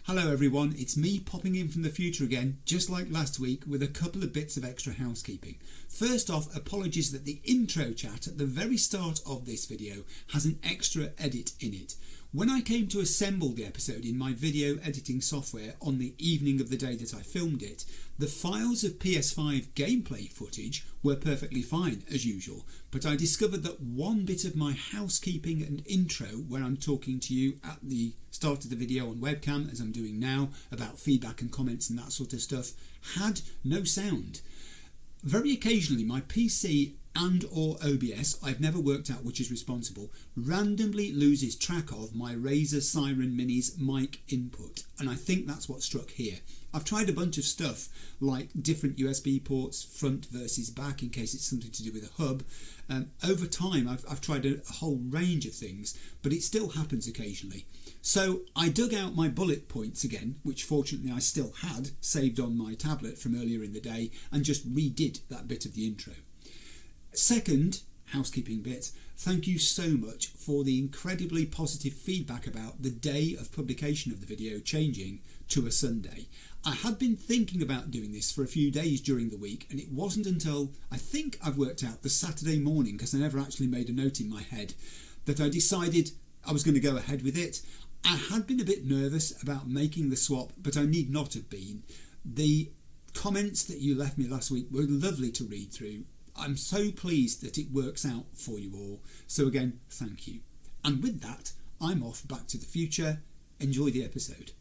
Hello everyone, it's me popping in from the future again, just like last week, with a couple of bits of extra housekeeping. First off, apologies that the intro chat at the very start of this video has an extra edit in it. When I came to assemble the episode in my video editing software on the evening of the day that I filmed it, the files of PS5 gameplay footage were perfectly fine as usual, but I discovered that one bit of my housekeeping and intro, where I'm talking to you at the start of the video on webcam as I'm doing now about feedback and comments and that sort of stuff, had no sound. Very occasionally my PC and or OBS, I've never worked out which is responsible, randomly loses track of my Razer Siren Mini's mic input, and I think that's what struck here. I've tried a bunch of stuff like different USB ports, front versus back in case it's something to do with a hub. Over time I've tried a whole range of things, but it still happens occasionally. So I dug out my bullet points again, which fortunately I still had saved on my tablet from earlier in the day, and just redid that bit of the intro. Second housekeeping bit, thank you so much for the incredibly positive feedback about the day of publication of the video changing to a Sunday. I had been thinking about doing this for a few days during the week, and it wasn't until I think I've worked out the Saturday morning, because I never actually made a note in my head, that I decided I was going to go ahead with it. I had been a bit nervous about making the swap, but I need not have been. The comments that you left me last week were lovely to read through. I'm so pleased that it works out for you all. So again, thank you. And with that, I'm off back to the future. Enjoy the episode.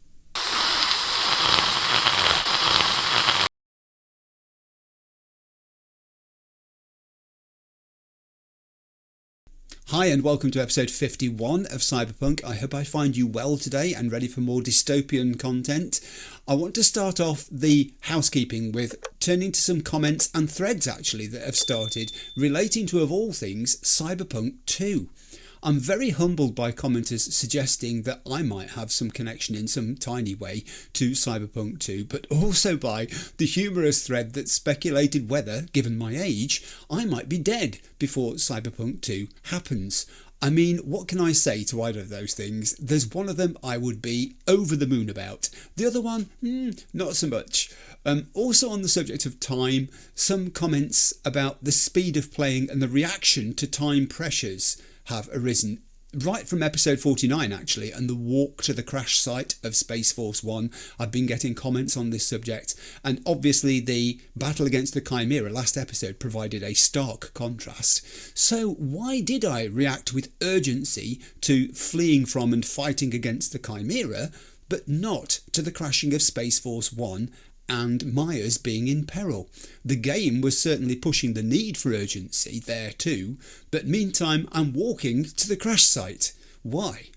Hi and welcome to episode 51 of Cyberpunk. I hope I find you well today and ready for more dystopian content. I want to start off the housekeeping with turning to some comments and threads actually that have started relating to, of all things, Cyberpunk 2. I'm very humbled by commenters suggesting that I might have some connection in some tiny way to Cyberpunk 2, but also by the humorous thread that speculated whether, given my age, I might be dead before Cyberpunk 2 happens. I mean, what can I say to either of those things? There's one of them I would be over the moon about. The other one, not so much. Also on the subject of time, some comments about the speed of playing and the reaction to time pressures have arisen right from episode 49 actually, and the walk to the crash site of Space Force 1. I've been getting comments on this subject, and obviously the battle against the Chimera last episode provided a stark contrast. So why did I react with urgency to fleeing from and fighting against the Chimera, but not to the crashing of Space Force 1 and Myers being in peril? The game was certainly pushing the need for urgency there too, but meantime I'm walking to the crash site. Why?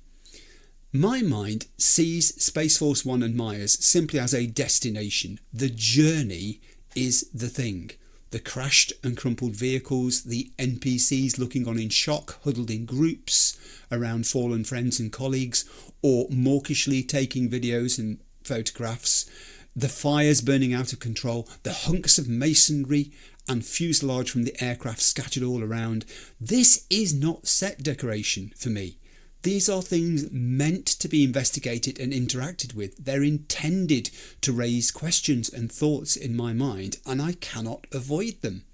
My mind sees Space Force 1 and Myers simply as a destination. The journey is the thing. The crashed and crumpled vehicles, the NPCs looking on in shock, huddled in groups around fallen friends and colleagues, or mawkishly taking videos and photographs, the fires burning out of control, the hunks of masonry and fuselage from the aircraft scattered all around. This is not set decoration for me. These are things meant to be investigated and interacted with. They're intended to raise questions and thoughts in my mind, and I cannot avoid them.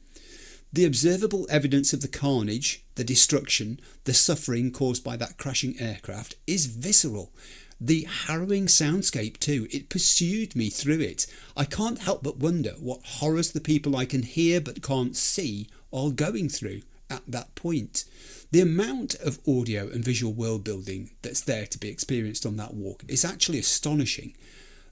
The observable evidence of the carnage, the destruction, the suffering caused by that crashing aircraft is visceral. The harrowing soundscape too, it pursued me through it. I can't help but wonder what horrors the people I can hear but can't see are going through at that point. The amount of audio and visual world building that's there to be experienced on that walk is actually astonishing.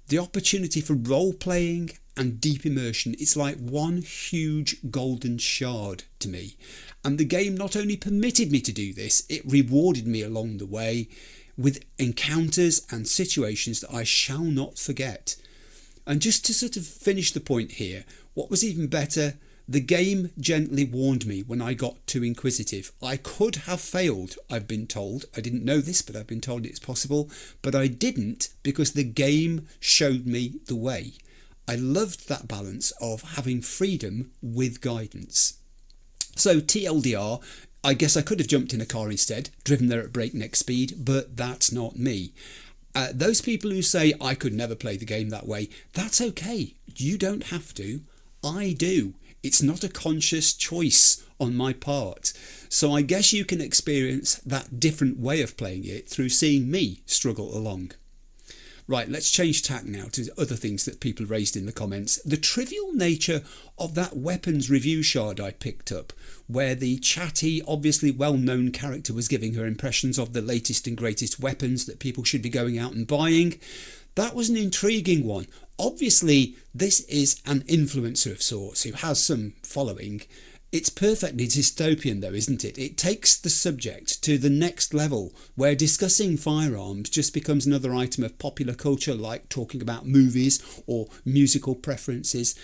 The opportunity for role playing and deep immersion, it's like one huge golden shard to me. And the game not only permitted me to do this, it rewarded me along the way with encounters and situations that I shall not forget. And just to sort of finish the point here, what was even better, the game gently warned me when I got too inquisitive. I could have failed, I've been told. I didn't know this, but I've been told it's possible. But I didn't, because the game showed me the way. I loved that balance of having freedom with guidance. So TLDR, I guess I could have jumped in a car instead, driven there at breakneck speed, but that's not me. Those people who say, I could never play the game that way, that's okay. You don't have to. I do. It's not a conscious choice on my part. So I guess you can experience that different way of playing it through seeing me struggle along. Right, let's change tack now to other things that people raised in the comments. The trivial nature of that weapons review shard I picked up, where the chatty, obviously well-known character was giving her impressions of the latest and greatest weapons that people should be going out and buying. That was an intriguing one. Obviously, this is an influencer of sorts who has some following. It's perfectly dystopian though, isn't it? It takes the subject to the next level, where discussing firearms just becomes another item of popular culture, like talking about movies or musical preferences.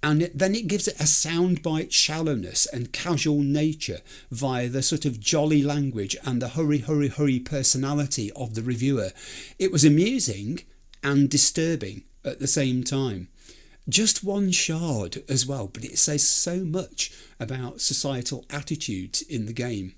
And then it gives it a soundbite shallowness and casual nature via the sort of jolly language and the hurry personality of the reviewer. It was amusing and disturbing at the same time. Just one shard as well, but it says so much about societal attitudes in the game.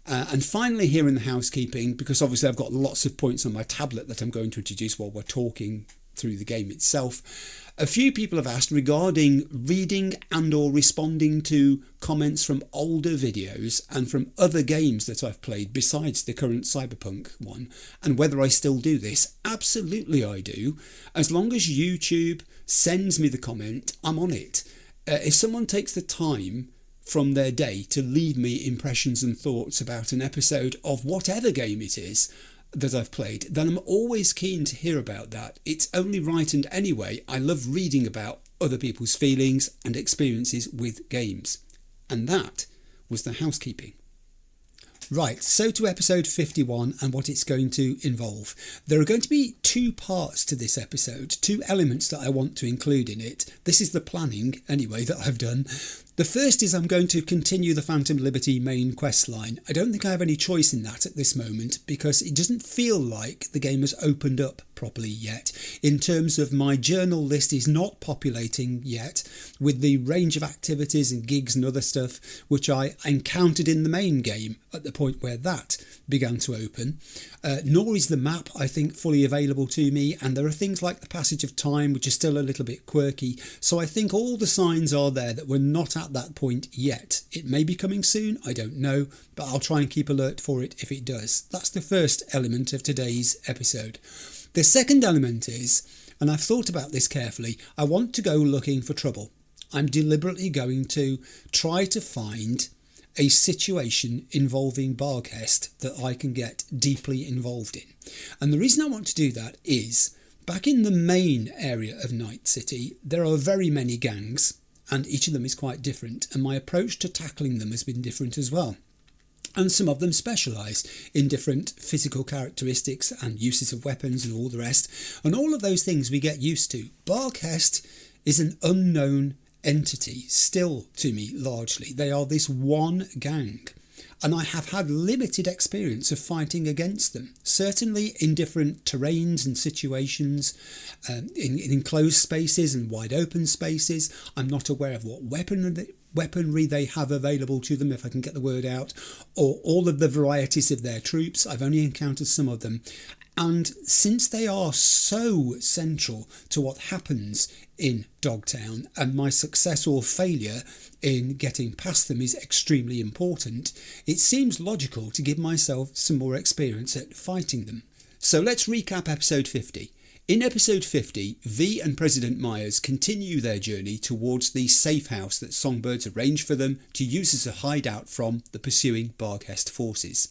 And finally, here in the housekeeping, because obviously I've got lots of points on my tablet that I'm going to introduce while we're talking through the game itself. A few people have asked regarding reading and or responding to comments from older videos and from other games that I've played besides the current Cyberpunk one, and whether I still do this. Absolutely I do. As long as YouTube sends me the comment, I'm on it. If someone takes the time from their day to leave me impressions and thoughts about an episode of whatever game it is that I've played, then I'm always keen to hear about that. It's only right, and anyway, I love reading about other people's feelings and experiences with games. And that was the housekeeping. Right, so to episode 51 and what it's going to involve. There are going to be two parts to this episode, two elements that I want to include in it. This is the planning, anyway, that I've done. The first is I'm going to continue the Phantom Liberty main quest line. I don't think I have any choice in that at this moment, because it doesn't feel like the game has opened up properly yet. In terms of my journal list is not populating yet with the range of activities and gigs and other stuff which I encountered in the main game at the point where that began to open. Nor is the map, I think, fully available to me, and there are things like the passage of time which are still a little bit quirky. So I think all the signs are there that we're not at that point yet. It may be coming soon, I don't know, but I'll try and keep alert for it if it does. That's the first element of today's episode. The second element is, and I've thought about this carefully, I want to go looking for trouble. I'm deliberately going to try to find a situation involving Barghast that I can get deeply involved in. And the reason I want to do that is, back in the main area of Night City, there are very many gangs, and each of them is quite different, and my approach to tackling them has been different as well. And some of them specialise in different physical characteristics and uses of weapons and all the rest, and all of those things we get used to. Barghast is an unknown entity still to me, largely. They are this one gang, and I have had limited experience of fighting against them, certainly in different terrains and situations, in enclosed spaces and wide open spaces. I'm not aware of what weaponry they have available to them, if I can get the word out, or all of the varieties of their troops. I've only encountered some of them. And since they are so central to what happens in Dogtown, and my success or failure in getting past them is extremely important, it seems logical to give myself some more experience at fighting them. So let's recap episode 50. In episode 50, V and President Myers continue their journey towards the safe house that Songbirds arranged for them to use as a hideout from the pursuing Barghast forces.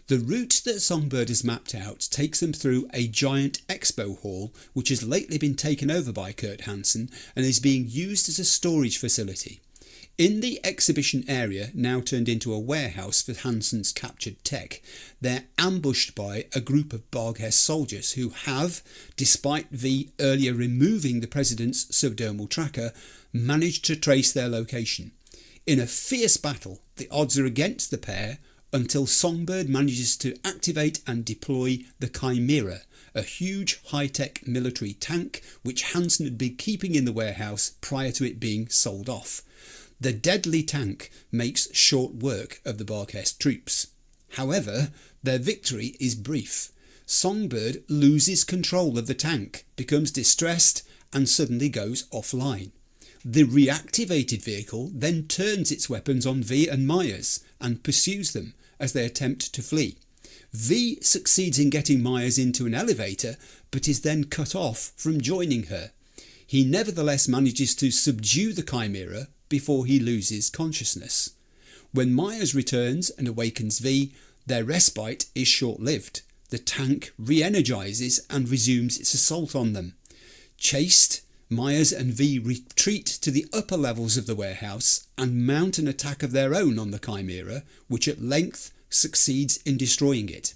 The route that Songbird has mapped out takes them through a giant expo hall which has lately been taken over by Kurt Hansen and is being used as a storage facility. In the exhibition area, now turned into a warehouse for Hansen's captured tech, they're ambushed by a group of Barghast soldiers who have, despite V earlier removing the President's subdermal tracker, managed to trace their location. In a fierce battle, the odds are against the pair until Songbird manages to activate and deploy the Chimera, a huge high-tech military tank which Hansen had been keeping in the warehouse prior to it being sold off. The deadly tank makes short work of the Barghast troops. However, their victory is brief. Songbird loses control of the tank, becomes distressed and suddenly goes offline. The reactivated vehicle then turns its weapons on V and Myers and pursues them as they attempt to flee. V succeeds in getting Myers into an elevator, but is then cut off from joining her. He nevertheless manages to subdue the Chimera before he loses consciousness. When Myers returns and awakens V, their respite is short-lived. The tank re-energises and resumes its assault on them. Chased, Myers and V retreat to the upper levels of the warehouse and mount an attack of their own on the Chimera, which at length succeeds in destroying it.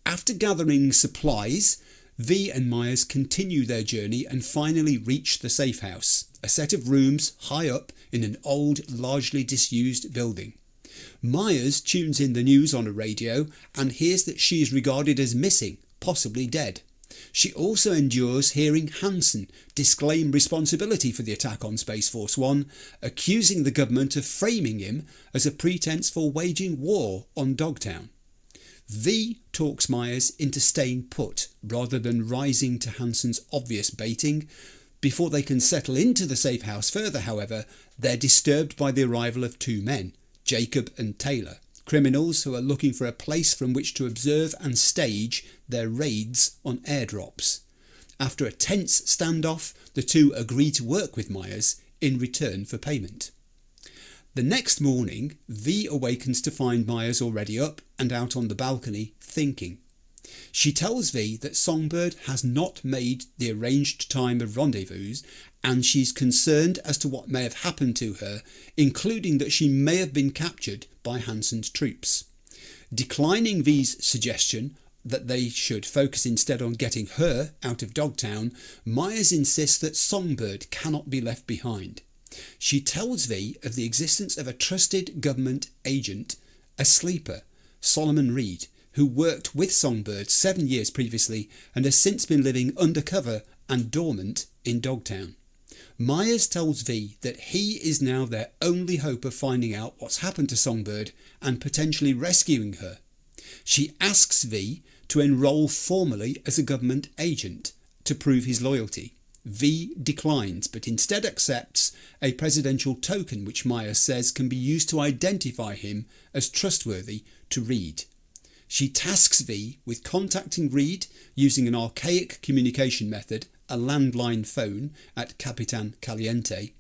After gathering supplies, V and Myers continue their journey and finally reach the safe house, a set of rooms high up in an old, largely disused building. Myers tunes in the news on a radio and hears that she is regarded as missing, possibly dead. She also endures hearing Hansen disclaim responsibility for the attack on Space Force One, accusing the government of framing him as a pretense for waging war on Dogtown. V talks Myers into staying put rather than rising to Hansen's obvious baiting. Before they can settle into the safe house further, however, they're disturbed by the arrival of two men, Jacob and Taylor, criminals who are looking for a place from which to observe and stage their raids on airdrops. After a tense standoff, the two agree to work with Myers in return for payment. The next morning, V awakens to find Myers already up and out on the balcony, thinking. She tells V that Songbird has not made the arranged time of rendezvous, and she's concerned as to what may have happened to her, including that she may have been captured by Hansen's troops. Declining V's suggestion that they should focus instead on getting her out of Dogtown, Myers insists that Songbird cannot be left behind. She tells V of the existence of a trusted government agent, a sleeper, Solomon Reed, who worked with Songbird 7 years previously and has since been living undercover and dormant in Dogtown. Myers tells V that he is now their only hope of finding out what's happened to Songbird and potentially rescuing her. She asks V to enrol formally as a government agent to prove his loyalty. V declines, but instead accepts a presidential token which Myers says can be used to identify him as trustworthy to Reed. She tasks V with contacting Reed using an archaic communication method, a landline phone at Capitan, Caliente.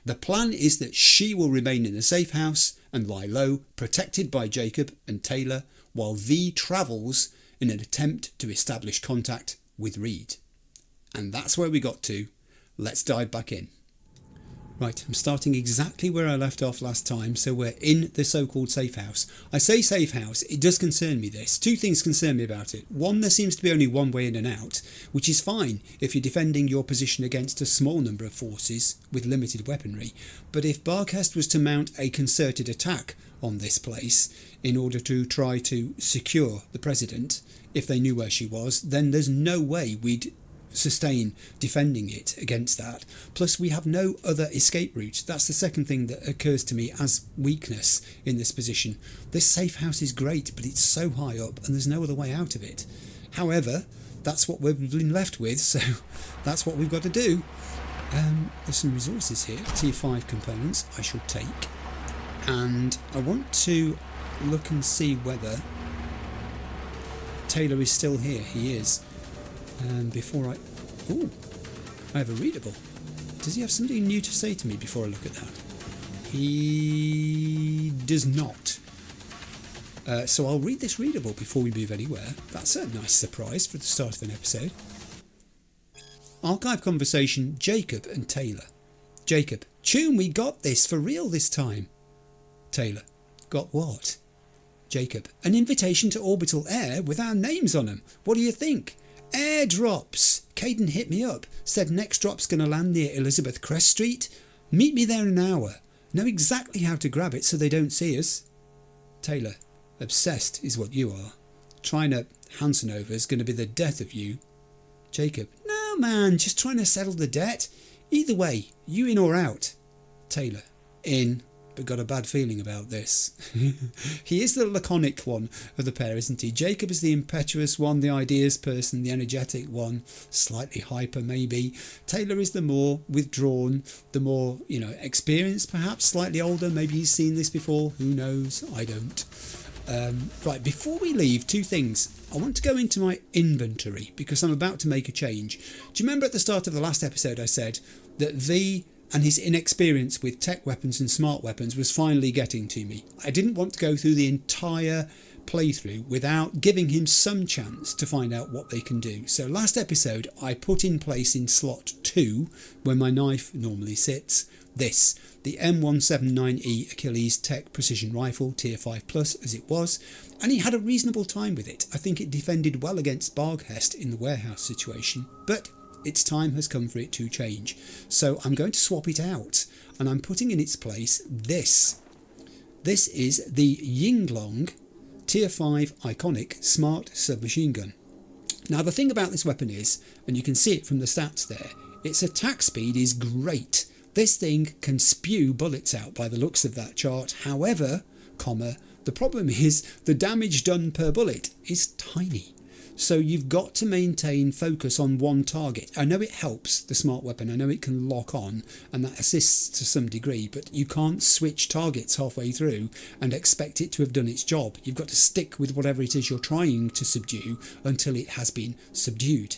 The plan is that she will remain in the safe house and lie low, protected by Jacob and Taylor, while V travels in an attempt to establish contact with Reed. And that's where we got to. Let's dive back in. Right, I'm starting exactly where I left off last time, so we're in the so-called safe house. I say safe house, it does concern me this. Two things concern me about it. One, there seems to be only one way in and out, which is fine if you're defending your position against a small number of forces with limited weaponry. But if Barghast was to mount a concerted attack on this place in order to try to secure the president, if they knew where she was, then there's no way we'd sustain defending it against that. Plus we have no other escape route. That's the second thing that occurs to me as weakness in this position. This safe house is great, but it's so high up and there's no other way out of it. However, that's what we've been left with, so that's what we've got to do. There's some resources here, tier 5 components I should take, and I want to look and see whether Taylor is still here. He is. Before I have a readable. Does he have something new to say to me before I look at that? He does not. So I'll read this readable before we move anywhere. That's a nice surprise for the start of an episode. Archive conversation, Jacob and Taylor. Jacob: Tune, we got this for real this time. Taylor: Got what? Jacob: An invitation to orbital air with our names on them. What do you think? Airdrops. Caden hit me up, said next drop's going to land near Elizabeth Crest Street. Meet me there in an hour. Know exactly how to grab it so they don't see us. Taylor: Obsessed is what you are. Trying to Hansen over is going to be the death of you. Jacob: No man, just trying to settle the debt. Either way, you in or out? Taylor: In. but got a bad feeling about this. He is the laconic one of the pair, isn't he? Jacob is the impetuous one, the ideas person, the energetic one, slightly hyper maybe. Taylor is the more withdrawn, the more, experienced perhaps, slightly older. Maybe he's seen this before, who knows? I don't. Right, before we leave, two things. I want to go into my inventory because I'm about to make a change. Do you remember at the start of the last episode I said that V and his inexperience with tech weapons and smart weapons was finally getting to me? I didn't want to go through the entire playthrough without giving him some chance to find out what they can do. So last episode I put in place in slot 2, where my knife normally sits, the M179E Achilles Tech Precision Rifle, Tier 5 Plus as it was, and he had a reasonable time with it. I think it defended well against Barghast in the warehouse situation, but its time has come for it to change. So I'm going to swap it out, and I'm putting in its place this. This is the Yinglong Tier 5 Iconic Smart Submachine Gun. Now the thing about this weapon is, and you can see it from the stats there, its attack speed is great. This thing can spew bullets out by the looks of that chart. However, the problem is the damage done per bullet is tiny. So you've got to maintain focus on one target. I know it helps, the smart weapon. I know it can lock on and that assists to some degree, but you can't switch targets halfway through and expect it to have done its job. You've got to stick with whatever it is you're trying to subdue until it has been subdued.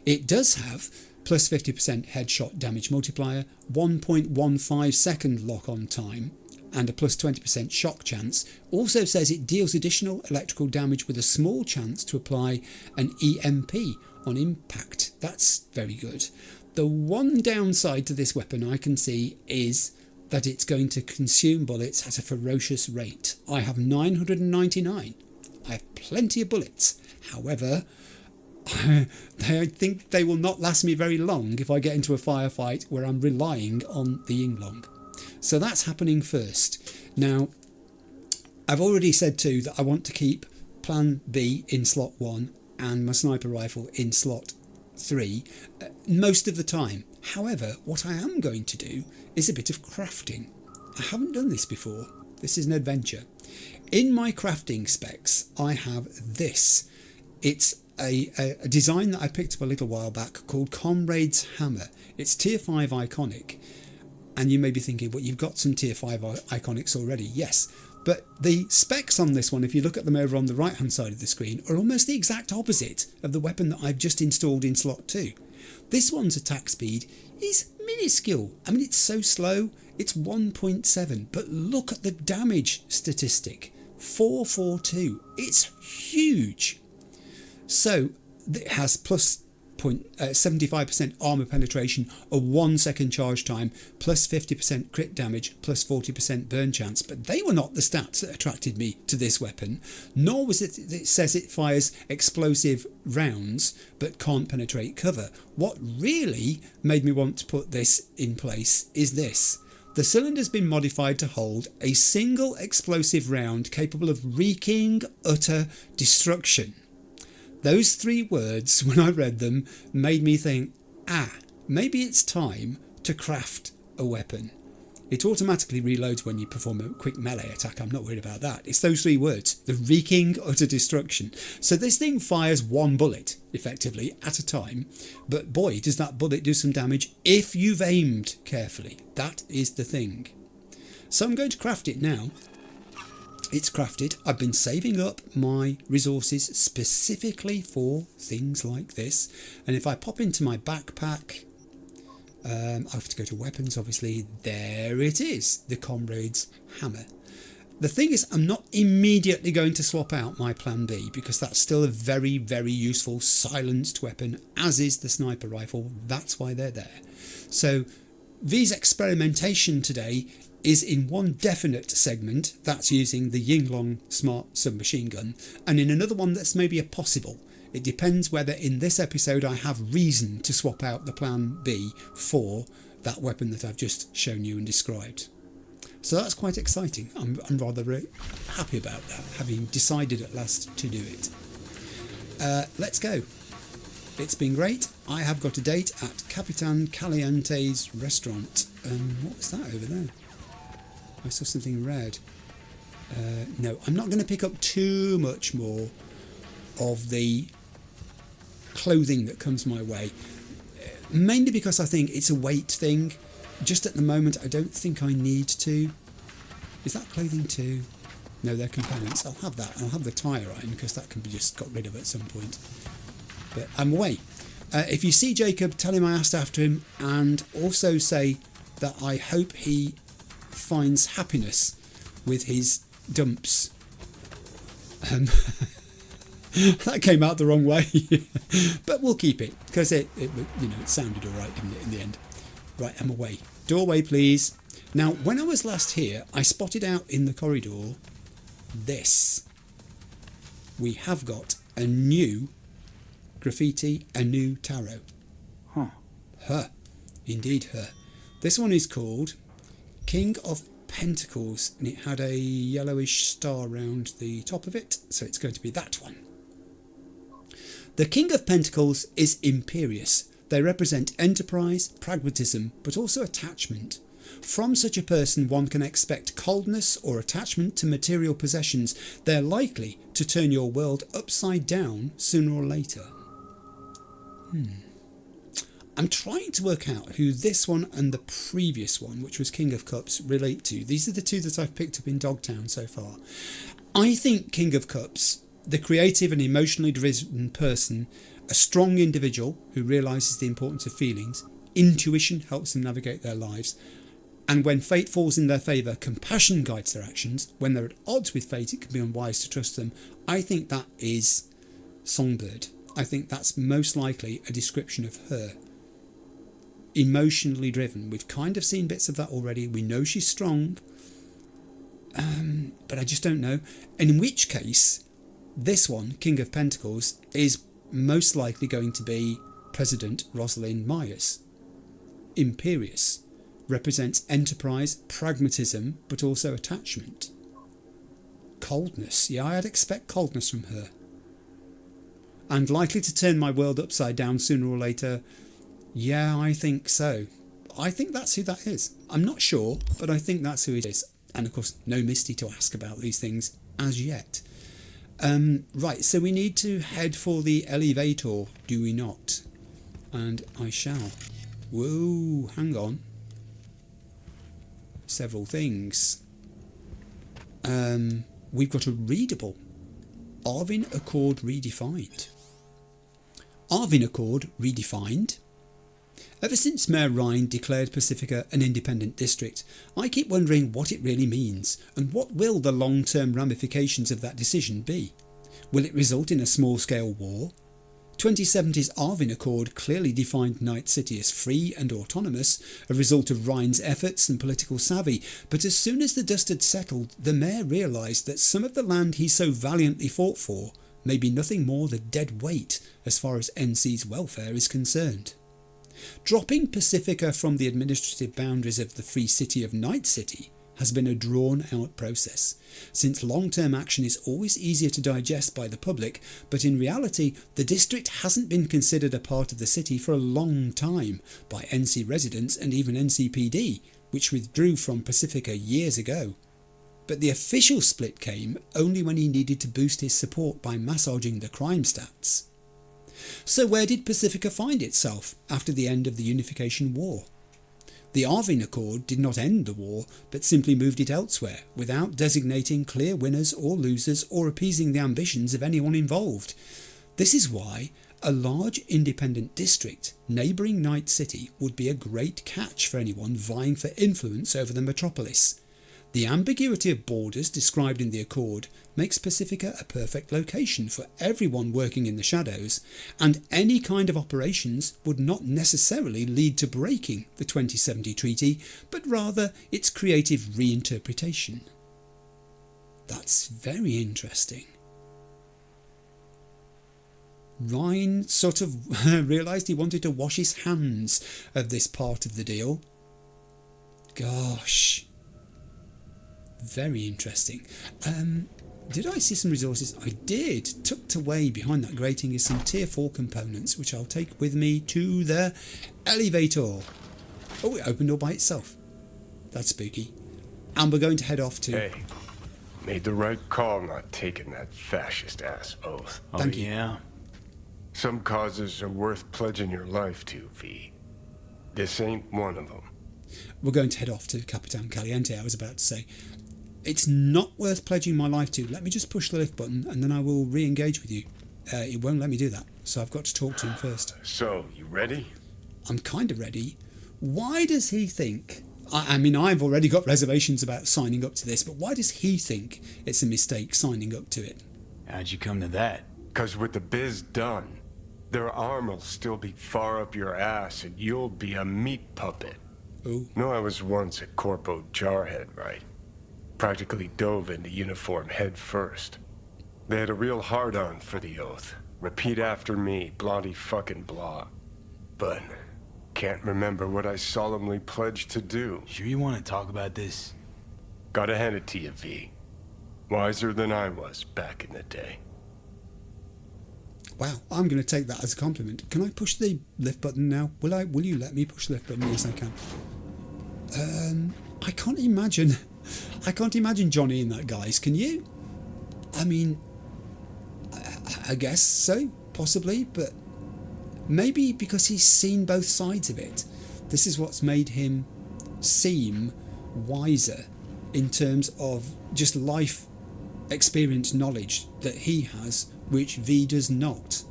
It does have plus 50% headshot damage multiplier, 1.15 second lock-on time, and a plus 20% shock chance. Also says it deals additional electrical damage with a small chance to apply an EMP on impact. That's very good. The one downside to this weapon I can see is that it's going to consume bullets at a ferocious rate. I have 999. I have plenty of bullets. However, I think they will not last me very long if I get into a firefight where I'm relying on the Yinglong. So that's happening first. Now, I've already said too that I want to keep Plan B in slot 1 and my sniper rifle in slot 3 most of the time. However, what I am going to do is a bit of crafting. I haven't done this before. This is an adventure. In my crafting specs, I have this. It's a design that I picked up a little while back called Comrade's Hammer. It's Tier 5 Iconic. And you may be thinking, well, you've got some Tier 5 Iconics already. Yes, but the specs on this one, if you look at them over on the right hand side of the screen, are almost the exact opposite of the weapon that I've just installed in slot 2. This one's attack speed is minuscule. I mean, it's so slow, it's 1.7, but look at the damage statistic, 442. It's huge. So it has plus 75% armor penetration, a 1 second charge time, plus 50% crit damage, plus 40% burn chance. But they were not the stats that attracted me to this weapon, nor was it says it fires explosive rounds but can't penetrate cover. What really made me want to put this in place is this. The cylinder's been modified to hold a single explosive round capable of wreaking utter destruction. Those 3 words, when I read them, made me think, maybe it's time to craft a weapon. It automatically reloads when you perform a quick melee attack. I'm not worried about that. It's those 3 words, the wreaking utter destruction. So this thing fires 1 bullet, effectively, at a time. But boy, does that bullet do some damage if you've aimed carefully. That is the thing. So I'm going to craft it now. It's crafted. I've been saving up my resources specifically for things like this. And if I pop into my backpack, I have to go to weapons, obviously. There it is, the Comrade's Hammer. The thing is, I'm not immediately going to swap out my Plan B because that's still a very, very useful silenced weapon, as is the sniper rifle. That's why they're there. So V's experimentation today is in one definite segment, that's using the Yinglong Smart Submachine Gun, and in another one that's maybe a possible. It depends whether in this episode I have reason to swap out the Plan B for that weapon that I've just shown you and described. So that's quite exciting. I'm rather happy about that, having decided at last to do it. Let's go. It's been great. I have got a date at Capitan Caliente's restaurant. What was that over there? I saw something red. No, I'm not going to pick up too much more of the clothing that comes my way. Mainly because I think it's a weight thing. Just at the moment, I don't think I need to. Is that clothing too? No, they're components. I'll have that. I'll have the tyre iron because that can be just got rid of at some point. But I'm away. If you see Jacob, tell him I asked after him, and also say that I hope he finds happiness with his dumps. That came out the wrong way, but we'll keep it because it sounded all right in the end. Right, I'm away. Doorway, please. Now, when I was last here, I spotted out in the corridor this. We have got a new graffiti, a new tarot. Her. Indeed, her. This one is called King of Pentacles, and it had a yellowish star round the top of it, so it's going to be that one. The King of Pentacles is imperious. They represent enterprise, pragmatism, but also attachment. From such a person, one can expect coldness or attachment to material possessions. They're likely to turn your world upside down sooner or later. I'm trying to work out who this one and the previous one, which was King of Cups, relate to. These are the two that I've picked up in Dogtown so far. I think King of Cups, the creative and emotionally driven person, a strong individual who realises the importance of feelings, intuition helps them navigate their lives, and when fate falls in their favour, compassion guides their actions. When they're at odds with fate, it can be unwise to trust them. I think that is Songbird. I think that's most likely a description of her. Emotionally driven. We've kind of seen bits of that already. We know she's strong, but I just don't know. And in which case, this one, King of Pentacles, is most likely going to be President Rosalind Myers. Imperious. Represents enterprise, pragmatism, but also attachment. Coldness. Yeah, I'd expect coldness from her. And likely to turn my world upside down sooner or later. Yeah, I think so. I think that's who that is. I'm not sure, but I think that's who it is. And of course, no Misty to ask about these things as yet. Right, so we need to head for the elevator, do we not? And I shall. Whoa, hang on. Several things. We've got a readable. Arvin Accord redefined. Arvin Accord redefined. Ever since Mayor Ryan declared Pacifica an independent district, I keep wondering what it really means and what will the long-term ramifications of that decision be. Will it result in a small-scale war? 2070's Arvin Accord clearly defined Night City as free and autonomous, a result of Ryan's efforts and political savvy, but as soon as the dust had settled, the mayor realised that some of the land he so valiantly fought for may be nothing more than dead weight as far as NC's welfare is concerned. Dropping Pacifica from the administrative boundaries of the free city of Night City has been a drawn-out process, since long-term action is always easier to digest by the public, but in reality the district hasn't been considered a part of the city for a long time by NC residents and even NCPD, which withdrew from Pacifica years ago. But the official split came only when he needed to boost his support by massaging the crime stats. So where did Pacifica find itself after the end of the Unification War? The Arvin Accord did not end the war, but simply moved it elsewhere, without designating clear winners or losers or appeasing the ambitions of anyone involved. This is why a large independent district neighbouring Night City would be a great catch for anyone vying for influence over the metropolis. The ambiguity of borders described in the Accord makes Pacifica a perfect location for everyone working in the shadows, and any kind of operations would not necessarily lead to breaking the 2070 treaty, but rather its creative reinterpretation. That's very interesting. Ryan sort of realised he wanted to wash his hands of this part of the deal. Gosh. Very interesting. Did I see some resources? I did. Tucked away behind that grating is some tier 4 components, which I'll take with me to the elevator. Oh, it opened all by itself. That's spooky. And we're going to head off to... Hey, made the right call not taking that fascist-ass oath. Thank you. Yeah? Some causes are worth pledging your life to, V. This ain't one of them. We're going to head off to Capitan Caliente, I was about to say. It's not worth pledging my life to. Let me just push the lift button and then I will re-engage with you. It won't let me do that, so I've got to talk to him first. So, you ready? I'm kind of ready. Why does he think... I mean, I've already got reservations about signing up to this, but why does he think it's a mistake signing up to it? How'd you come to that? 'Cause with the biz done, their arm will still be far up your ass and you'll be a meat puppet. Oh. No, I was once a corpo jarhead, right? Practically dove into uniform head first. They had a real hard-on for the oath. Repeat after me, bloody fucking blah. But can't remember what I solemnly pledged to do. Sure you want to talk about this? Gotta hand it to you, V. Wiser than I was back in the day. Wow, I'm going to take that as a compliment. Can I push the lift button now? Will you let me push the lift button? Yes, I can. I can't imagine Johnny in that, guys. Can you? I mean, I guess so, possibly, but maybe because he's seen both sides of it. This is what's made him seem wiser in terms of just life experience knowledge that he has, which V does not.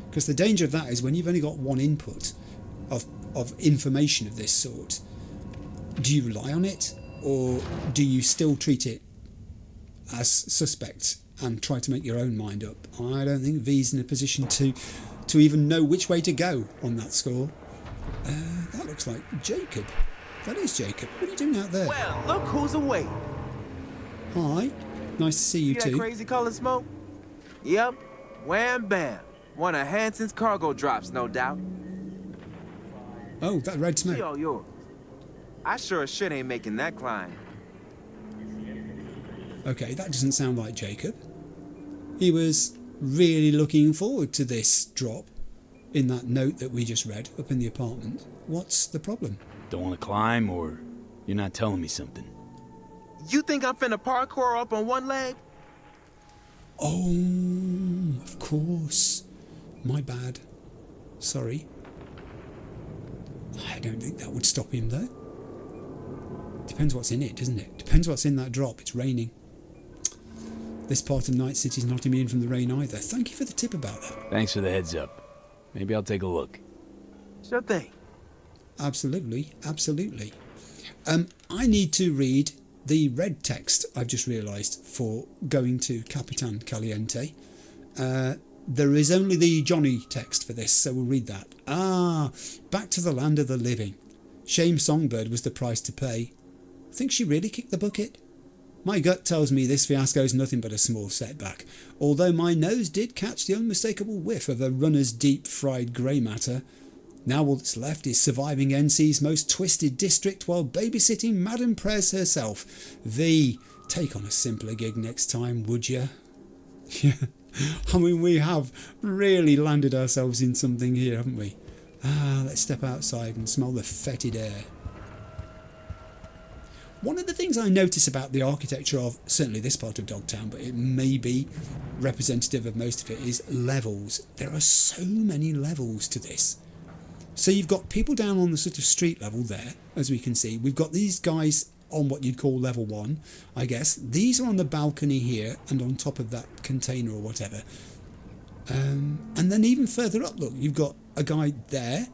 Because the danger of that is when you've only got one input of information of this sort, do you rely on it, or do you still treat it as suspect and try to make your own mind up? I don't think V's in a position to even know which way to go on that score. That looks like Jacob. That is Jacob. What are you doing out there? Well, look who's away. Hi. Nice to see you See that too. crazy color smoke? Yep. Wham bam. One of Hanson's cargo drops, no doubt. Oh, that red She smoke. all yours. I sure as shit ain't making that climb. Okay, that doesn't sound like Jacob. He was really looking forward to this drop in that note that we just read up in the apartment. What's the problem? Don't want to climb, or you're not telling me something? You think I'm finna parkour up on one leg? Oh, of course. My bad. Sorry. I don't think that would stop him though. Depends what's in it, doesn't it? Depends what's in that drop. It's raining. This part of Night City's not immune from the rain either. Thank you for the tip about that. Thanks for the heads up. Maybe I'll take a look. Sure thing. Absolutely, absolutely. I need to read the red text I've just realised for going to Capitan Caliente. There is only the Johnny text for this, so we'll read that. Back to the land of the living. Shame Songbird was the price to pay. Think she really kicked the bucket? My gut tells me this fiasco's nothing but a small setback, although my nose did catch the unmistakable whiff of a runner's deep-fried grey matter. Now all that's left is surviving NC's most twisted district while babysitting Madame Prez herself. V, take on a simpler gig next time, would you? Yeah, I mean, we have really landed ourselves in something here, haven't we? Let's step outside and smell the fetid air. One of the things I notice about the architecture of certainly this part of Dogtown, but it may be representative of most of it, is levels. There are so many levels to this. So you've got people down on the sort of street level there, as we can see. We've got these guys on what you'd call level 1, I guess. These are on the balcony here and on top of that container or whatever. And then even further up, look, you've got a guy there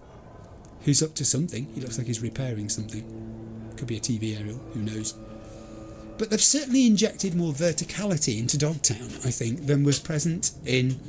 who's up to something. He looks like he's repairing something. Could be a TV aerial, who knows. But they've certainly injected more verticality into Dogtown, I think, than was present in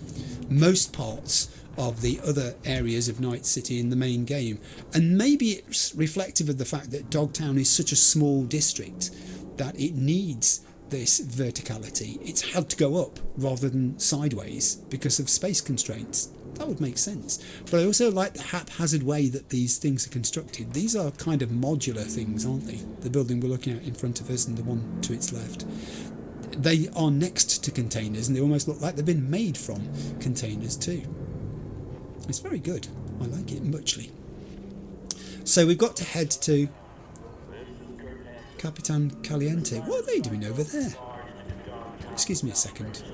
most parts of the other areas of Night City in the main game. And maybe it's reflective of the fact that Dogtown is such a small district that it needs this verticality. It's had to go up rather than sideways because of space constraints. That would make sense. But I also like the haphazard way that these things are constructed. These are kind of modular things, aren't they? The building we're looking at in front of us and the one to its left. They are next to containers and they almost look like they've been made from containers too. It's very good. I like it muchly. So we've got to head to Capitan Caliente. What are they doing over there? Excuse me a second.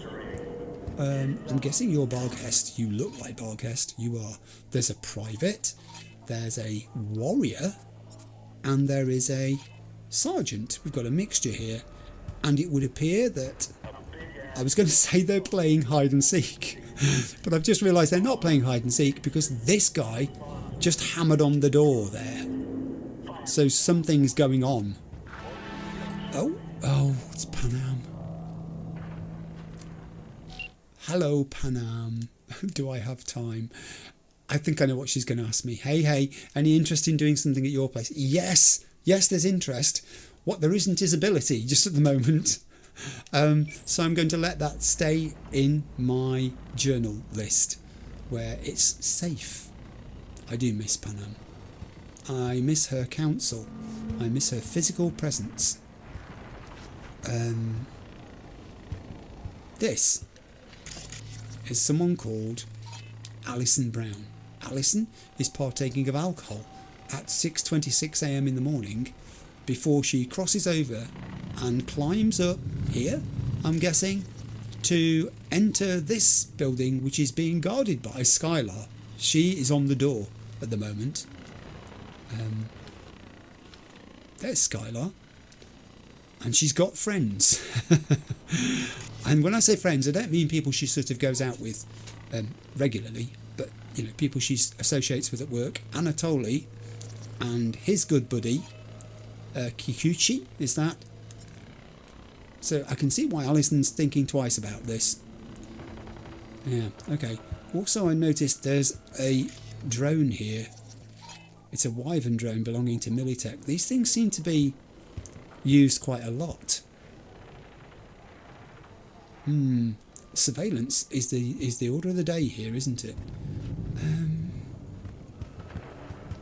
I'm guessing you're Barghast. You look like Barghast. You are. There's a private, there's a warrior, and there is a sergeant. We've got a mixture here, and it would appear that I was going to say they're playing hide and seek, but I've just realised they're not playing hide and seek because this guy just hammered on the door there. So something's going on. Oh, it's Panam. Hello, Panam. Do I have time? I think I know what she's going to ask me. Hey, any interest in doing something at your place? Yes, there's interest. What there isn't is ability, just at the moment. So I'm going to let that stay in my journal list, where it's safe. I do miss Panam. I miss her counsel. I miss her physical presence. This is someone called Alison Brown. Alison is partaking of alcohol at 6:26 a.m. in the morning before she crosses over and climbs up here, I'm guessing, to enter this building which is being guarded by Skylar. She is on the door at the moment. There's Skylar. And she's got friends. And when I say friends, I don't mean people she sort of goes out with regularly, but people she associates with at work. Anatoly and his good buddy, Kikuchi, is that? So I can see why Alison's thinking twice about this. Yeah, okay. Also, I noticed there's a drone here. It's a Wyvern drone belonging to Militech. These things seem to be used quite a lot. Surveillance is the order of the day here, isn't it?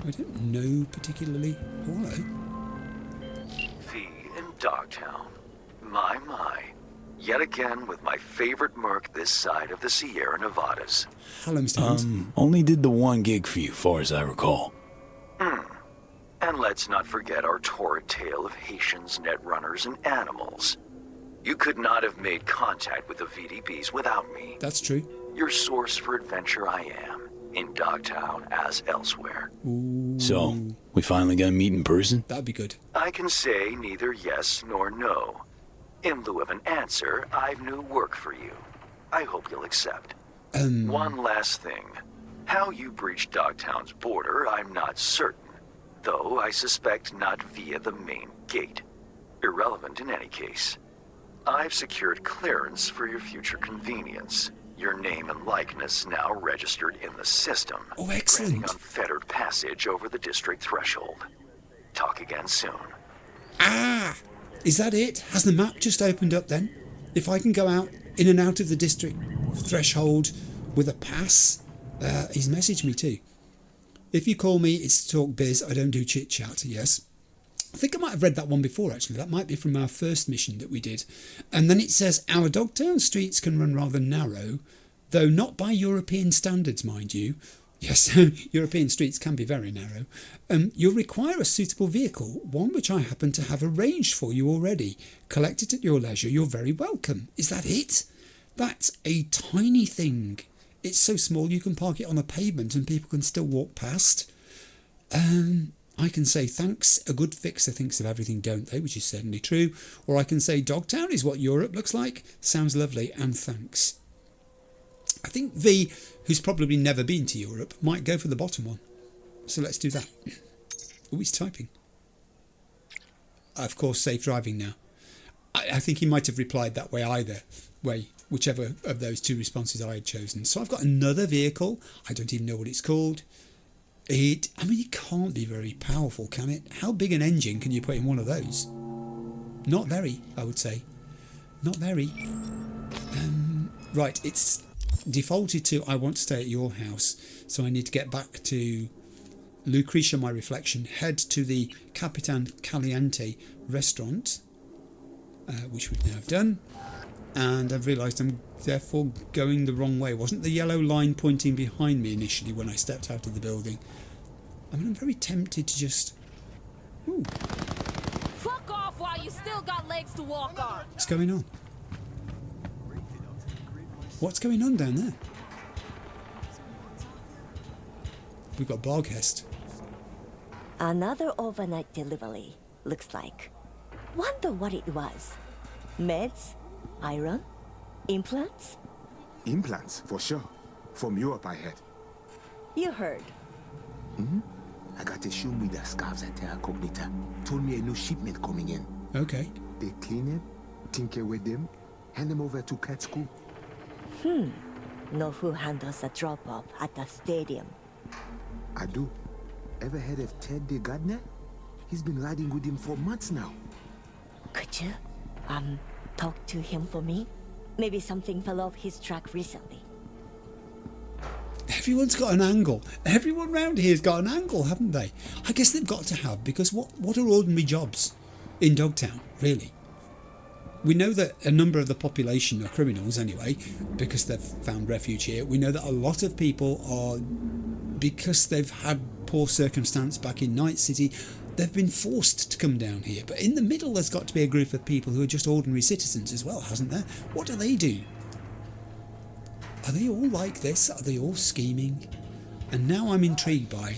I don't know particularly. Oh, hello. V in Dogtown. My. Yet again with my favorite merc this side of the Sierra Nevadas. Hello, Mr. Hunt. Only did the one gig for you, far as I recall. And let's not forget our torrid tale of Haitians, netrunners, and animals. You could not have made contact with the VDBs without me. That's true. Your source for adventure I am, in Dogtown as elsewhere. Ooh. So, we finally gonna meet in person? That'd be good. I can say neither yes nor no. In lieu of an answer, I've new work for you. I hope you'll accept. One last thing. How you breached Dogtown's border, I'm not certain. Though I suspect not via the main gate. Irrelevant in any case. I've secured clearance for your future convenience. Your name and likeness now registered in the system. Oh, excellent. Granting unfettered passage over the district threshold. Talk again soon. Ah! Is that it? Has the map just opened up then? If I can go out in and out of the district threshold with a pass? He's messaged me too. If you call me, it's to talk biz. I don't do chit chat. Yes. I think I might have read that one before, actually. That might be from our first mission that we did. And then it says, our Dogtown streets can run rather narrow, though not by European standards, mind you. Yes, European streets can be very narrow. You'll require a suitable vehicle, one which I happen to have arranged for you already. Collect it at your leisure. You're very welcome. Is that it? That's a tiny thing. It's so small you can park it on a pavement and people can still walk past. I can say thanks. A good fixer thinks of everything, don't they? Which is certainly true. Or I can say Dogtown is what Europe looks like. Sounds lovely, and thanks. I think V, who's probably never been to Europe, might go for the bottom one. So let's do that. Oh, he's typing. Of course, safe driving now. I think he might have replied that way either way, whichever of those two responses I had chosen. So I've got another vehicle. I don't even know what it's called. It can't be very powerful, can it? How big an engine can you put in one of those? Not very, I would say. Not very. Right, it's defaulted to I want to stay at your house. So I need to get back to Lucretia, my reflection, head to the Capitan Caliente restaurant, which we've now done. And I've realised I'm therefore going the wrong way. Wasn't the yellow line pointing behind me initially when I stepped out of the building? I'm very tempted to just... Ooh. Fuck off still got legs to walk on. What's going on? What's going on down there? We've got Barghast. Another overnight delivery, looks like. Wonder what it was. Meds? Iron? Implants? Implants, for sure. From Europe, I heard. You heard. I got to show me the scarves at Terra Cognita. Told me a new shipment coming in. Okay. They clean it, tinker with them, hand them over to cat school. Know who handles the drop-off at the stadium? I do. Ever heard of Ted the Gardener? He's been riding with him for months now. Could you, talk to him for me? Maybe something fell off his track recently. Everyone's got an angle. Everyone round here's got an angle, haven't they? I guess they've got to have, because what are ordinary jobs in Dogtown, really? We know that a number of the population are criminals anyway, because they've found refuge here. We know that a lot of people are, because they've had poor circumstance back in Night City, they've been forced to come down here. But in the middle, there's got to be a group of people who are just ordinary citizens as well, hasn't there? What do they do? Are they all like this? Are they all scheming? And now I'm intrigued by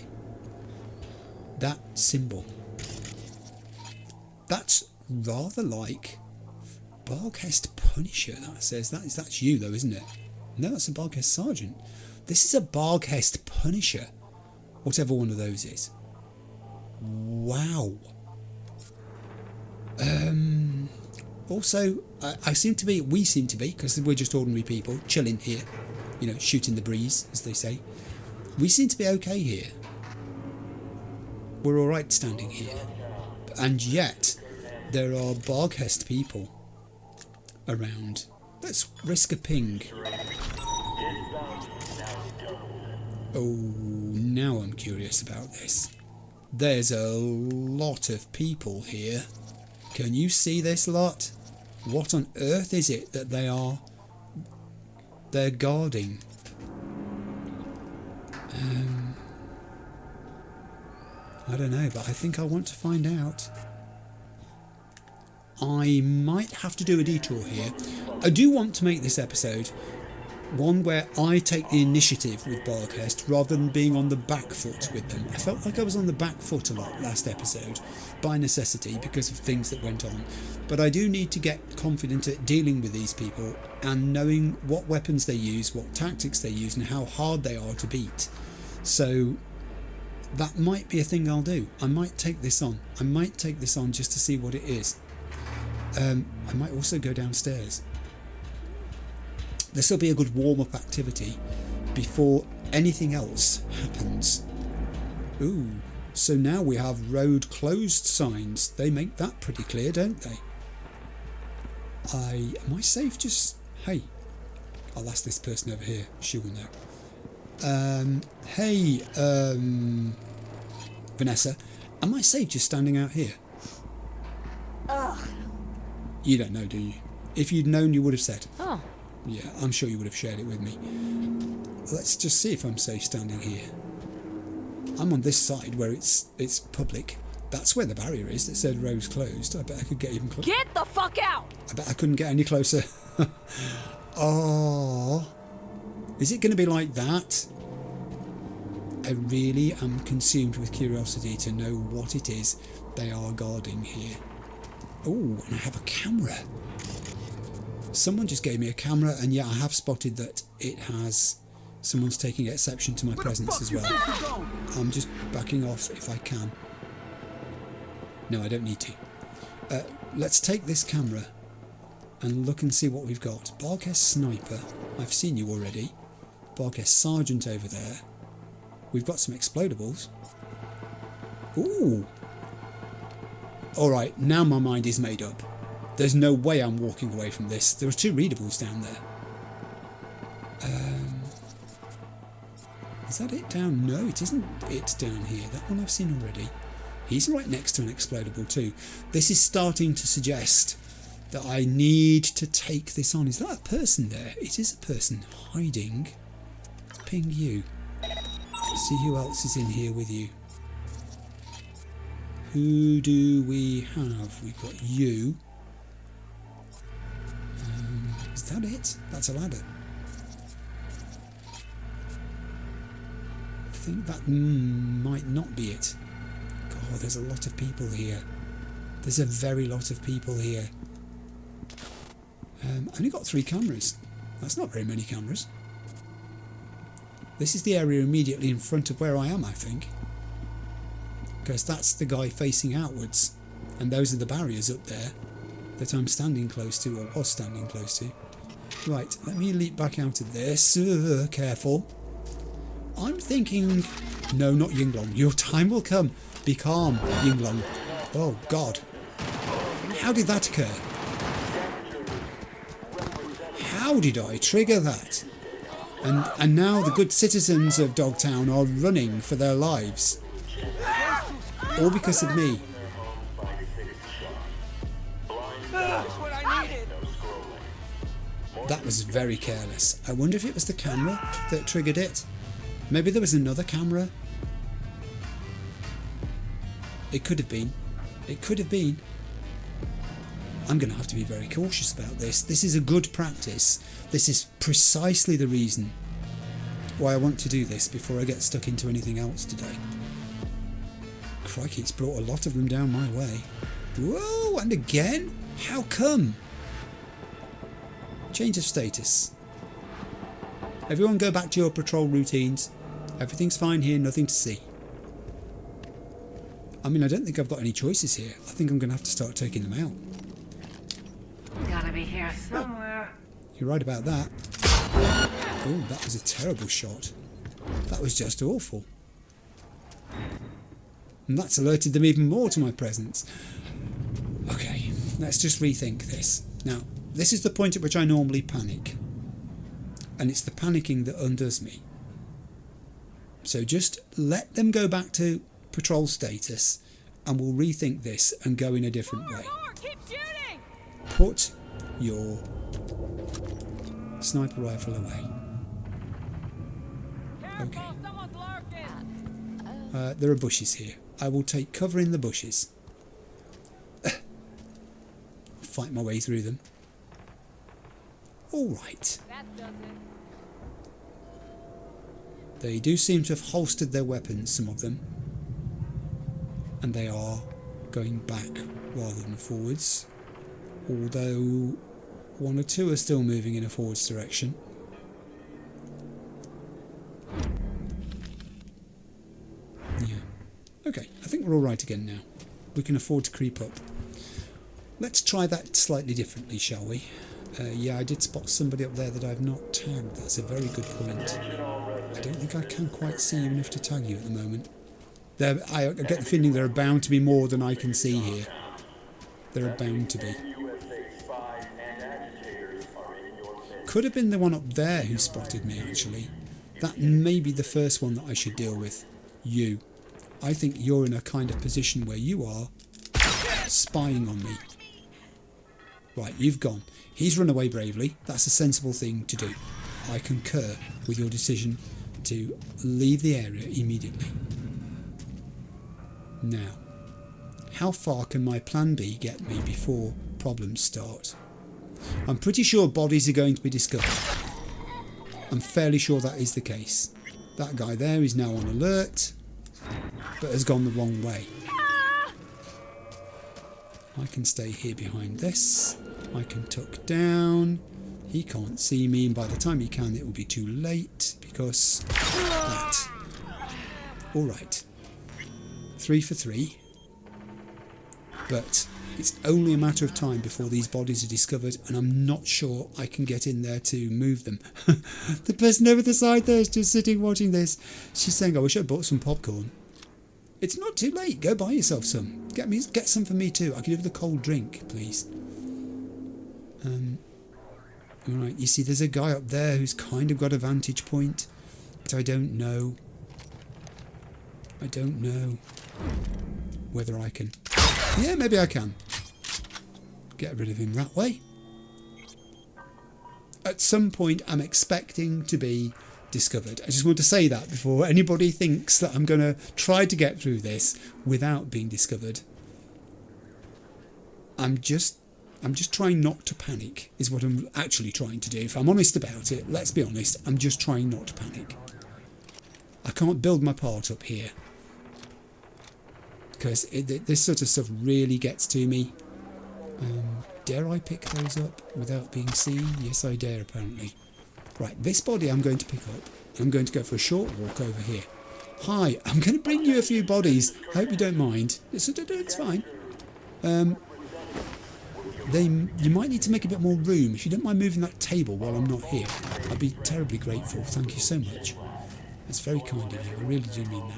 that symbol. That's rather like Barghast Punisher, that says. That's you though, isn't it? No, that's a Barghast Sergeant. This is a Barghast Punisher. Whatever one of those is. Wow. Also, we seem to be, because we're just ordinary people, chilling here, shooting the breeze, as they say. We seem to be okay here. We're alright standing here. And yet, there are Barghast people around. Let's risk a ping. Oh, now I'm curious about this. There's a lot of people here. Can you see this lot? What on earth is it that they're guarding? I don't know, but I think I want to find out. I might have to do a detour here. I do want to make this episode one where I take the initiative with Barghast rather than being on the back foot with them. I felt like I was on the back foot a lot last episode by necessity because of things that went on. But I do need to get confident at dealing with these people and knowing what weapons they use, what tactics they use, and how hard they are to beat. So that might be a thing I'll do. I might take this on. I might take this on just to see what it is. I might also go downstairs. This will be a good warm-up activity before anything else happens. Ooh, so now we have road closed signs. They make that pretty clear, don't they? Am I safe just... Hey, I'll ask this person over here. She will know. Hey, Vanessa, am I safe just standing out here? Ugh. You don't know, do you? If you'd known, you would have said. Oh. Yeah, I'm sure you would have shared it with me. Let's just see if I'm safe standing here. I'm on this side where it's public. That's where the barrier is that said roads closed. I bet I could get even closer. Get the fuck out! I bet I couldn't get any closer. Oh, is it going to be like that? I really am consumed with curiosity to know what it is they are guarding here. Oh, and I have a camera. Someone just gave me a camera, and yeah, I have spotted that it has... Someone's taking exception to my presence as well. I'm just backing off if I can. No, I don't need to. Let's take this camera and look and see what we've got. Barghast Sniper. I've seen you already. Barghast Sergeant over there. We've got some explodables. Ooh. Alright, now my mind is made up. There's no way I'm walking away from this. There are 2 readables down there. Is that it down? No, it isn't it down here. That one I've seen already. He's right next to an explodable too. This is starting to suggest that I need to take this on. Is that a person there? It is a person hiding. Let's ping you. See who else is in here with you. Who do we have? We've got you. Is that it? That's a ladder. I think that might not be it. God, there's a lot of people here. There's a very lot of people here. Only got 3 cameras. That's not very many cameras. This is the area immediately in front of where I am, I think. Because that's the guy facing outwards. And those are the barriers up there that I'm standing close to, or was standing close to. Right, let me leap back out of this. Careful. I'm thinking... No, not Yinglong. Your time will come. Be calm, Yinglong. Oh, God. How did that occur? How did I trigger that? And now the good citizens of Dogtown are running for their lives. All because of me. That was very careless. I wonder if it was the camera that triggered it. Maybe there was another camera. It could have been. It could have been. I'm going to have to be very cautious about this. This is a good practice. This is precisely the reason why I want to do this before I get stuck into anything else today. Crikey, it's brought a lot of them down my way. Whoa, and again? How come? Change of status. Everyone go back to your patrol routines. Everything's fine here, nothing to see. I mean, I don't think I've got any choices here. I think I'm going to have to start taking them out. Gotta be here somewhere. You're right about that. Oh, that was a terrible shot. That was just awful. And that's alerted them even more to my presence. Okay, let's just rethink this. Now, this is the point at which I normally panic. And it's the panicking that undoes me. So just let them go back to patrol status and we'll rethink this and go in a different way. Keep shooting! Put your sniper rifle away. Okay. Someone's lurking. There are bushes here. I will take cover in the bushes. I'll fight my way through them. Alright. That does it. They do seem to have holstered their weapons, some of them. And they are going back rather than forwards. Although 1 or 2 are still moving in a forwards direction. Yeah. Okay, I think we're alright again now. We can afford to creep up. Let's try that slightly differently, shall we? Yeah, I did spot somebody up there that I've not tagged. That's a very good point. I don't think I can quite see you enough to tag you at the moment. I get the feeling there are bound to be more than I can see here. There are bound to be. Could have been the one up there who spotted me, actually. That may be the first one that I should deal with. You. I think you're in a kind of position where you are spying on me. Right, you've gone. He's run away bravely. That's a sensible thing to do. I concur with your decision to leave the area immediately. Now, how far can my plan B get me before problems start? I'm pretty sure bodies are going to be discovered. I'm fairly sure that is the case. That guy there is now on alert, but has gone the wrong way. I can stay here behind this. I can tuck down. He can't see me, and by the time he can, it will be too late because that. Alright. 3 for 3. But it's only a matter of time before these bodies are discovered, and I'm not sure I can get in there to move them. The person over the side there is just sitting watching this. She's saying, I wish I bought some popcorn. It's not too late. Go buy yourself some. Get some for me too. I can do with a cold drink, please. Alright, you see there's a guy up there who's kind of got a vantage point, but I don't know. I don't know whether I can. Yeah, maybe I can. Get rid of him that way. At some point I'm expecting to be discovered. I just want to say that before anybody thinks that I'm going to try to get through this without being discovered. I'm just trying not to panic, is what I'm actually trying to do. If I'm honest about it, let's be honest, I'm just trying not to panic. I can't build my part up here, because this sort of stuff really gets to me. Dare I pick those up without being seen? Yes, I dare, apparently. Right, this body I'm going to pick up. I'm going to go for a short walk over here. Hi, I'm going to bring you a few bodies. I hope you don't mind. It's fine. You might need to make a bit more room. If you don't mind moving that table while I'm not here, I'd be terribly grateful. Thank you so much. That's very kind of you. I really do mean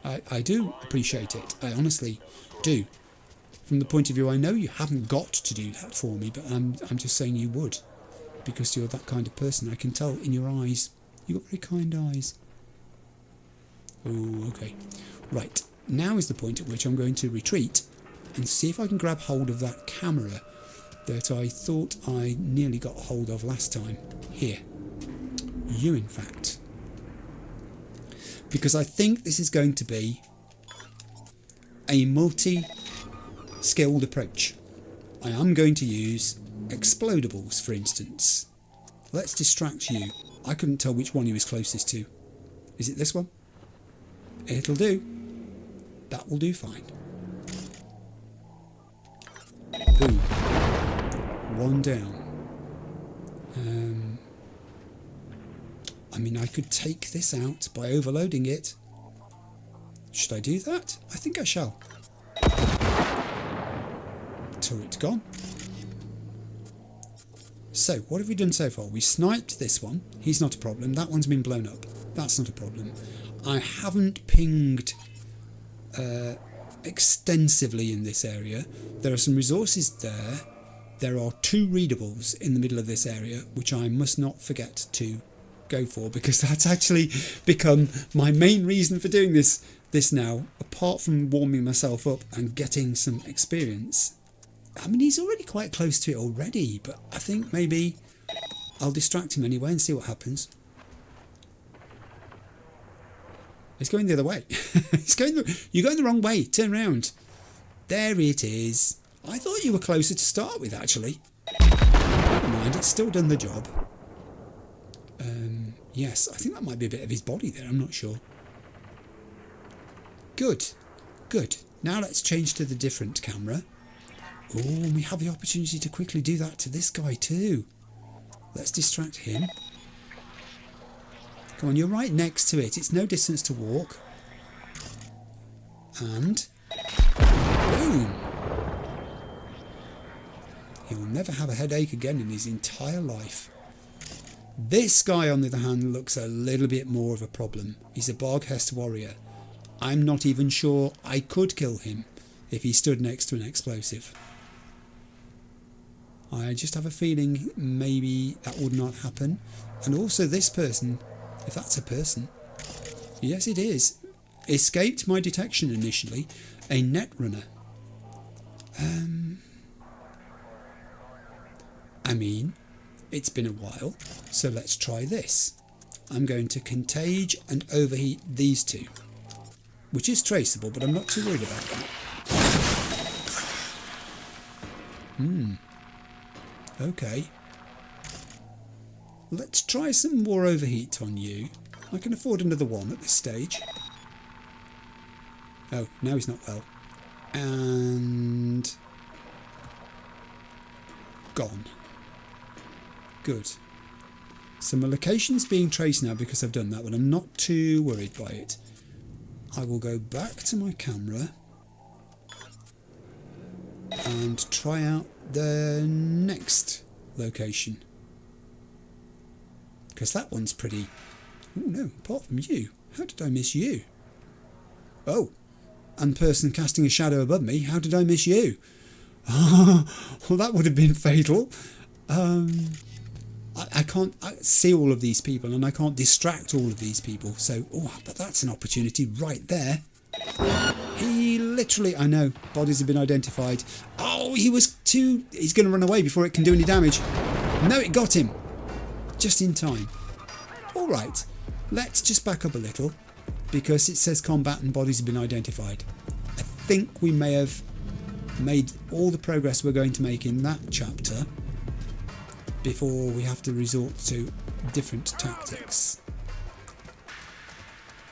that. I do appreciate it. I honestly do. From the point of view, I know you haven't got to do that for me, but I'm just saying you would, because you're that kind of person. I can tell in your eyes. You've got very kind eyes. Oh, okay. Right. Now is the point at which I'm going to retreat and see if I can grab hold of that camera that I thought I nearly got hold of last time. Here. You, in fact. Because I think this is going to be a multi-skilled approach. I am going to use explodables, for instance. Let's distract you. I couldn't tell which one he was closest to. Is it this one? It'll do. That will do fine. Boom. One down. I mean, I could take this out by overloading it. Should I do that? I think I shall. Turret gone. So, what have we done so far? We sniped this one. He's not a problem. That one's been blown up. That's not a problem. I haven't pinged extensively in this area. There are some resources there. There are 2 readables in the middle of this area, which I must not forget to go for, because that's actually become my main reason for doing this now, apart from warming myself up and getting some experience. I mean, he's already quite close to it already, but I think maybe I'll distract him anyway and see what happens. He's going the other way. You're going the wrong way. Turn around. There it is. I thought you were closer to start with, actually. Never mind, it's still done the job. Yes, I think that might be a bit of his body there. I'm not sure. Good. Good. Now let's change to the different camera. Oh, and we have the opportunity to quickly do that to this guy too. Let's distract him. Come on, you're right next to it. It's no distance to walk. And boom. He'll never have a headache again in his entire life. This guy, on the other hand, looks a little bit more of a problem. He's a Barghast warrior. I'm not even sure I could kill him if he stood next to an explosive. I just have a feeling maybe that would not happen. And also this person, if that's a person, yes it is, escaped my detection initially, a netrunner. I mean, it's been a while, so let's try this. I'm going to contage and overheat these 2, which is traceable, but I'm not too worried about that. Okay. Let's try some more overheat on you. I can afford another one at this stage. Oh, now he's not well. And gone. Good. So my location's being traced now because I've done that, but I'm not too worried by it. I will go back to my camera and try out the next location. Because that one's pretty... Oh no, apart from you. How did I miss you? Oh, and person casting a shadow above me, how did I miss you? Well, that would have been fatal. I can't see all of these people and I can't distract all of these people. So, but that's an opportunity right there. He literally, I know, bodies have been identified. Oh, he's going to run away before it can do any damage. No, it got him. Just in time. Alright, let's just back up a little, because it says combatant bodies have been identified. I think we may have made all the progress we're going to make in that chapter before we have to resort to different tactics.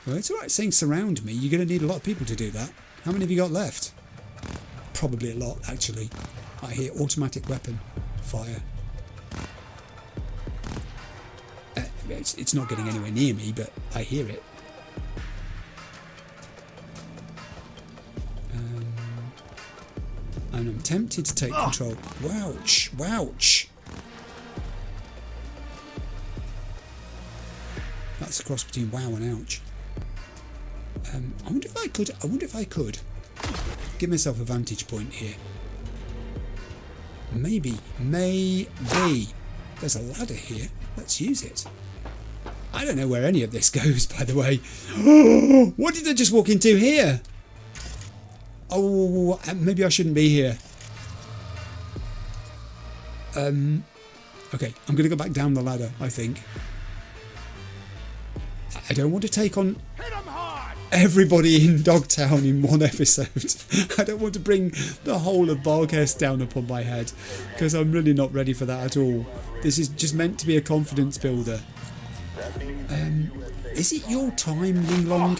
Well, it's alright saying surround me. You're going to need a lot of people to do that. How many have you got left? Probably a lot, actually. I hear automatic weapon fire. It's not getting anywhere near me, but I hear it. And I'm tempted to take control. Wouch! Wouch! That's a cross between wow and ouch. I wonder if I could give myself a vantage point here. Maybe. There's a ladder here. Let's use it. I don't know where any of this goes, by the way. What did I just walk into here? Oh, maybe I shouldn't be here. Okay, I'm going to go back down the ladder, I think. I don't want to take on everybody in Dogtown in one episode. I don't want to bring the whole of Barghast down upon my head, because I'm really not ready for that at all. This is just meant to be a confidence builder. Is it your time, Ling Long?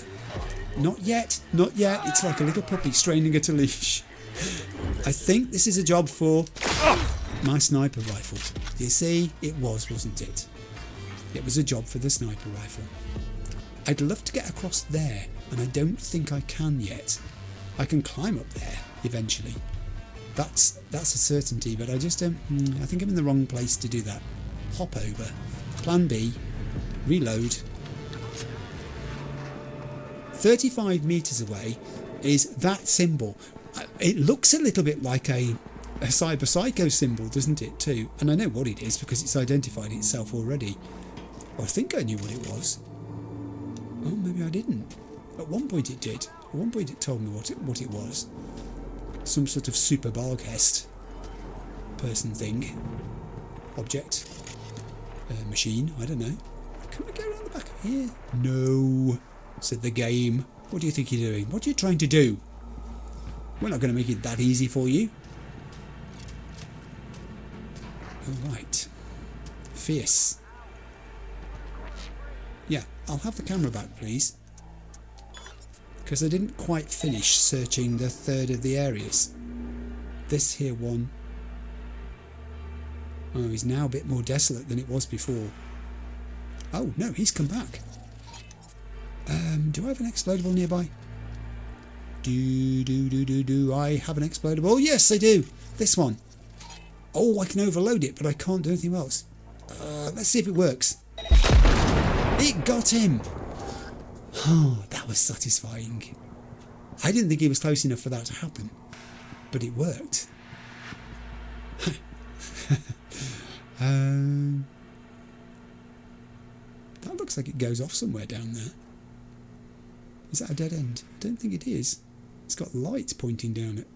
Not yet, not yet. It's like a little puppy straining at a leash. I think this is a job for my sniper rifle. You see, it was, wasn't it? It was a job for the sniper rifle. I'd love to get across there, and I don't think I can yet. I can climb up there eventually. That's a certainty, but I just don't. I think I'm in the wrong place to do that. Hop over. Plan B. Reload. 35 metres away is that symbol. It looks a little bit like a Cyber Psycho symbol, doesn't it, too? And I know what it is because it's identified itself already. Well, I think I knew what it was. Oh, maybe I didn't. At one point it did. At one point it told me what it was. Some sort of super Barghast person thing. Object. Machine, I don't know. Can I go around the back of here? No, said the game. What do you think you're doing? What are you trying to do? We're not going to make it that easy for you. Alright. Fierce. Yeah, I'll have the camera back, please. Because I didn't quite finish searching the third of the areas. This here one. Oh, he's now a bit more desolate than it was before. Oh, no, he's come back. Do I have an explodable nearby? Do I have an explodable? Yes, I do. This one. Oh, I can overload it, but I can't do anything else. Let's see if it works. It got him. Oh, that was satisfying. I didn't think he was close enough for that to happen, but it worked. That looks like it goes off somewhere down there. Is that a dead end? I don't think it is. It's got lights pointing down it.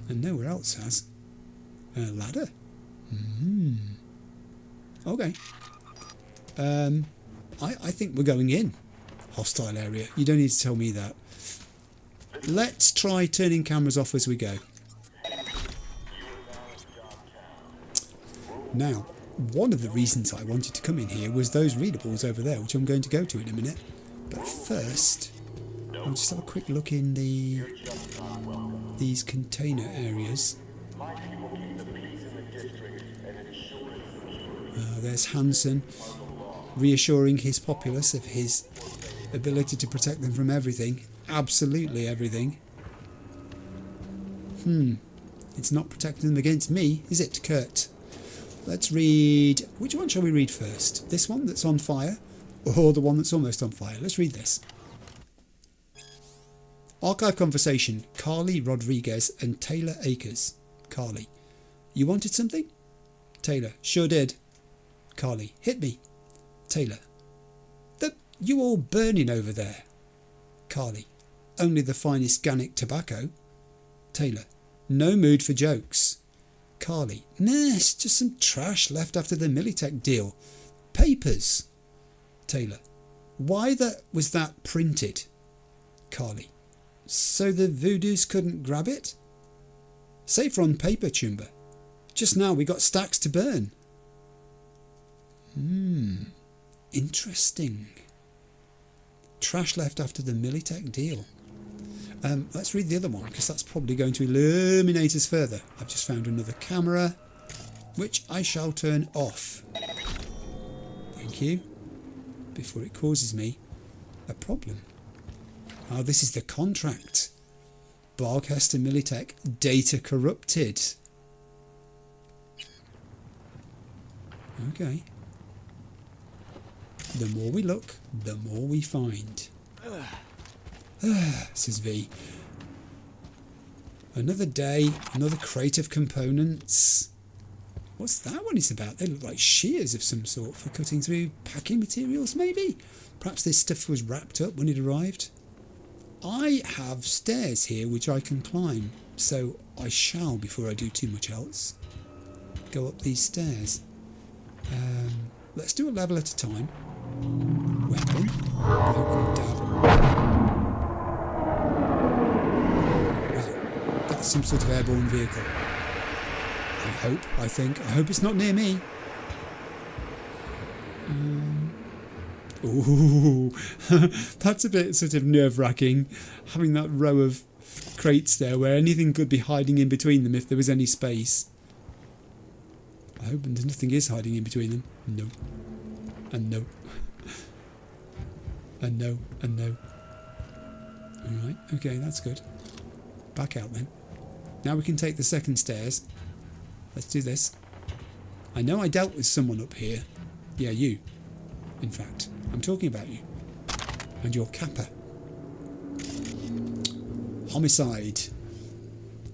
And nowhere else has. A ladder? Okay. I think we're going in. Hostile area. You don't need to tell me that. Let's try turning cameras off as we go. Now, one of the reasons I wanted to come in here was those readables over there, which I'm going to go to in a minute. But first, I'll just have a quick look in these container areas. There's Hansen, reassuring his populace of his ability to protect them from everything. Absolutely everything. It's not protecting them against me, is it, Kurt? Let's read... Which one shall we read first? This one that's on fire? Or the one that's almost on fire? Let's read this. Archive conversation. Carly Rodriguez and Taylor Akers. Carly. You wanted something? Taylor. Sure did. Carly. Hit me. Taylor. You all burning over there? Carly. Only the finest Ganic tobacco. Taylor. No mood for jokes. Carly. Nah, it's just some trash left after the Militech deal. Papers. Taylor. Why was that printed? Carly. So the voodoos couldn't grab it? Safer on paper, Chumba. Just now we got stacks to burn. Interesting. Trash left after the Militech deal. Let's read the other one, because that's probably going to illuminate us further. I've just found another camera, which I shall turn off. Thank you. Before it causes me a problem. Oh, this is the contract. Barghast and Militech, data corrupted. Okay. The more we look, the more we find. Says V. Another day, another crate of components. What's that one is about? They look like shears of some sort for cutting through packing materials, maybe? Perhaps this stuff was wrapped up when it arrived. I have stairs here which I can climb, so I shall, before I do too much else, go up these stairs. Let's do a level at a time. Weapon. Local dab. Right, that's some sort of airborne vehicle. I hope it's not near me. Ooh, that's a bit sort of nerve-wracking, having that row of crates there where anything could be hiding in between them if there was any space. I hope nothing is hiding in between them. No. And no. And no. And no. Alright, okay, that's good. Back out then. Now we can take the second stairs. Let's do this. I know I dealt with someone up here. Yeah, you. In fact, I'm talking about you. And your kappa. Homicide.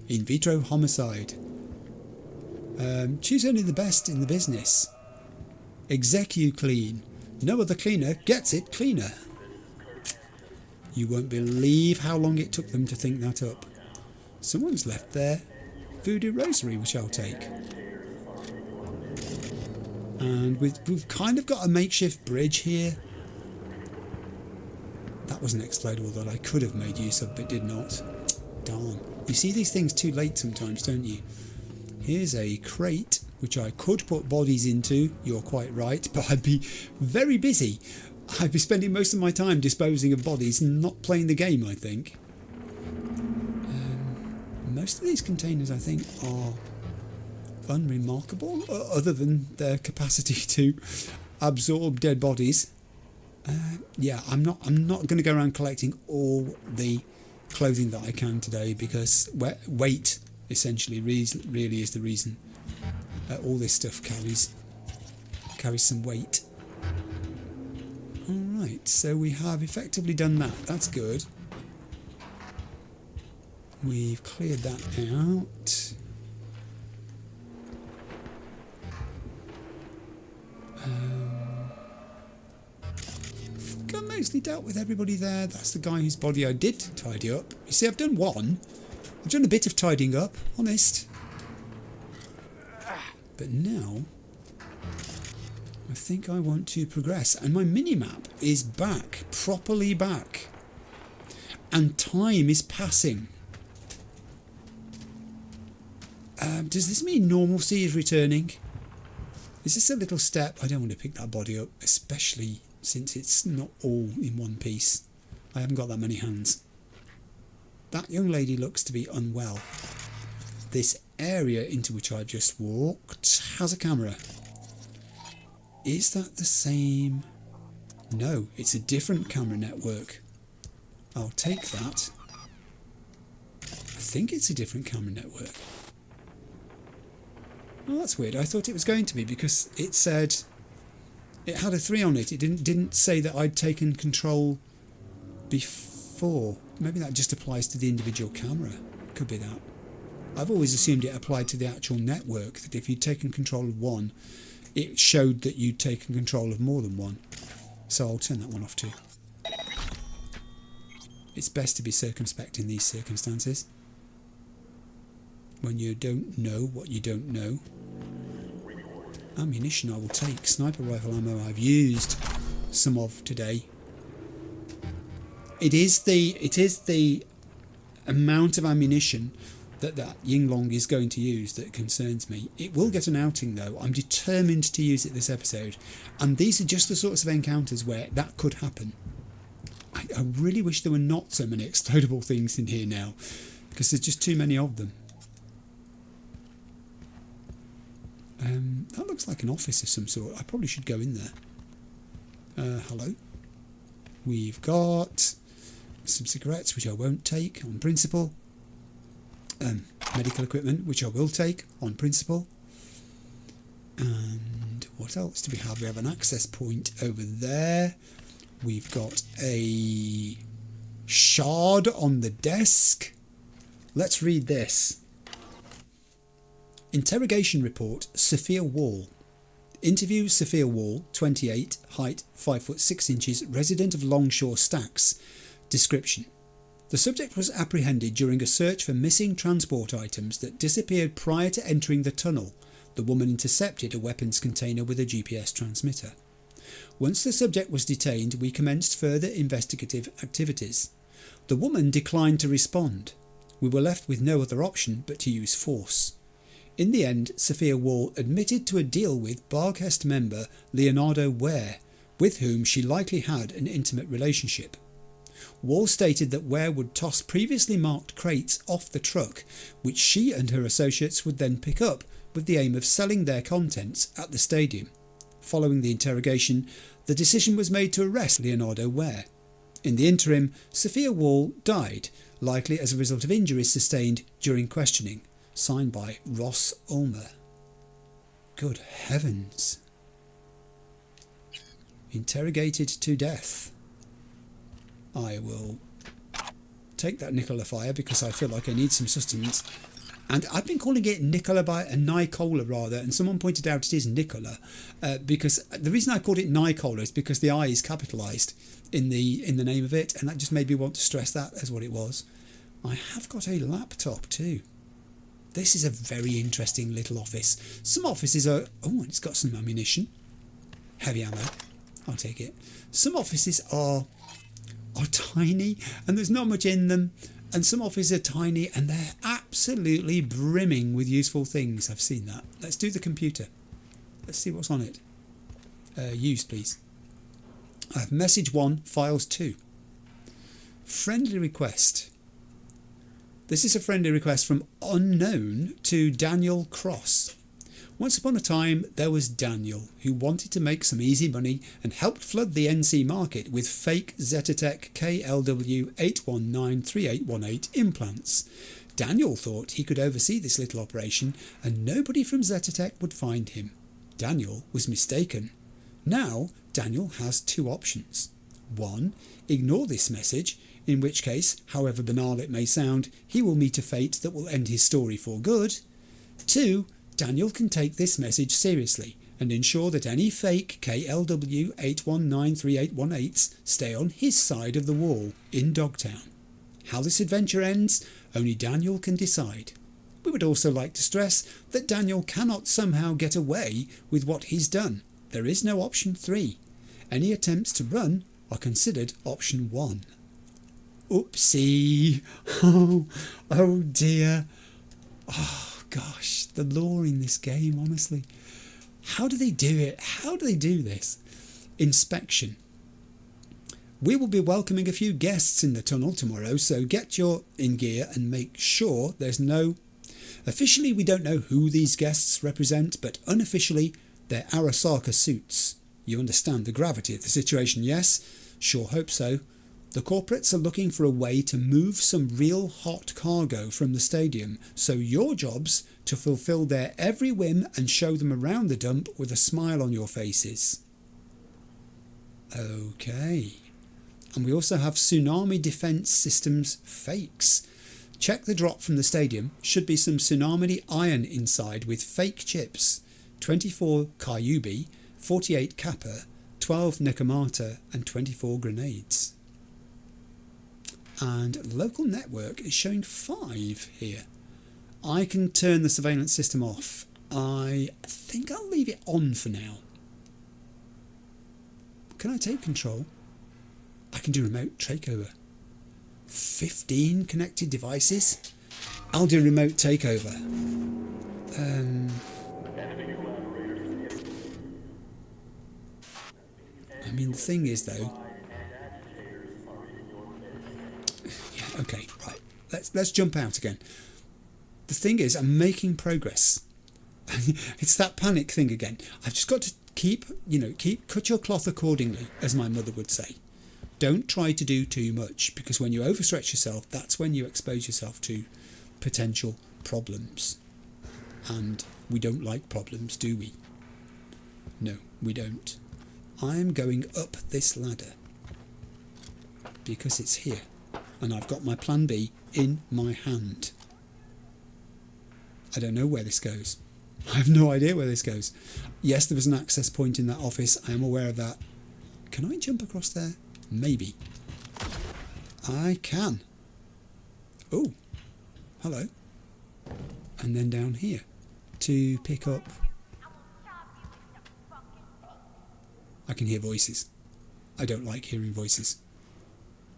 In vitro homicide. Choose only the best in the business. Execu clean. No other cleaner gets it cleaner. You won't believe how long it took them to think that up. Someone's left their voodoo rosary, which I'll take. And we've kind of got a makeshift bridge here. That was an explodable that I could have made use of but did not. Darn. You see these things too late sometimes, don't you? Here's a crate which I could put bodies into, you're quite right, but I'd be very busy. I'd be spending most of my time disposing of bodies and not playing the game, I think. Most of these containers, I think, are unremarkable, other than their capacity to absorb dead bodies. Yeah, I'm not going to go around collecting all the clothing that I can today, because weight essentially really is the reason. All this stuff carries some weight. Alright, so we have effectively done that. That's good. We've cleared that out. I've mostly dealt with everybody there. That's the guy whose body I did tidy up. You see, I've done one. I've done a bit of tidying up, honest. But now, I think I want to progress. And my mini-map is back, properly back. And time is passing. Does this mean normalcy is returning? Is this a little step? I don't want to pick that body up, especially since it's not all in one piece. I haven't got that many hands. That young lady looks to be unwell. This area into which I've just walked has a camera. Is that the same? No, it's a different camera network. I'll take that. I think it's a different camera network. Oh, that's weird. I thought it was going to be, because it said it had a 3 on it. It didn't say that I'd taken control before. Maybe that just applies to the individual camera. Could be that. I've always assumed it applied to the actual network, that if you'd taken control of one, it showed that you'd taken control of more than one. So I'll turn that one off too. It's best to be circumspect in these circumstances. When you don't know what you don't know. Ammunition I will take. Sniper rifle ammo I've used. some of today. It is the amount of ammunition that Yinglong is going to use that concerns me. It will get an outing though. I'm determined to use it this episode, and these are just the sorts of encounters where that could happen. I really wish there were not so many explodable things in here now, because there's just too many of them. That looks like an office of some sort. I probably should go in there. Hello. We've got some cigarettes, which I won't take on principle. Medical equipment, which I will take on principle. And what else do we have? We have an access point over there. We've got a shard on the desk. Let's read this. Interrogation report, Sophia Wall. Interview Sophia Wall, 28, height 5 foot 6 inches, resident of Longshore Stacks. Description. The subject was apprehended during a search for missing transport items that disappeared prior to entering the tunnel. The woman intercepted a weapons container with a GPS transmitter. Once the subject was detained, we commenced further investigative activities. The woman declined to respond. We were left with no other option but to use force. In the end, Sophia Wall admitted to a deal with Barghast member Leonardo Ware, with whom she likely had an intimate relationship. Wall stated that Ware would toss previously marked crates off the truck, which she and her associates would then pick up with the aim of selling their contents at the stadium. Following the interrogation, the decision was made to arrest Leonardo Ware. In the interim, Sophia Wall died, likely as a result of injuries sustained during questioning. Signed by Ross Ulmer. Good heavens. Interrogated to death. I will take that Nicolifier because I feel like I need some sustenance. And I've been calling it Nicola Nicola rather, and someone pointed out it is Nicola, because the reason I called it Nicola is because the I is capitalised in the name of it, and that just made me want to stress that as what it was. I have got a laptop too. This is a very interesting little office. Some offices are... Oh, it's got some ammunition. Heavy ammo. I'll take it. Some offices are tiny and there's not much in them. And some offices are tiny and they're absolutely brimming with useful things. I've seen that. Let's do the computer. Let's see what's on it. Use, please. I have message 1, files 2. Friendly request. This is a friendly request from unknown to Daniel Cross. Once upon a time, there was Daniel, who wanted to make some easy money and helped flood the NC market with fake Zetatech KLW8193818 implants. Daniel thought he could oversee this little operation and nobody from Zetatech would find him. Daniel was mistaken. Now, Daniel has two options. 1. Ignore this message, in which case, however banal it may sound, he will meet a fate that will end his story for good. 2. Daniel can take this message seriously and ensure that any fake KLW8193818s stay on his side of the wall in Dogtown. How this adventure ends, only Daniel can decide. We would also like to stress that Daniel cannot somehow get away with what he's done. There is no option 3. Any attempts to run are considered option 1. Oopsie. Oh dear. Oh gosh, the lore in this game, honestly. How do they do it? How do they do this? Inspection. We will be welcoming a few guests in the tunnel tomorrow, so get your in gear and make sure there's no... Officially, we don't know who these guests represent, but unofficially, they're Arasaka suits. You understand the gravity of the situation, yes? Sure hope so. The corporates are looking for a way to move some real hot cargo from the stadium, so your job's to fulfill their every whim and show them around the dump with a smile on your faces. Okay. And we also have Tsunami Defense Systems fakes. Check the drop from the stadium. Should be some Tsunami iron inside with fake chips. 24 Kyubi, 48 Kappa, 12 Nekomata and 24 grenades. And local network is showing 5 here. I can turn the surveillance system off. I think I'll leave it on for now. Can I take control? I can do remote takeover. 15 connected devices? I'll do remote takeover. I mean, the thing is, though... Yeah, okay, right. Let's jump out again. The thing is, I'm making progress. It's that panic thing again. I've just got to cut your cloth accordingly, as my mother would say. Don't try to do too much, because when you overstretch yourself, that's when you expose yourself to potential problems. And we don't like problems, do we? No, we don't. I'm going up this ladder because it's here, and I've got my plan B in my hand. I don't know where this goes. I have no idea where this goes. Yes, there was an access point in that office. I am aware of that. Can I jump across there? Maybe. I can. Oh, hello. And then down here to pick up. I can hear voices. I don't like hearing voices.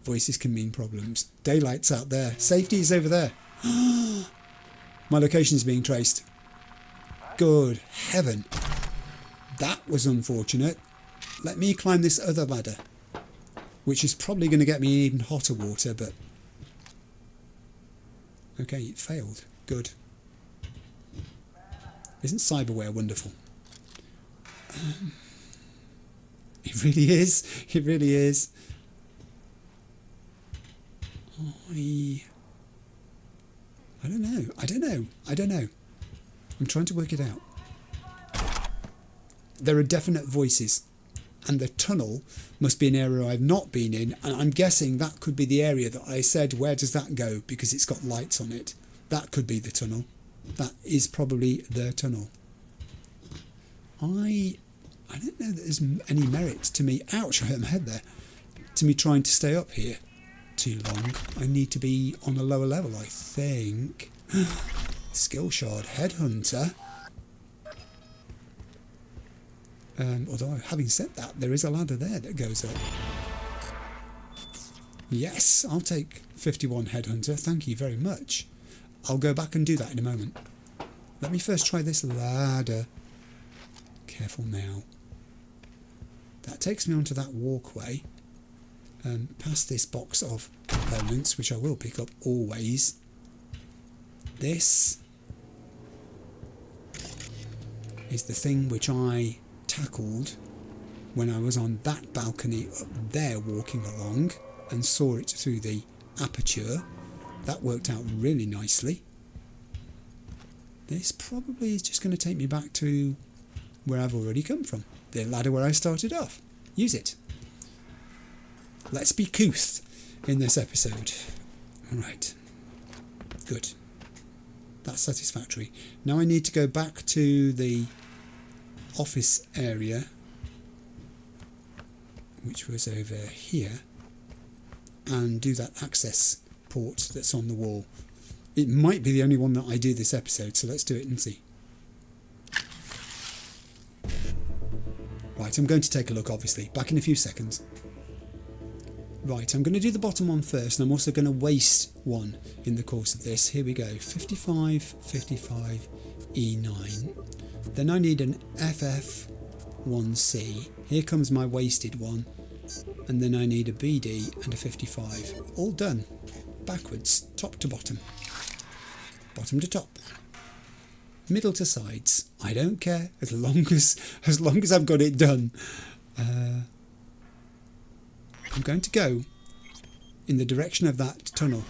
Voices can mean problems. Daylight's out there. Safety is over there. My location is being traced. Good heaven. That was unfortunate. Let me climb this other ladder, which is probably going to get me in even hotter water, but... Okay, it failed. Good. Isn't cyberware wonderful? It really is. It really is. I don't know. I don't know. I'm trying to work it out. There are definite voices, and the tunnel must be an area I've not been in, and I'm guessing that could be the area that I said, where does that go? Because it's got lights on it. That could be the tunnel. That is probably the tunnel. I don't know that there's any merit to me... Ouch, I hurt my head there. To me trying to stay up here too long. I need to be on a lower level, I think. Skill shard headhunter. Although, having said that, there is a ladder there that goes up. Yes, I'll take 51 headhunter. Thank you very much. I'll go back and do that in a moment. Let me first try this ladder. Careful now. That takes me onto that walkway. Past this box of components, which I will pick up always. This is the thing which I tackled when I was on that balcony up there walking along and saw it through the aperture. That worked out really nicely. This probably is just going to take me back to where I've already come from. The ladder where I started off. Use it. Let's be couth in this episode. Alright. Good. That's satisfactory. Now I need to go back to the office area, which was over here, and do that access port that's on the wall. It might be the only one that I do this episode, so let's do it and see. Right, I'm going to take a look, obviously. Back in a few seconds. Right, I'm going to do the bottom one first, and I'm also going to waste one in the course of this. Here we go. 55, 55, E9. Then I need an FF1C. Here comes my wasted one. And then I need a BD and a 55. All done. Backwards, top to bottom. Bottom to top. Middle to sides. I don't care, as long as I've got it done. I'm going to go in the direction of that tunnel,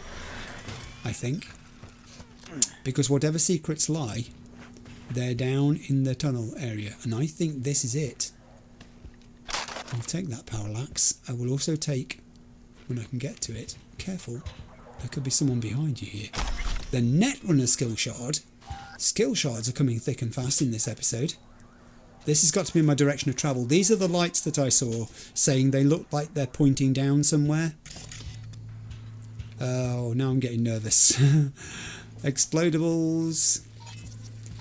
I think, because whatever secrets lie, they're down in the tunnel area, and I think this is it. I'll take that parallax. I will also take, when I can get to it, careful, there could be someone behind you here. The Netrunner skill shard. Skill shards are coming thick and fast in this episode. This has got to be my direction of travel. These are the lights that I saw, saying they look like they're pointing down somewhere. Oh, now I'm getting nervous. Explodables.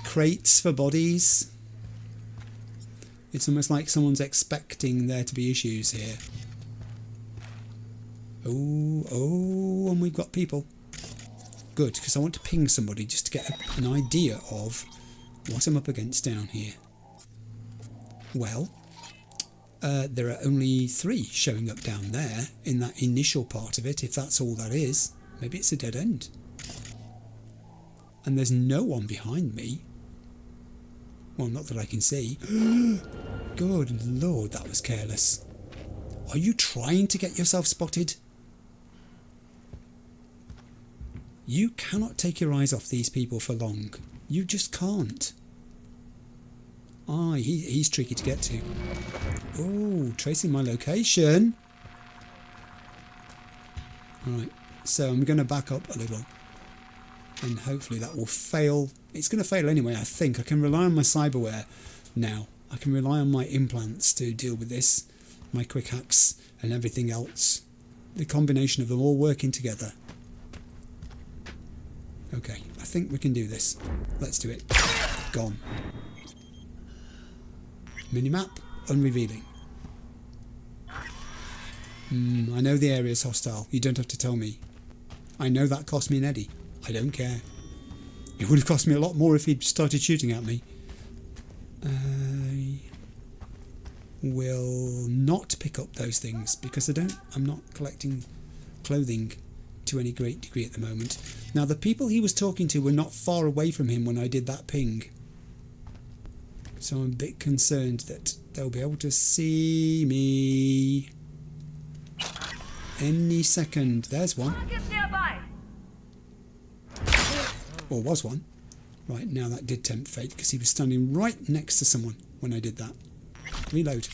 Crates for bodies. It's almost like someone's expecting there to be issues here. Oh, and we've got people. Good, because I want to ping somebody just to get an idea of what I'm up against down here. Well, there are only 3 showing up down there in that initial part of it, if that's all that is. Maybe it's a dead end. And there's no one behind me. Well, not that I can see. Good Lord, that was careless. Are you trying to get yourself spotted? You cannot take your eyes off these people for long. You just can't. Ah, he's tricky to get to. Oh, tracing my location. Alright, so I'm going to back up a little. And hopefully that will fail. It's going to fail anyway, I think. I can rely on my cyberware now. I can rely on my implants to deal with this. My quick hacks and everything else. The combination of them all working together. Okay, I think we can do this. Let's do it. Gone. Minimap, unrevealing. I know the area is hostile. You don't have to tell me. I know that cost me an eddy. I don't care. It would have cost me a lot more if he'd started shooting at me. I will not pick up those things because I'm not collecting clothing to any great degree at the moment. Now, the people he was talking to were not far away from him when I did that ping. So I'm a bit concerned that they'll be able to see me any second. There's one. Or was one. Right, now that did tempt fate because he was standing right next to someone when I did that. Reload.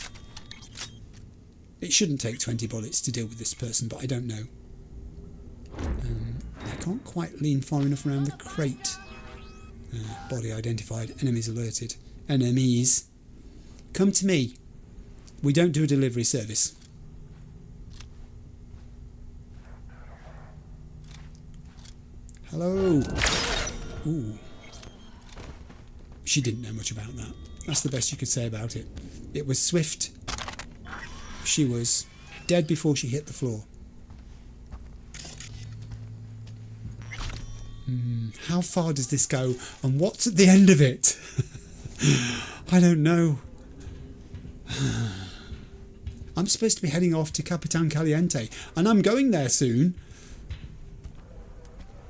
It shouldn't take 20 bullets to deal with this person, but I don't know. I can't quite lean far enough around the crate. Body identified. Enemies alerted. Enemies. Come to me. We don't do a delivery service. Hello. Ooh. She didn't know much about that. That's the best you could say about it. It was swift. She was dead before she hit the floor. How far does this go? And what's at the end of it? I don't know. I'm supposed to be heading off to Capitan Caliente, and I'm going there soon.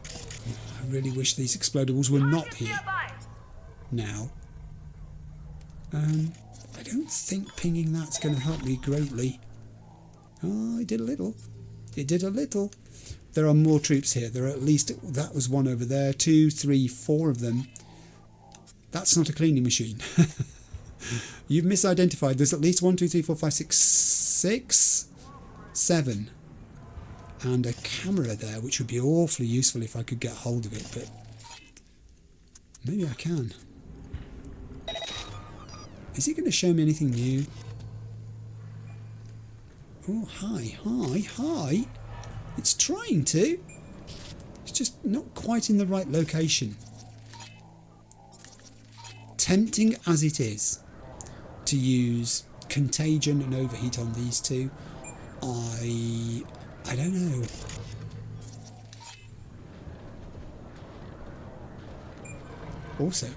I really wish these explodables were not here now. I don't think pinging that's going to help me greatly. Oh, it did a little. It did a little. There are more troops here. There are at least, that was one over there, 2, 3, 4 of them. That's not a cleaning machine. You've misidentified. There's at least 1, 2, 3, 4, 5, 6, 7. And a camera there, which would be awfully useful if I could get hold of it, but maybe I can. Is it going to show me anything new? Oh, hi. It's trying to. It's just not quite in the right location. Tempting as it is to use contagion and overheat on these two, I don't know. Also,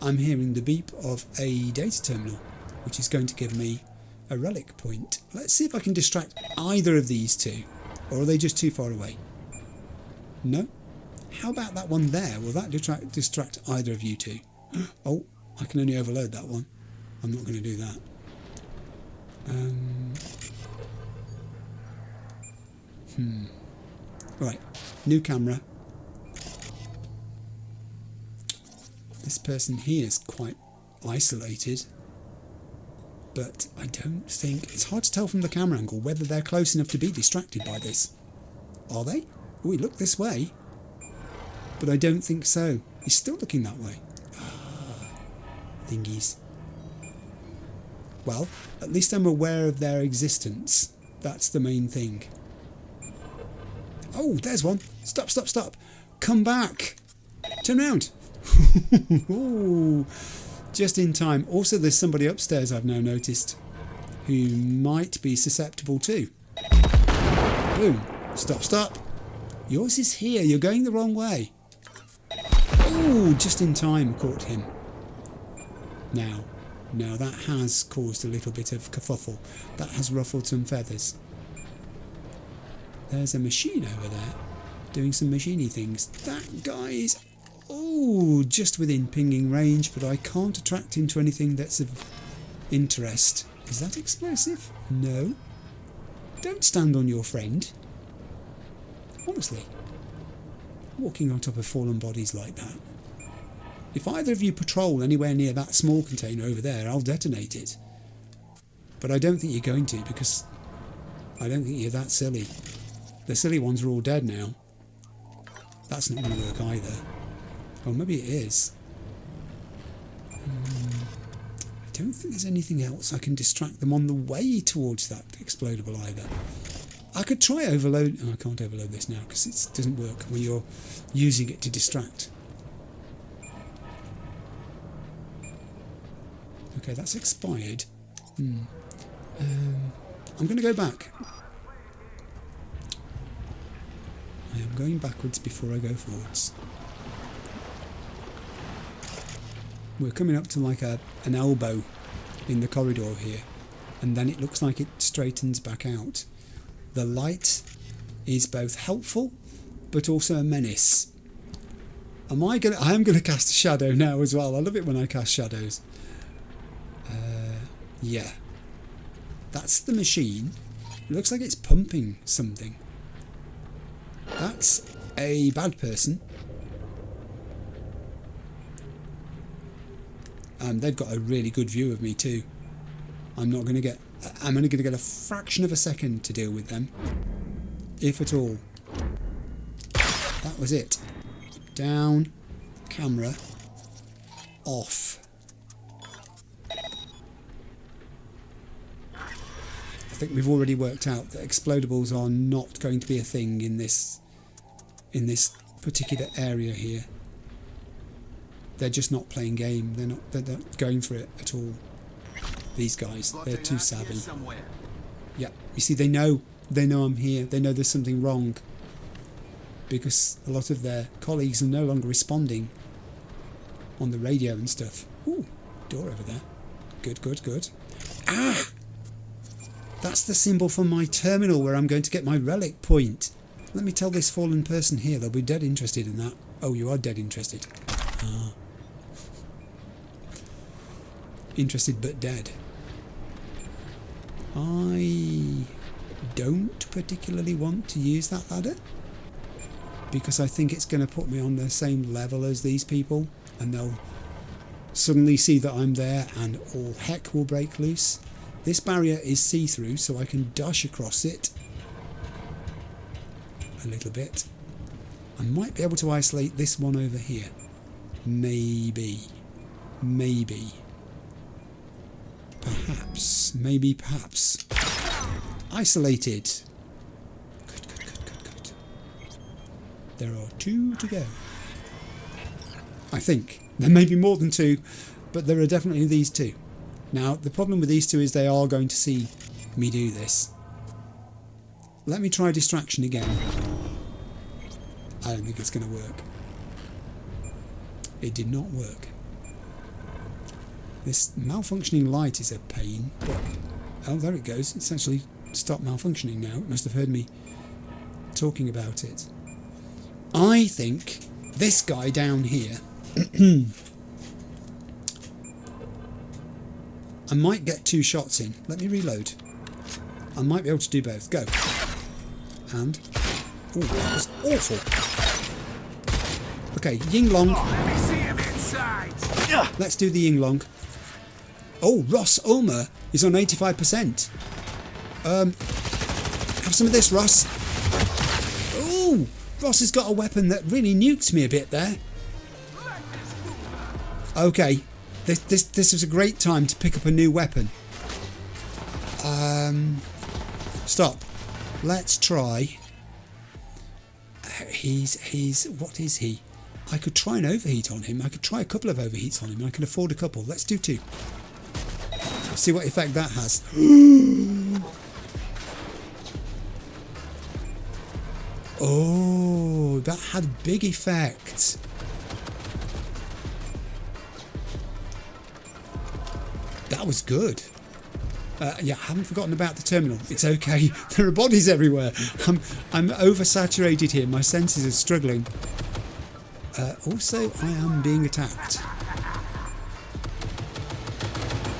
I'm hearing the beep of a data terminal, which is going to give me a relic point. Let's see if I can distract either of these two, or are they just too far away? No? How about that one there? Will that distract either of you two? Oh, I can only overload that one. I'm not going to do that. Right, new camera. This person here is quite isolated, but I don't think... It's hard to tell from the camera angle whether they're close enough to be distracted by this. Are they? Oh, he looked this way, but I don't think so. He's still looking that way. Thingies. Well, at least I'm aware of their existence. That's the main thing. Oh, there's one. Stop. Come back. Turn around. Ooh. Just in time. Also, there's somebody upstairs I've now noticed who might be susceptible too. Boom. Stop. Yours is here. You're going the wrong way. Oh, just in time. Caught him. Now, that has caused a little bit of kerfuffle. That has ruffled some feathers. There's a machine over there doing some machiney things. That guy is, just within pinging range, but I can't attract him to anything that's of interest. Is that explosive? No. Don't stand on your friend. Honestly. Walking on top of fallen bodies like that. If either of you patrol anywhere near that small container over there, I'll detonate it. But I don't think you're going to, because I don't think you're that silly. The silly ones are all dead now. That's not going to work either. Oh, maybe it is. I don't think there's anything else I can distract them on the way towards that explodable either. I could try overload. Oh, I can't overload this now because it doesn't work when you're using it to distract. Okay, that's expired. I'm going to go back. I am going backwards before I go forwards. We're coming up to like an elbow in the corridor here, and then it looks like it straightens back out. The light is both helpful but also a menace. I am going to cast a shadow now as well. I love it when I cast shadows. Yeah. That's the machine. It looks like it's pumping something. That's a bad person. They've got a really good view of me too. I'm only going to get a fraction of a second to deal with them, if at all. That was it. Down, camera, off. I think we've already worked out that explodables are not going to be a thing in this particular area here. They're just not playing game. They're not going for it at all. These guys, they're too savvy. Yeah, you see, they know I'm here. They know there's something wrong because a lot of their colleagues are no longer responding on the radio and stuff. Ooh, door over there. Good. Ah! That's the symbol for my terminal where I'm going to get my relic point. Let me tell this fallen person here. They'll be dead interested in that. Oh, you are dead interested. Ah. Interested but dead. I don't particularly want to use that ladder because I think it's going to put me on the same level as these people, and they'll suddenly see that I'm there and all heck will break loose. This barrier is see-through, so I can dash across it a little bit. I might be able to isolate this one over here. Maybe. Perhaps. Isolated. Good. There are 2 to go. I think. There may be more than 2, but there are definitely these 2. Now, the problem with these 2 is they are going to see me do this. Let me try distraction again. I don't think it's going to work. It did not work. This malfunctioning light is a pain, but... Oh, there it goes. It's actually stopped malfunctioning now. It must have heard me talking about it. I think this guy down here... I might get 2 shots in. Let me reload. I might be able to do both. Go. And... Oh, that was awful. Okay, Ying Long. Let me see him inside. Let's do the Ying Long. Oh, Ross Ulmer is on 85%. Have some of this, Ross. Oh, Ross has got a weapon that really nukes me a bit there. Okay, this is a great time to pick up a new weapon. Stop. Let's try. He's what is he? I could try an overheat on him. I could try a couple of overheats on him. I can afford a couple. Let's do 2. See what effect that has. Oh, that had big effect. That was good. Yeah, I haven't forgotten about the terminal. It's okay. There are bodies everywhere. I'm oversaturated here. My senses are struggling. Also, I am being attacked.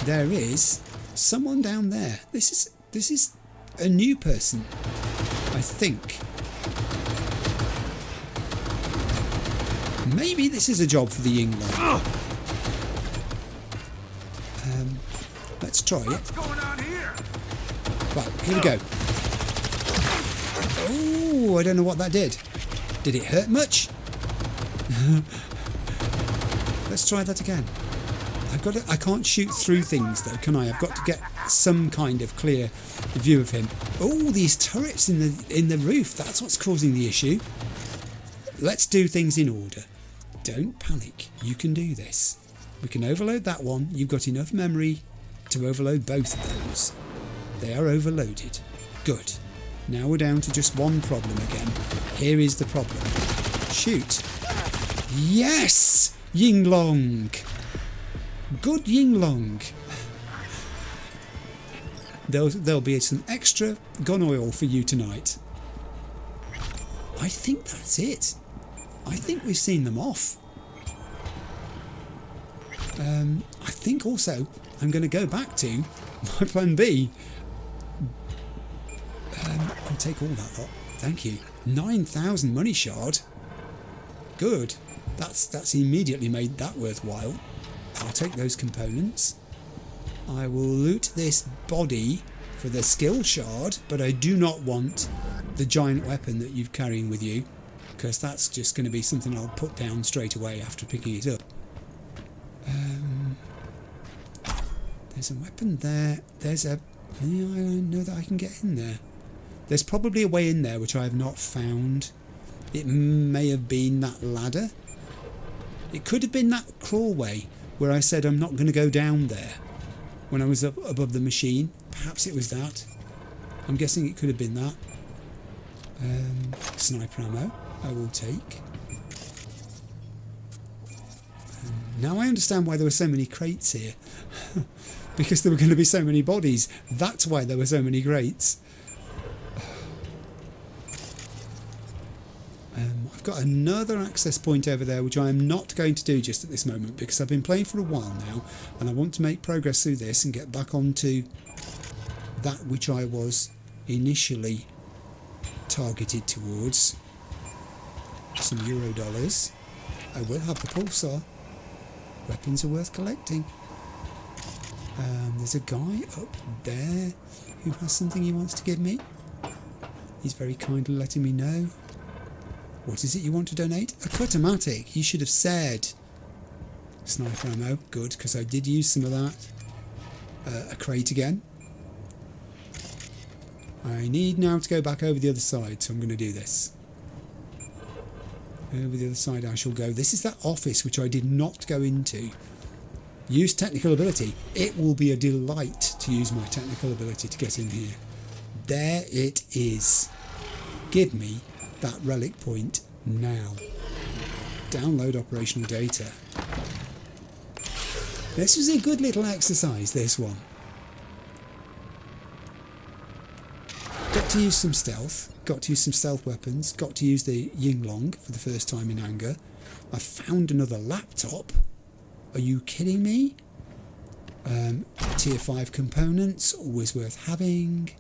There is someone down there. This is a new person, I think. Maybe this is a job for the Yingling. Let's try it. What's going on here? Right, here we go. Oh, I don't know what that did. Did it hurt much? Let's try that again. I can't shoot through things though, can I? I've got to get some kind of clear view of him. Oh, these turrets in the roof. That's what's causing the issue. Let's do things in order. Don't panic. You can do this. We can overload that one. You've got enough memory to overload both of those. They are overloaded. Good. Now we're down to just one problem again. Here is the problem. Shoot. Yes! Yinglong. Good Yinglong. There'll be some extra gun oil for you tonight. I think that's it. I think we've seen them off. I think also I'm going to go back to my plan B. I'll take all that lot. Thank you. 9,000 money shard. Good. That's immediately made that worthwhile. I'll take those components. I will loot this body for the skill shard, but I do not want the giant weapon that you're carrying with you, because that's just going to be something I'll put down straight away after picking it up. There's a weapon there. There's a... I don't know that I can get in there. There's probably a way in there which I have not found. It may have been that ladder. It could have been that crawlway where I said I'm not going to go down there when I was up above the machine. Perhaps it was that. I'm guessing it could have been that. Sniper ammo I will take. Now I understand why there were so many crates here. Because there were going to be so many bodies. That's why there were so many crates. I've got another access point over there which I am not going to do just at this moment because I've been playing for a while now and I want to make progress through this and get back onto that which I was initially targeted towards. Some Eurodollars. I will have the pulsar. Weapons are worth collecting. There's a guy up there who has something he wants to give me. He's very kindly letting me know. What is it you want to donate? A cutomatic. You should have said. Sniper ammo. Good, because I did use some of that. A crate again. I need now to go back over the other side, so I'm going to do this. Over the other side I shall go. This is that office which I did not go into. Use technical ability. It will be a delight to use my technical ability to get in here. There it is. Give me that relic point now. Download operational data. This was a good little exercise, this one. Got to use some stealth. Got to use some stealth weapons. Got to use the Yinglong for the first time in anger. I found another laptop. Are you kidding me? Tier 5 components, always worth having.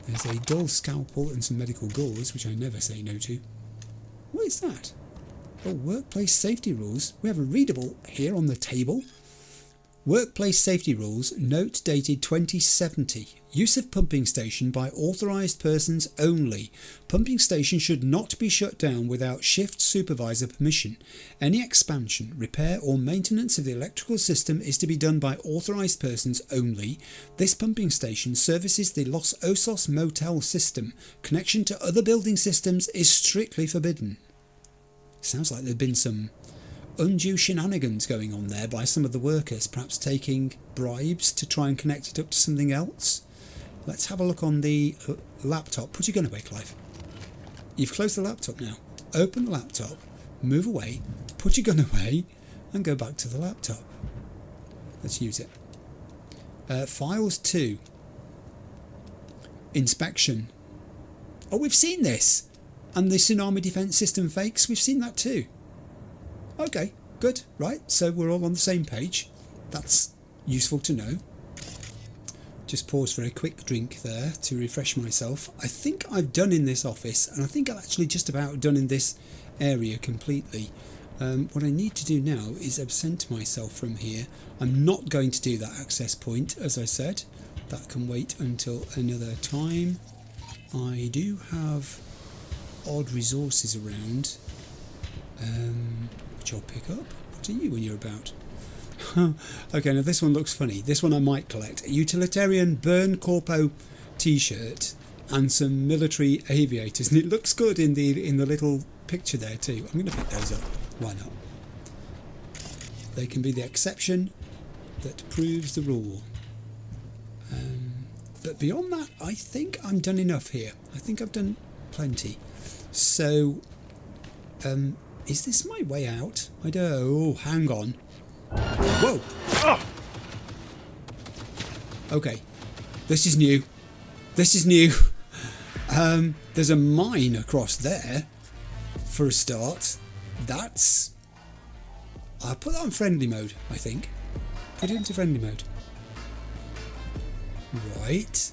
There's a dull scalpel and some medical gauze, which I never say no to. What is that? Oh, workplace safety rules. We have a readable here on the table. Workplace safety rules, note dated 2070. Use of pumping station by authorised persons only. Pumping station should not be shut down without shift supervisor permission. Any expansion, repair or maintenance of the electrical system is to be done by authorised persons only. This pumping station services the Los Osos motel system. Connection to other building systems is strictly forbidden. Sounds like there've been some undue shenanigans going on there by some of the workers, perhaps taking bribes to try and connect it up to something else. Let's have a look on the laptop. Put your gun away, Clive. You've closed the laptop now. Open the laptop, move away, put your gun away, and go back to the laptop. Let's use it. Files 2. Inspection. Oh, we've seen this. And the tsunami defense system fakes, we've seen that too. Okay, good. Right, so we're all on the same page. That's useful to know. Just pause for a quick drink there to refresh myself. I think I've done in this office, and I think I've actually just about done in this area completely. What I need to do now is absent myself from here. I'm not going to do that access point, as I said. That can wait until another time. I do have odd resources around, which I'll pick up. What are you when you're about? Okay, now this one looks funny. This one I might collect. A utilitarian burn corpo t-shirt and some military aviators, and it looks good in the little picture there too. I'm going to pick those up. Why not? They can be the exception that proves the rule. But beyond that, I think I'm done enough here. I think I've done plenty. So, is this my way out? I don't. Oh, hang on. Whoa! Okay, this is new. This is new. There's a mine across there, for a start. That's... I'll put that on friendly mode, I think. Put it into friendly mode. Right.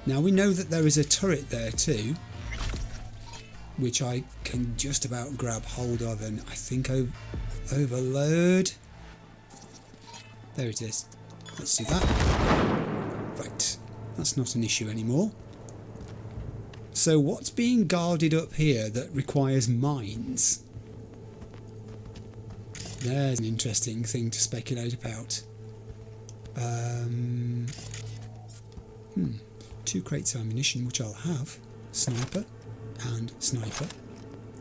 Now we know that there is a turret there too, which I can just about grab hold of and I think overload. There it is. Let's do that. Right. That's not an issue anymore. So what's being guarded up here that requires mines? There's an interesting thing to speculate about. 2 crates of ammunition, which I'll have. Sniper and sniper.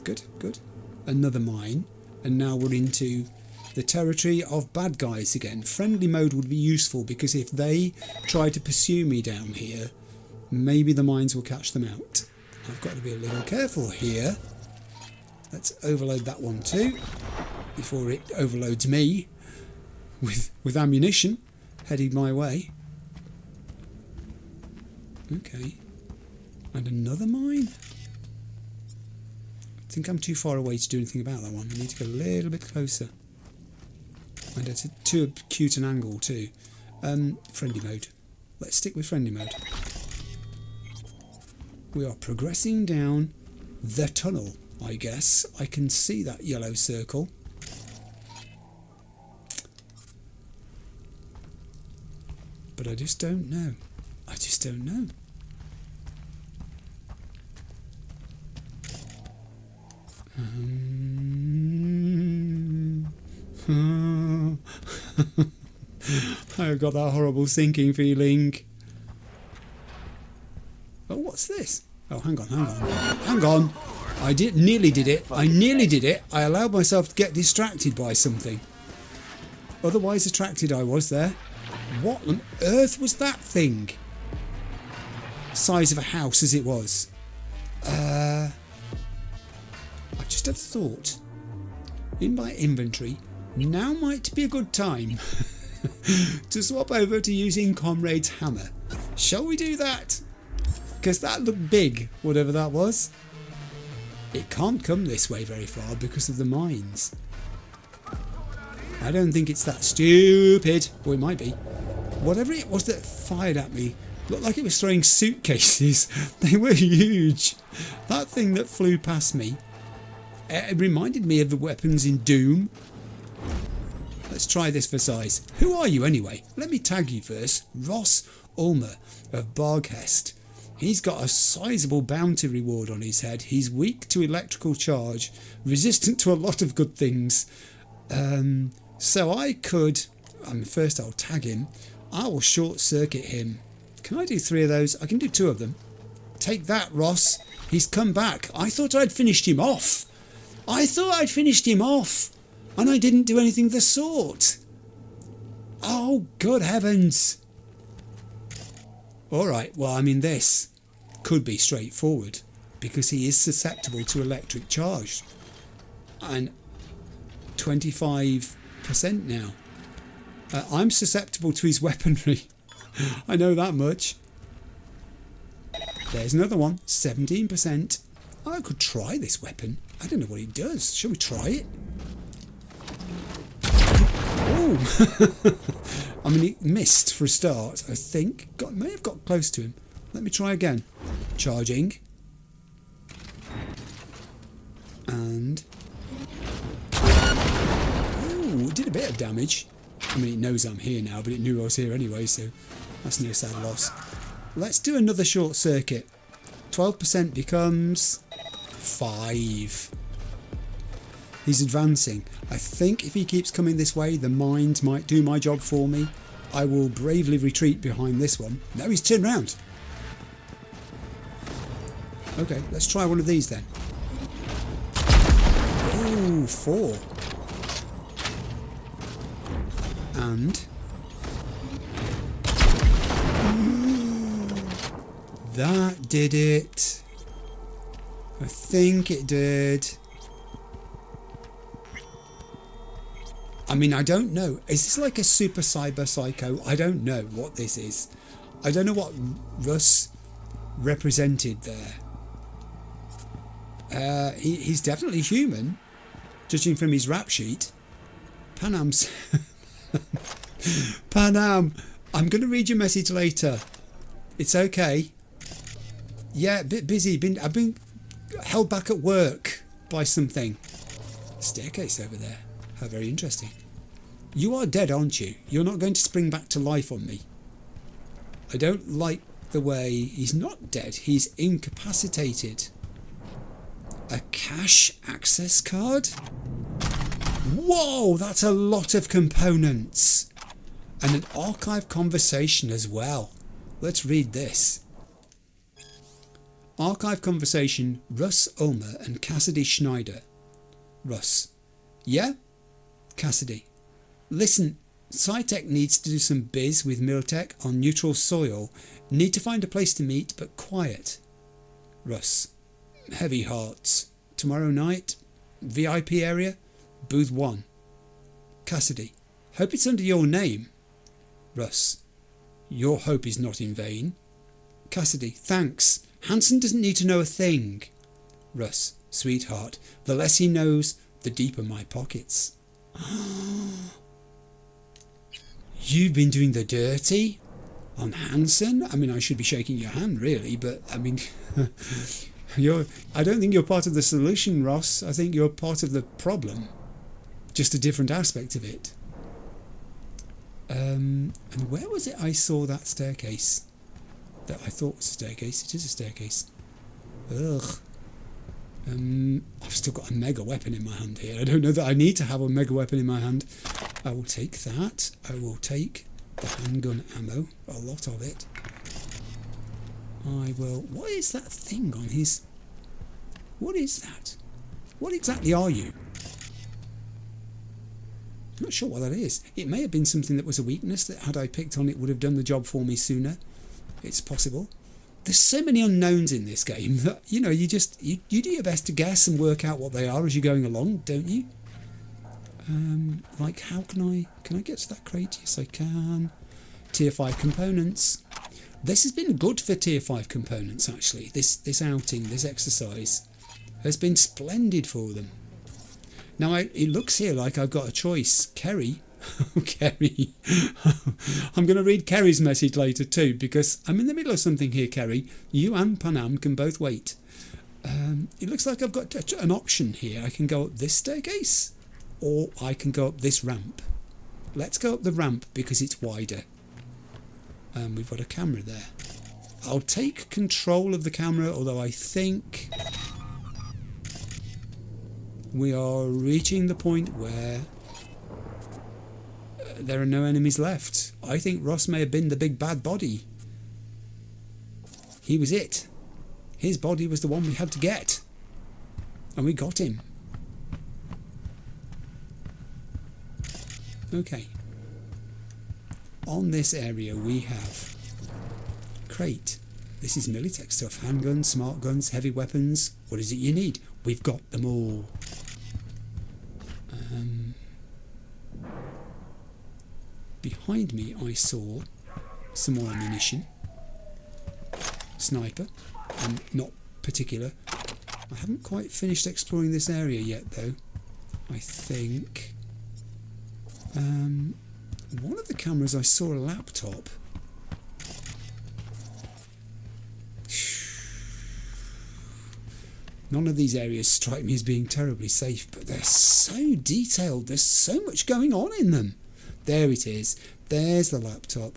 Good, good. Another mine. And now we're into the territory of bad guys again. Friendly mode would be useful because if they try to pursue me down here, maybe the mines will catch them out. I've got to be a little careful here. Let's overload that one too, before it overloads me with ammunition heading my way. Okay. And another mine? I think I'm too far away to do anything about that one. I need to go a little bit closer. And at too acute an angle too. Friendly mode. Let's stick with friendly mode. We are progressing down the tunnel, I guess. I can see that yellow circle. But I just don't know. I just don't know. I've got that horrible sinking feeling. Oh, what's this? Oh, hang on. Hang on. I nearly did it. I allowed myself to get distracted by something. Otherwise attracted I was there. What on earth was that thing? Size of a house as it was. I've just had a thought. In my inventory, now might be a good time to swap over to using Comrade's hammer. Shall we do that? Because that looked big, whatever that was. It can't come this way very far because of the mines. I don't think it's that stupid. Or it might be. Whatever it was that fired at me looked like it was throwing suitcases. They were huge. That thing that flew past me, it reminded me of the weapons in Doom. Let's try this for size. Who are you anyway? Let me tag you first. Ross Ulmer of Barghast. He's got a sizable bounty reward on his head. He's weak to electrical charge, resistant to a lot of good things. So I could... first I'll tag him. I will short circuit him. Can I do 3 of those? I can do 2 of them. Take that, Ross. He's come back. I thought I'd finished him off. I thought I'd finished him off, and I didn't do anything of the sort. Oh, good heavens. Alright, well, I mean, this could be straightforward, because he is susceptible to electric charge. And 25% now. I'm susceptible to his weaponry. I know that much. There's another one, 17%. I could try this weapon. I don't know what it does. Shall we try it? Oh! I mean, it missed for a start, I think. May have got close to him. Let me try again. Charging. And... ooh, it did a bit of damage. I mean, it knows I'm here now, but it knew I was here anyway, so that's no sad loss. Let's do another short circuit. 12% becomes 5. He's advancing. I think if he keeps coming this way, the mines might do my job for me. I will bravely retreat behind this one. No, he's turned round. Okay, let's try one of these then. Ooh, 4. And... that did it. I think it did. I mean, I don't know. Is this like a super cyber psycho? I don't know what this is. I don't know what Russ represented there. He's definitely human, judging from his rap sheet. Panam's... Panam, I'm going to read your message later. It's okay. Yeah, a bit busy. I've been held back at work by something. Staircase over there. How very interesting. You are dead, aren't you? You're not going to spring back to life on me. I don't like the way... he's not dead. He's incapacitated. A cache access card? Whoa, that's a lot of components. And an archive conversation as well. Let's read this. Archive conversation, Russ Ulmer and Cassidy Schneider. Russ. Yeah? Cassidy. Listen, SciTech needs to do some biz with Miltech on neutral soil. Need to find a place to meet, but quiet. Russ. Heavy hearts. Tomorrow night? VIP area? Booth 1. Cassidy. Hope it's under your name. Russ. Your hope is not in vain. Cassidy. Thanks. Hanson doesn't need to know a thing. Russ. Sweetheart. The less he knows, the deeper my pockets. You've been doing the dirty on Hanson? I mean, I should be shaking your hand, really, but I mean, I don't think you're part of the solution, Ross. I think you're part of the problem. Just a different aspect of it. And where was it I saw that staircase? That I thought was a staircase. It is a staircase. Ugh. I've still got a mega weapon in my hand here. I don't know that I need to have a mega weapon in my hand. I will take that. I will take the handgun ammo. A lot of it. I will... what is that thing on his... what is that? What exactly are you? I'm not sure what that is. It may have been something that was a weakness that had I picked on it would have done the job for me sooner. It's possible. There's so many unknowns in this game that, you know, you do your best to guess and work out what they are as you're going along, don't you? Like, how can I get to that crate? Yes, I can. Tier 5 components. This has been good for Tier 5 components, actually. This outing, this exercise has been splendid for them. Now, it looks here like I've got a choice. Kerry. Kerry. I'm going to read Kerry's message later too, because I'm in the middle of something here, Kerry. You and Panam can both wait. It looks like I've got an option here. I can go up this staircase, or I can go up this ramp. Let's go up the ramp because it's wider. We've got a camera there. I'll take control of the camera, although I think we are reaching the point where there are no enemies left. I think Ross may have been the big bad body. He was it. His body was the one we had to get. And we got him. Okay. On this area we have crate. This is Militech stuff. Handguns, smart guns, heavy weapons. What is it you need? We've got them all. Behind me I saw some more ammunition. Sniper. Not particular. I haven't quite finished exploring this area yet though. I think one of the cameras I saw a laptop. None of these areas strike me as being terribly safe, but they're so detailed. There's so much going on in them. There it is. There's the laptop.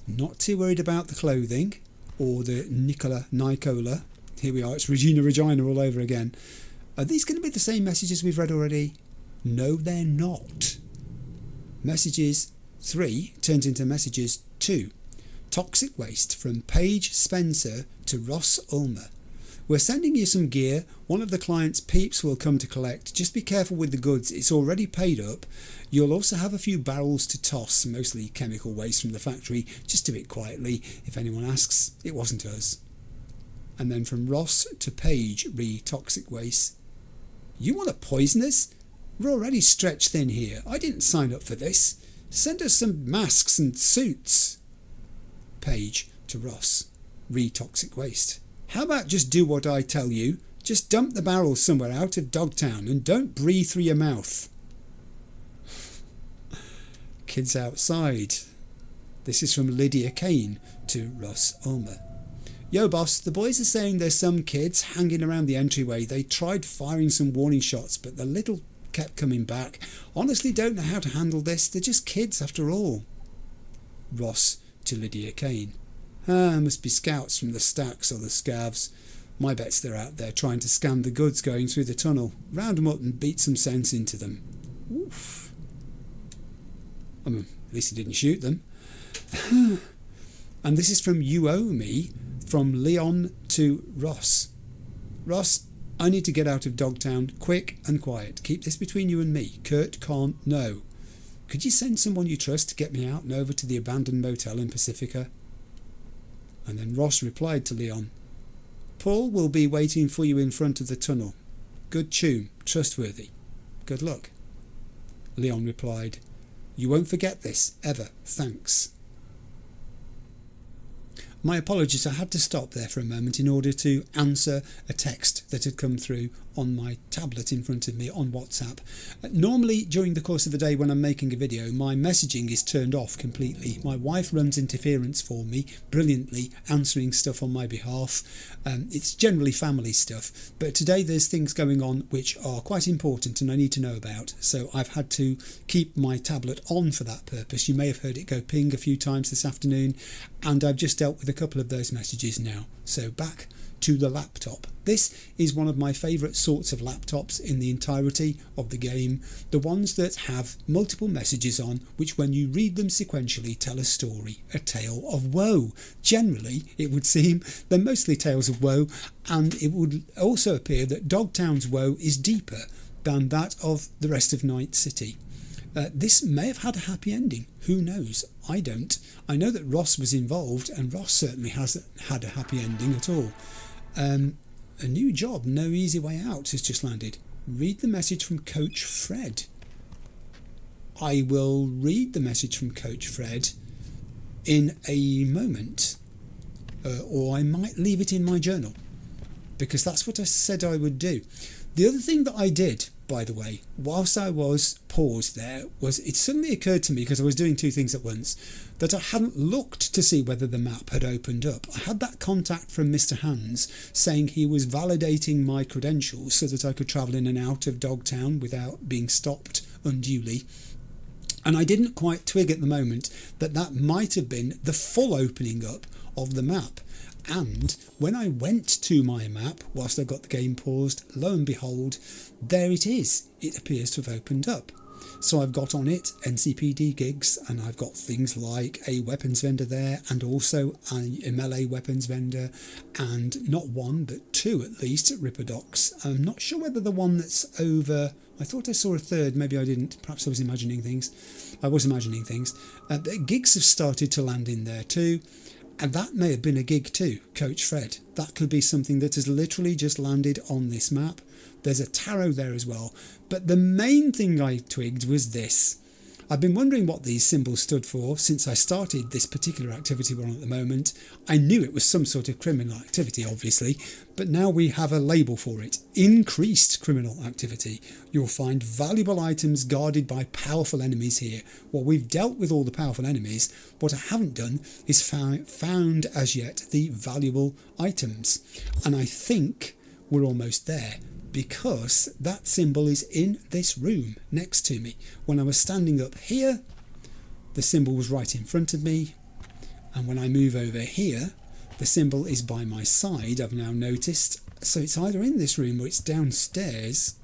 Not too worried about the clothing or the Nicola. Here we are. It's Regina all over again. Are these going to be the same messages we've read already? No, they're not. Messages 3 turns into messages 2. Toxic waste from Paige Spencer to Ross Ulmer. We're sending you some gear. One of the client's peeps will come to collect. Just be careful with the goods. It's already paid up. You'll also have a few barrels to toss, mostly chemical waste from the factory. Just do it quietly. If anyone asks, it wasn't us. And then from Ross to Paige re toxic waste. You want to poison us? We're already stretched thin here. I didn't sign up for this. Send us some masks and suits. Paige to Ross re toxic waste. How about just do what I tell you? Just dump the barrels somewhere out of Dogtown and don't breathe through your mouth. Kids outside. This is from Lydia Kane to Ross Ulmer. Yo boss, the boys are saying there's some kids hanging around the entryway. They tried firing some warning shots, but the little kept coming back. Honestly don't know how to handle this. They're just kids after all. Ross to Lydia Kane. Must be scouts from the stacks or the scavs. My bet's they're out there trying to scan the goods going through the tunnel. Round them up and beat some sense into them. Oof. I mean, at least he didn't shoot them. And this is from You Owe Me, from Leon to Ross. Ross, I need to get out of Dogtown, quick and quiet. Keep this between you and me. Kurt can't know. Could you send someone you trust to get me out and over to the abandoned motel in Pacifica? And then Ross replied to Leon, Paul will be waiting for you in front of the tunnel. Good tune, trustworthy. Good luck. Leon replied, You won't forget this, ever, thanks. My apologies, I had to stop there for a moment in order to answer a text that had come through on my tablet in front of me on WhatsApp. Normally during the course of the day when I'm making a video, my messaging is turned off completely. My wife runs interference for me brilliantly, answering stuff on my behalf. It's generally family stuff, but today there's things going on which are quite important and I need to know about, so I've had to keep my tablet on for that purpose. You may have heard it go ping a few times this afternoon, and I've just dealt with a couple of those messages now. So back to the laptop. This is one of my favourite sorts of laptops in the entirety of the game. The ones that have multiple messages on, which when you read them sequentially tell a story, a tale of woe. Generally, it would seem they're mostly tales of woe, and it would also appear that Dogtown's woe is deeper than that of the rest of Night City. This may have had a happy ending. Who knows? I don't. I know that Ross was involved, and Ross certainly hasn't had a happy ending at all. A new job, no easy way out, has just landed. Read the message from Coach Fred. I will read the message from Coach Fred in a moment, or I might leave it in my journal, because that's what I said I would do. The other thing that I did, by the way, whilst I was paused there, was it suddenly occurred to me, because I was doing two things at once, that I hadn't looked to see whether the map had opened up. I had that contact from Mr. Hands saying he was validating my credentials so that I could travel in and out of Dogtown without being stopped unduly. And I didn't quite twig at the moment that that might have been the full opening up of the map. And when I went to my map, whilst I got the game paused, lo and behold, there it is. It appears to have opened up. So I've got on it NCPD gigs, and I've got things like a weapons vendor there, and also a melee weapons vendor, and not one but two at least Ripper docks. I'm not sure whether the one that's over, I thought I saw a third, maybe I didn't, perhaps I was imagining things. But gigs have started to land in there too. And that may have been a gig too, Coach Fred. That could be something that has literally just landed on this map. There's a tarot there as well. But the main thing I twigged was this. I've been wondering what these symbols stood for since I started this particular activity we're on at the moment. I knew it was some sort of criminal activity, obviously, but now we have a label for it. Increased criminal activity. You'll find valuable items guarded by powerful enemies here. Well, we've dealt with all the powerful enemies. What I haven't done is found as yet the valuable items. And I think we're almost there, because that symbol is in this room next to me. When I was standing up here, the symbol was right in front of me, and when I move over here, the symbol is by my side, I've now noticed. So it's either in this room or it's downstairs.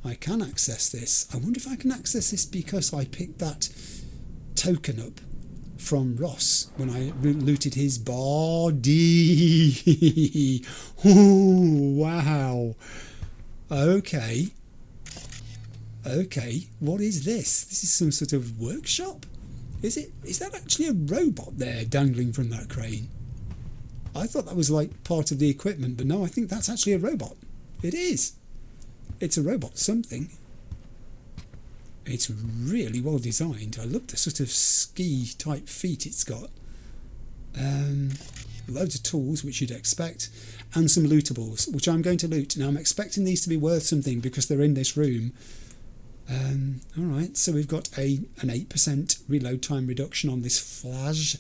I can access this. I wonder if I can access this because I picked that token up from Ross when I looted his body. Ooh, wow. Okay, what is this? This is some sort of workshop? Is that actually a robot there dangling from that crane? I thought that was like part of the equipment, but no, I think that's actually a robot. It is. It's a robot something. It's really well designed. I love the sort of ski type feet it's got. Loads of tools, which you'd expect, and some lootables, which I'm going to loot. Now I'm expecting these to be worth something because they're in this room. Alright, so we've got an 8% reload time reduction on this Flash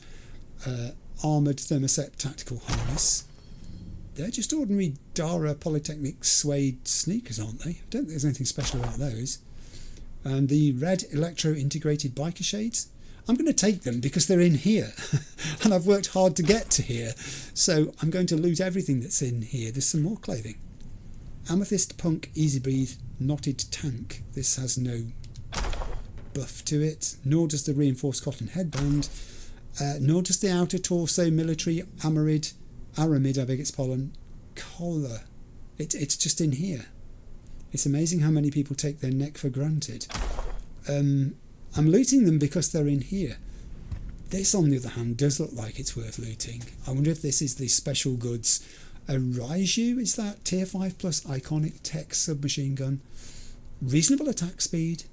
armoured thermoset tactical harness. They're just ordinary Dara Polytechnic suede sneakers, aren't they? I don't think there's anything special about those. And the red electro-integrated biker shades, I'm going to take them because they're in here. And I've worked hard to get to here. So I'm going to loot everything that's in here. There's some more clothing. Amethyst Punk Easy Breathe Knotted Tank. This has no buff to it, nor does the reinforced cotton headband, nor does the outer torso military aramid, I beg its pollen, collar. It's just in here. It's amazing how many people take their neck for granted. I'm looting them because they're in here. This, on the other hand, does look like it's worth looting. I wonder if this is the special goods. A Raiju, is that? Tier 5 plus iconic tech submachine gun. Reasonable attack speed.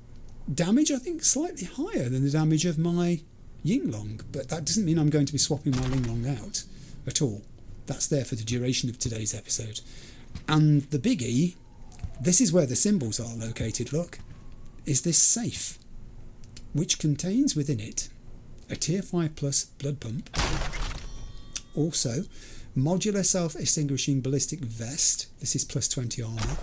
Damage, I think, slightly higher than the damage of my Yinglong, but that doesn't mean I'm going to be swapping my Yinglong out at all. That's there for the duration of today's episode. And the biggie, this is where the symbols are located, look, is this safe, which contains within it a Tier 5 plus blood pump, also modular self-extinguishing ballistic vest, this is plus 20 armour,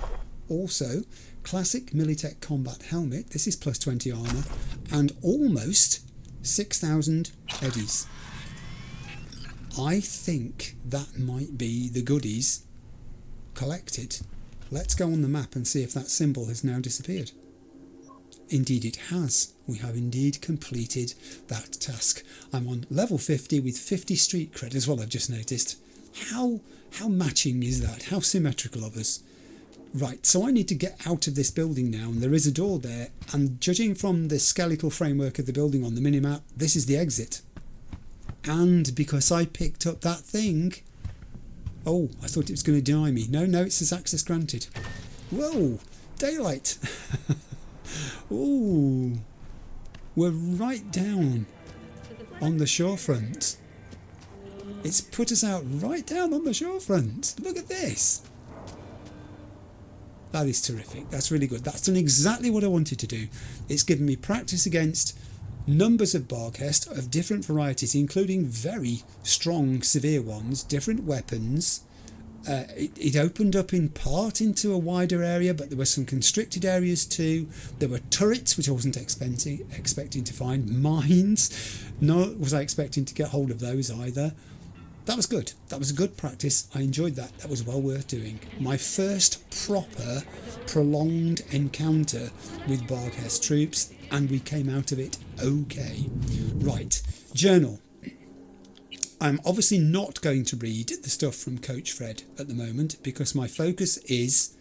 also classic Militech combat helmet, this is plus 20 armour, and almost 6,000 eddies. I think that might be the goodies collected. Let's go on the map and see if that symbol has now disappeared. Indeed it has. We have indeed completed that task. I'm on level 50 with 50 street cred as well, I've just noticed. How matching is that? How symmetrical of us? Right, so I need to get out of this building now, and there is a door there, and judging from the skeletal framework of the building on the minimap, this is the exit. And because I picked up that thing... Oh, I thought it was going to deny me. No, it says access granted. Whoa, daylight. Ooh, we're right down on the shorefront. It's put us out right down on the shorefront. Look at this. That is terrific. That's really good. That's done exactly what I wanted to do. It's given me practice against numbers of Barghast of different varieties, including very strong, severe ones, different weapons. It opened up in part into a wider area, but there were some constricted areas too. There were turrets, which I wasn't expecting to find. Mines, nor was I expecting to get hold of those either. that was good. That was a good practice. I enjoyed that. That was well worth doing. My first proper, prolonged encounter with Barghast troops, and we came out of it okay. Right, journal. I'm obviously not going to read the stuff from Coach Fred at the moment because my focus is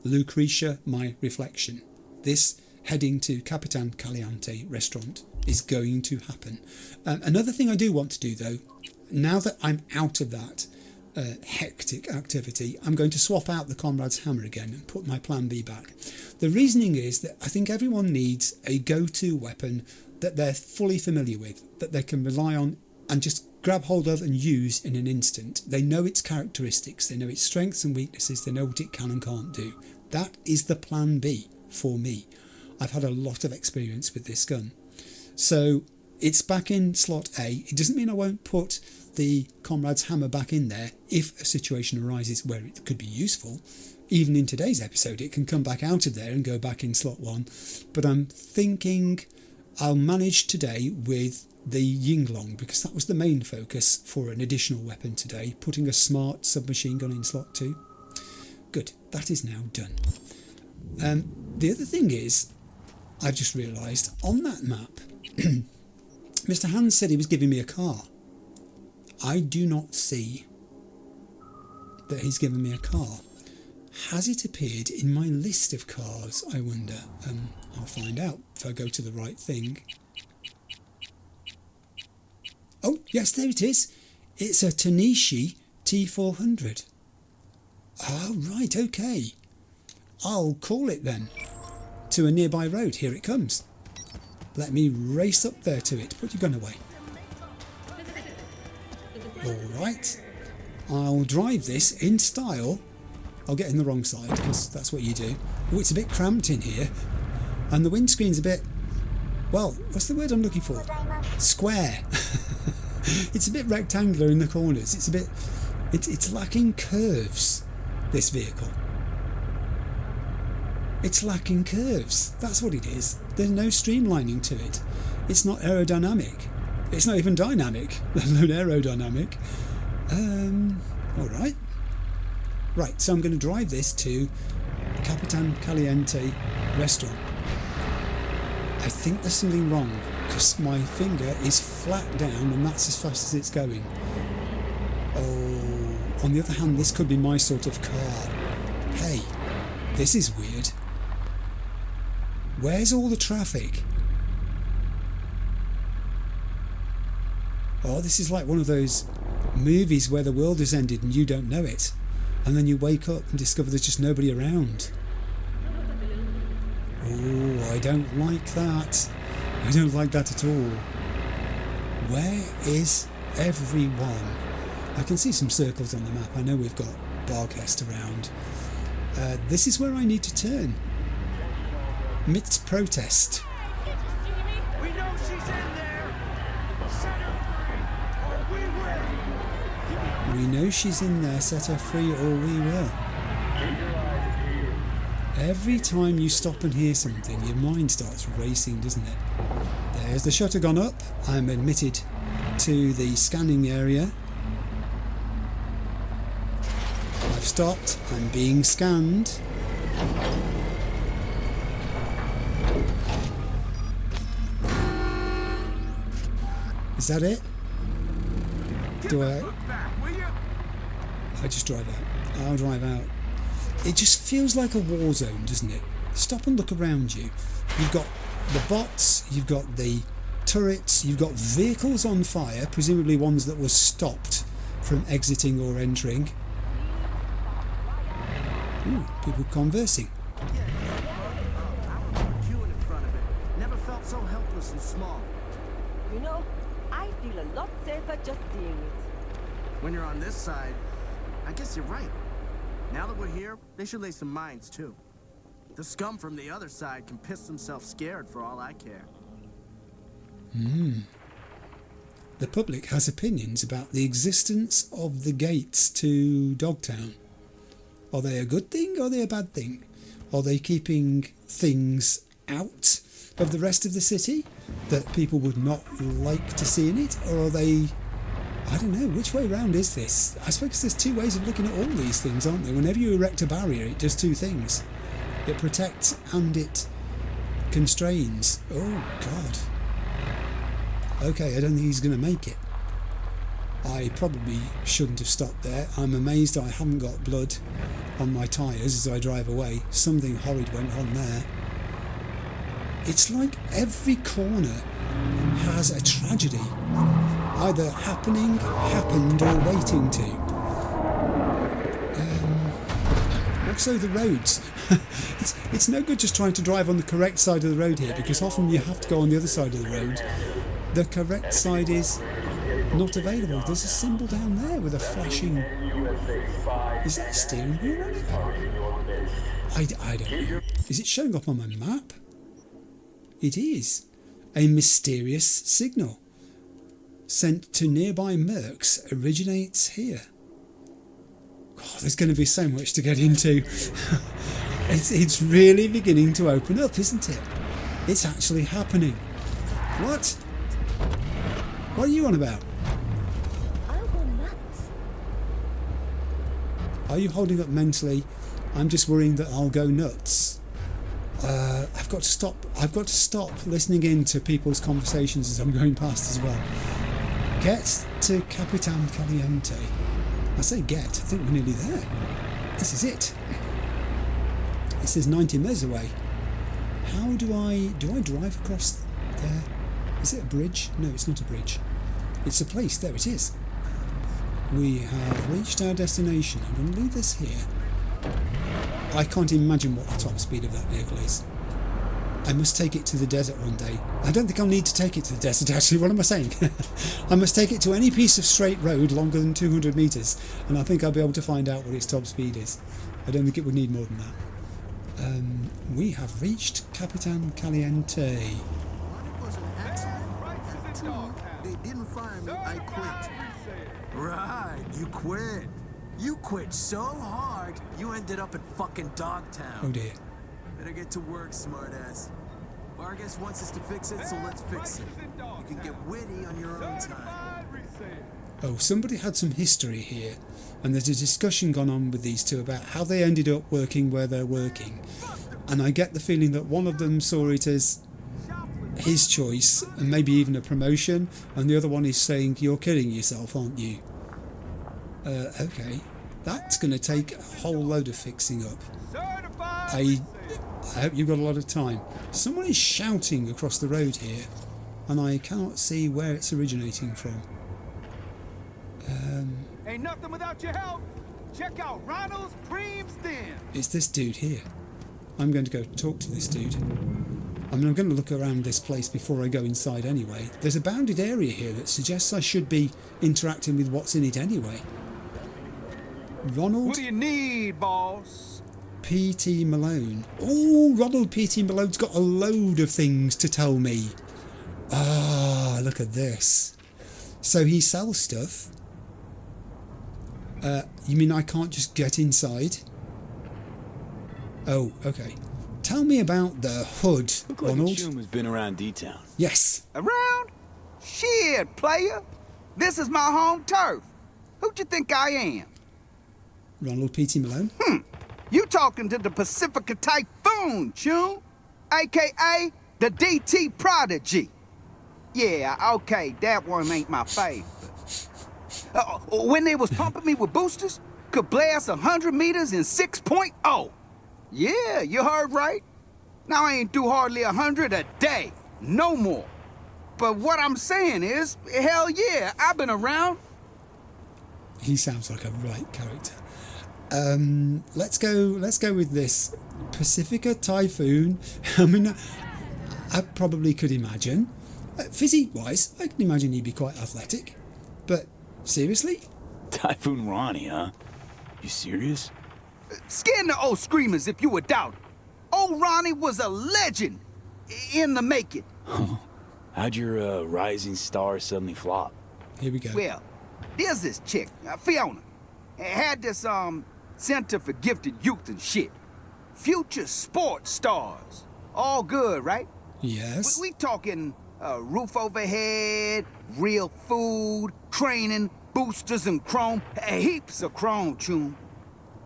Lucretia, my reflection. This heading to Capitan Caliente restaurant is going to happen. Another thing I do want to do though, now that I'm out of that hectic activity, I'm going to swap out the Comrade's hammer again and put my plan B back. The reasoning is that I think everyone needs a go-to weapon that they're fully familiar with, that they can rely on and just grab hold of and use in an instant. They know its characteristics, they know its strengths and weaknesses, they know what it can and can't do. That is the plan B for me. I've had a lot of experience with this gun. So it's back in slot A. It doesn't mean I won't put the Comrade's hammer back in there if a situation arises where it could be useful. Even in today's episode, it can come back out of there and go back in slot 1. But I'm thinking I'll manage today with the Yinglong because that was the main focus for an additional weapon today, putting a smart submachine gun in slot 2. Good, that is now done. The other thing is, I've just realised on that map, Mr. Hans said he was giving me a car. I do not see that he's given me a car. Has it appeared in my list of cars, I wonder? I'll find out if I go to the right thing. Oh, yes, there it is. It's a Tanishi T400. Oh, right, okay. I'll call it then. To a nearby road. Here it comes. Let me race up there to it. Put your gun away. Alright. I'll drive this in style. I'll get in the wrong side because that's what you do. Oh, it's a bit cramped in here. And the windscreen's a bit... Well, what's the word I'm looking for? Square. It's a bit rectangular in the corners. It's a bit... It's lacking curves, this vehicle. It's lacking curves. That's what it is. There's no streamlining to it. It's not aerodynamic. It's not even dynamic, let alone aerodynamic. Alright. Right, so I'm going to drive this to Capitan Caliente restaurant. I think there's something wrong because my finger is flat down and that's as fast as it's going. Oh, on the other hand, this could be my sort of car. Hey, this is weird. Where's all the traffic? Oh, this is like one of those movies where the world has ended and you don't know it. And then you wake up and discover there's just nobody around. Oh, I don't like that. I don't like that at all. Where is everyone? I can see some circles on the map. I know we've got Barghast around. This is where I need to turn. Midst protest. We know she's in there. Set her free, or we will. We know she's in there. Set her free, or we will. Every time you stop and hear something, your mind starts racing, doesn't it? There's the shutter gone up. I'm admitted to the scanning area. I've stopped. I'm being scanned. Is that it? Do I just drive out? I'll drive out. It just feels like a war zone, doesn't it? Stop and look around you. You've got the bots, you've got the turrets, you've got vehicles on fire, presumably ones that were stopped from exiting or entering. Ooh, people conversing. Queuing in front of it. Never felt so helpless and small. You know, I feel a lot safer just seeing it. When you're on this side, I guess you're right. Now that we're here, they should lay some mines too. The scum from the other side can piss themselves scared for all I care. The public has opinions about the existence of the gates to Dogtown. Are they a good thing or are they a bad thing? Are they keeping things out of the rest of the city that people would not like to see in it? Or are they I don't know, which way round is this? I suppose there's two ways of looking at all these things, aren't there? Whenever you erect a barrier, it does two things. It protects and it constrains. Oh, God. Okay, I don't think he's going to make it. I probably shouldn't have stopped there. I'm amazed I haven't got blood on my tyres as I drive away. Something horrid went on there. It's like every corner has a tragedy, either happening, happened, or waiting to. Also the roads. It's no good just trying to drive on the correct side of the road here, because often you have to go on the other side of the road. The correct side is not available. There's a symbol down there with a flashing... Is that a steering wheel on it? I don't know. Is it showing up on my map? It is. A mysterious signal sent to nearby mercs originates here. God, there's going to be so much to get into. It's really beginning to open up, isn't it? It's actually happening. What? What are you on about? I'll go nuts. Are you holding up mentally? I'm just worrying that I'll go nuts. I've got to stop listening in to people's conversations as I'm going past as well. Get to Capitan Caliente. I say get, I think we're nearly there. This is it. It says 90 meters away. How do I drive across there? Is it a bridge? No, it's not a bridge. It's a place. There it is. We have reached our destination. I'm going to leave this here. I can't imagine what the top speed of that vehicle is. I must take it to the desert one day. I don't think I'll need to take it to the desert, actually. What am I saying? I must take it to any piece of straight road longer than 200 metres, and I think I'll be able to find out what its top speed is. I don't think it would need more than that. We have reached Capitan Caliente. They didn't fire me, I quit. Right, you quit. You quit so hard, you ended up in fucking Dogtown. Oh dear. Better get to work, smartass. Barghast wants us to fix it, so let's fix it. You can get witty on your own time. Oh, somebody had some history here, and there's a discussion gone on with these two about how they ended up working where they're working. And I get the feeling that one of them saw it as his choice, and maybe even a promotion, and the other one is saying, you're killing yourself, aren't you? Okay. That's going to take a whole load of fixing up. I hope you've got a lot of time. Someone is shouting across the road here, and I cannot see where it's originating from. Ain't nothing without your help. Check out Ronald's Cream's Den. It's this dude here. I'm going to go talk to this dude. I mean, I'm going to look around this place before I go inside anyway. There's a bounded area here that suggests I should be interacting with what's in it anyway. Ronald? What do you need, boss? P.T. Malone. Oh, Ronald P.T. Malone's got a load of things to tell me. Ah, look at this. So he sells stuff. You mean I can't just get inside? Oh, okay. Tell me about the hood, Look Ronald. like Shuma's been around D-Town. Yes. Around? Shit, player. This is my home turf. Who'd you think I am? Ronald P.T. Malone. You talking to the Pacifica Typhoon, Chum, a.k.a. the DT Prodigy. Yeah, okay, that one ain't my favorite. When they was pumping me with boosters, could blast 100 meters in 6.0. Yeah, you heard right. Now I ain't do hardly 100 a day, no more. But what I'm saying is, hell yeah, I've been around. He sounds like a right character. Let's go with this. Pacifica Typhoon. I mean, I probably could imagine. Physique-wise, I can imagine he'd be quite athletic. But, seriously? Typhoon Ronnie, huh? You serious? Scan the old screamers if you were doubting. Old Ronnie was a legend in the making. How'd your rising star suddenly flop? Here we go. Well, there's this chick, Fiona. Had this, Center for Gifted Youth and shit. Future sports stars. All good, right? Yes. We talking roof overhead, real food, training, boosters and chrome, heaps of chrome, Chum.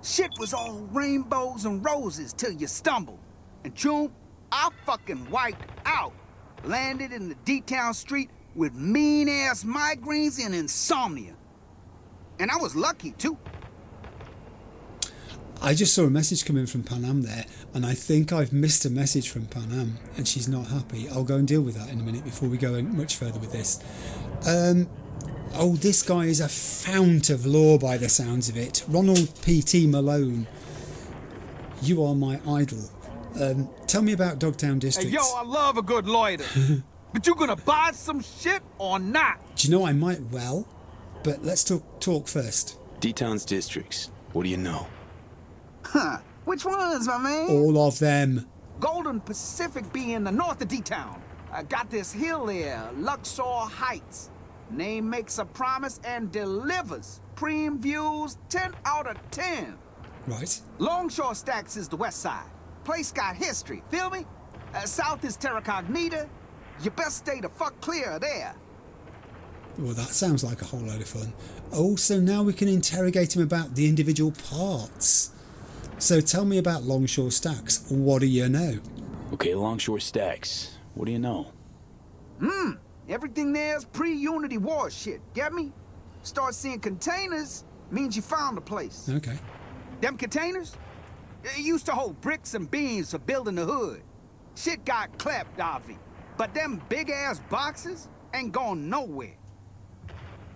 Shit was all rainbows and roses till you stumbled. And Chum, I fucking wiped out. Landed in the D-Town street with mean-ass migraines and insomnia. And I was lucky, too. I just saw a message come in from Panam there, and I think I've missed a message from Panam, and she's not happy. I'll go and deal with that in a minute before we go much further with this. Oh, this guy is a fount of lore by the sounds of it. Ronald P.T. Malone. You are my idol. Tell me about Dogtown District. Hey, yo, I love a good loiter. But you gonna buy some shit or not? Do you know, I might well, but let's talk first. D-Town's districts. What do you know? Huh. Which ones, my man? All of them. Golden Pacific be in the north of D-Town. I got this hill there, Luxor Heights. Name makes a promise and delivers. Preem views, 10 out of 10. Right. Longshore Stacks is the west side. Place got history, feel me? South is Terra Cognita. You best stay the fuck clear of there. Well, that sounds like a whole load of fun. Oh, so now we can interrogate him about the individual parts. So tell me about Longshore Stacks. What do you know? Okay, Longshore Stacks. What do you know? Everything there's pre-Unity War shit, get me? Start seeing containers means you found the place. Okay. Them containers? It used to hold bricks and beams for building the hood. Shit got clapped, Avi. But them big-ass boxes ain't going nowhere.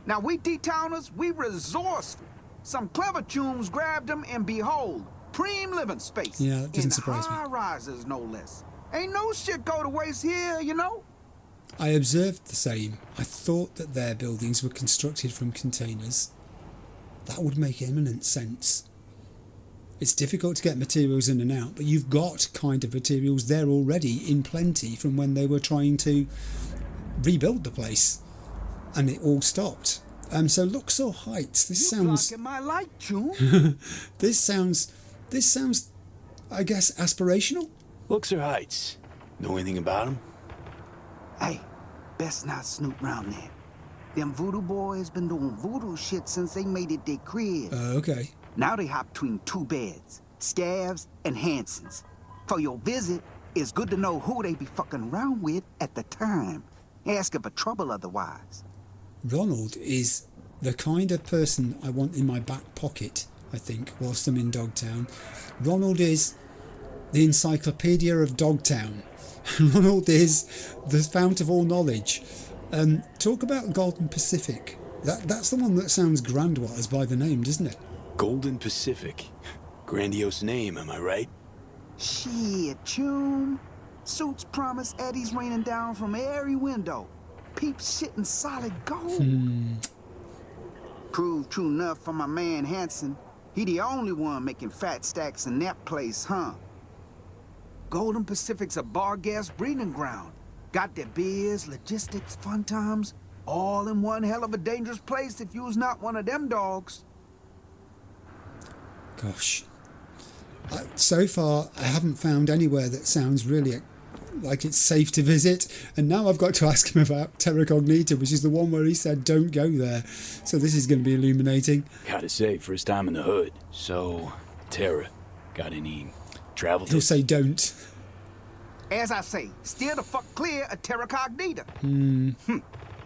Now, we D-Towners, we resourceful. Some clever chums grabbed them and behold, preem living space. Yeah, that doesn't surprise me. High-rises, no less. Ain't no shit go to waste here, you know? I observed the same. I thought that their buildings were constructed from containers. That would make eminent sense. It's difficult to get materials in and out, but you've got kind of materials there already in plenty from when they were trying to rebuild the place. And it all stopped. So Luxor Heights, this sounds... Blocking my light, June. This sounds, I guess, aspirational? Luxor Heights. Know anything about them? Hey, best not snoop round there. Them voodoo boys been doing voodoo shit since they made it their crib. Okay. Now they hop between two beds, Scavs and Hansons. For your visit, it's good to know who they be fucking around with at the time. Asking for trouble otherwise. Ronald is the kind of person I want in my back pocket, I think, whilst I'm in Dogtown. Ronald is the encyclopedia of Dogtown. Ronald is the fount of all knowledge. Talk about Golden Pacific. That's the one that sounds grandwise by the name, doesn't it? Golden Pacific. Grandiose name, am I right? Shit, Chum. Suits promise Eddie's raining down from every window. Peeps shitting solid gold. Proved true enough for my man Hanson. He the only one making fat stacks in that place, huh? Golden Pacific's a Barghast breeding ground. Got their beers, logistics, fun times, all in one hell of a dangerous place if you was not one of them dogs. Gosh. So far, I haven't found anywhere that sounds really like it's safe to visit, and now I've got to ask him about Terra Cognita, which is the one where he said don't go there. So this is going to be illuminating. Gotta say, first time in the hood. So, Terra, got any travel He'll say don't. As I say, steer the fuck clear of Terra Cognita.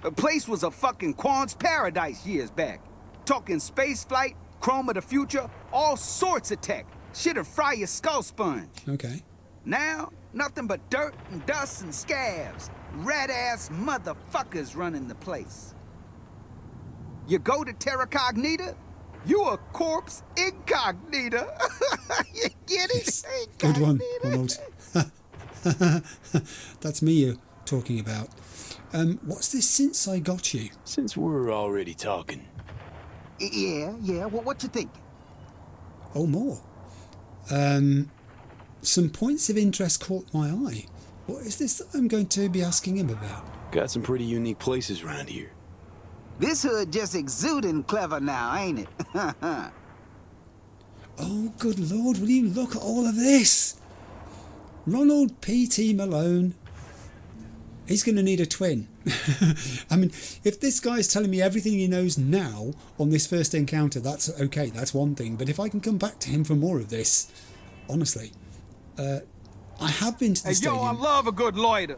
The place was a fucking Quan's paradise years back. Talking space flight, chrome of the future, all sorts of tech. Shit'll fry your skull sponge. Okay. Now, nothing but dirt and dust and scabs. Rat-ass motherfuckers running the place. You go to Terra Cognita, you a corpse incognita. You get it? Yes. Good one, Ronald. That's me you're talking about. What's this since I got you? Since we're already talking. Yeah. Well, what you think? Oh, more. Some points of interest caught my eye. What is this that I'm going to be asking him about? Got some pretty unique places around here. This hood just exuding clever now, ain't it? Oh, good Lord, will you look at all of this? Ronald P.T. Malone. He's going to need a twin. I mean, if this guy's telling me everything he knows now on this first encounter, that's okay, that's one thing. But if I can come back to him for more of this, honestly, I have been to the stadium. Yo, I love a good loiter.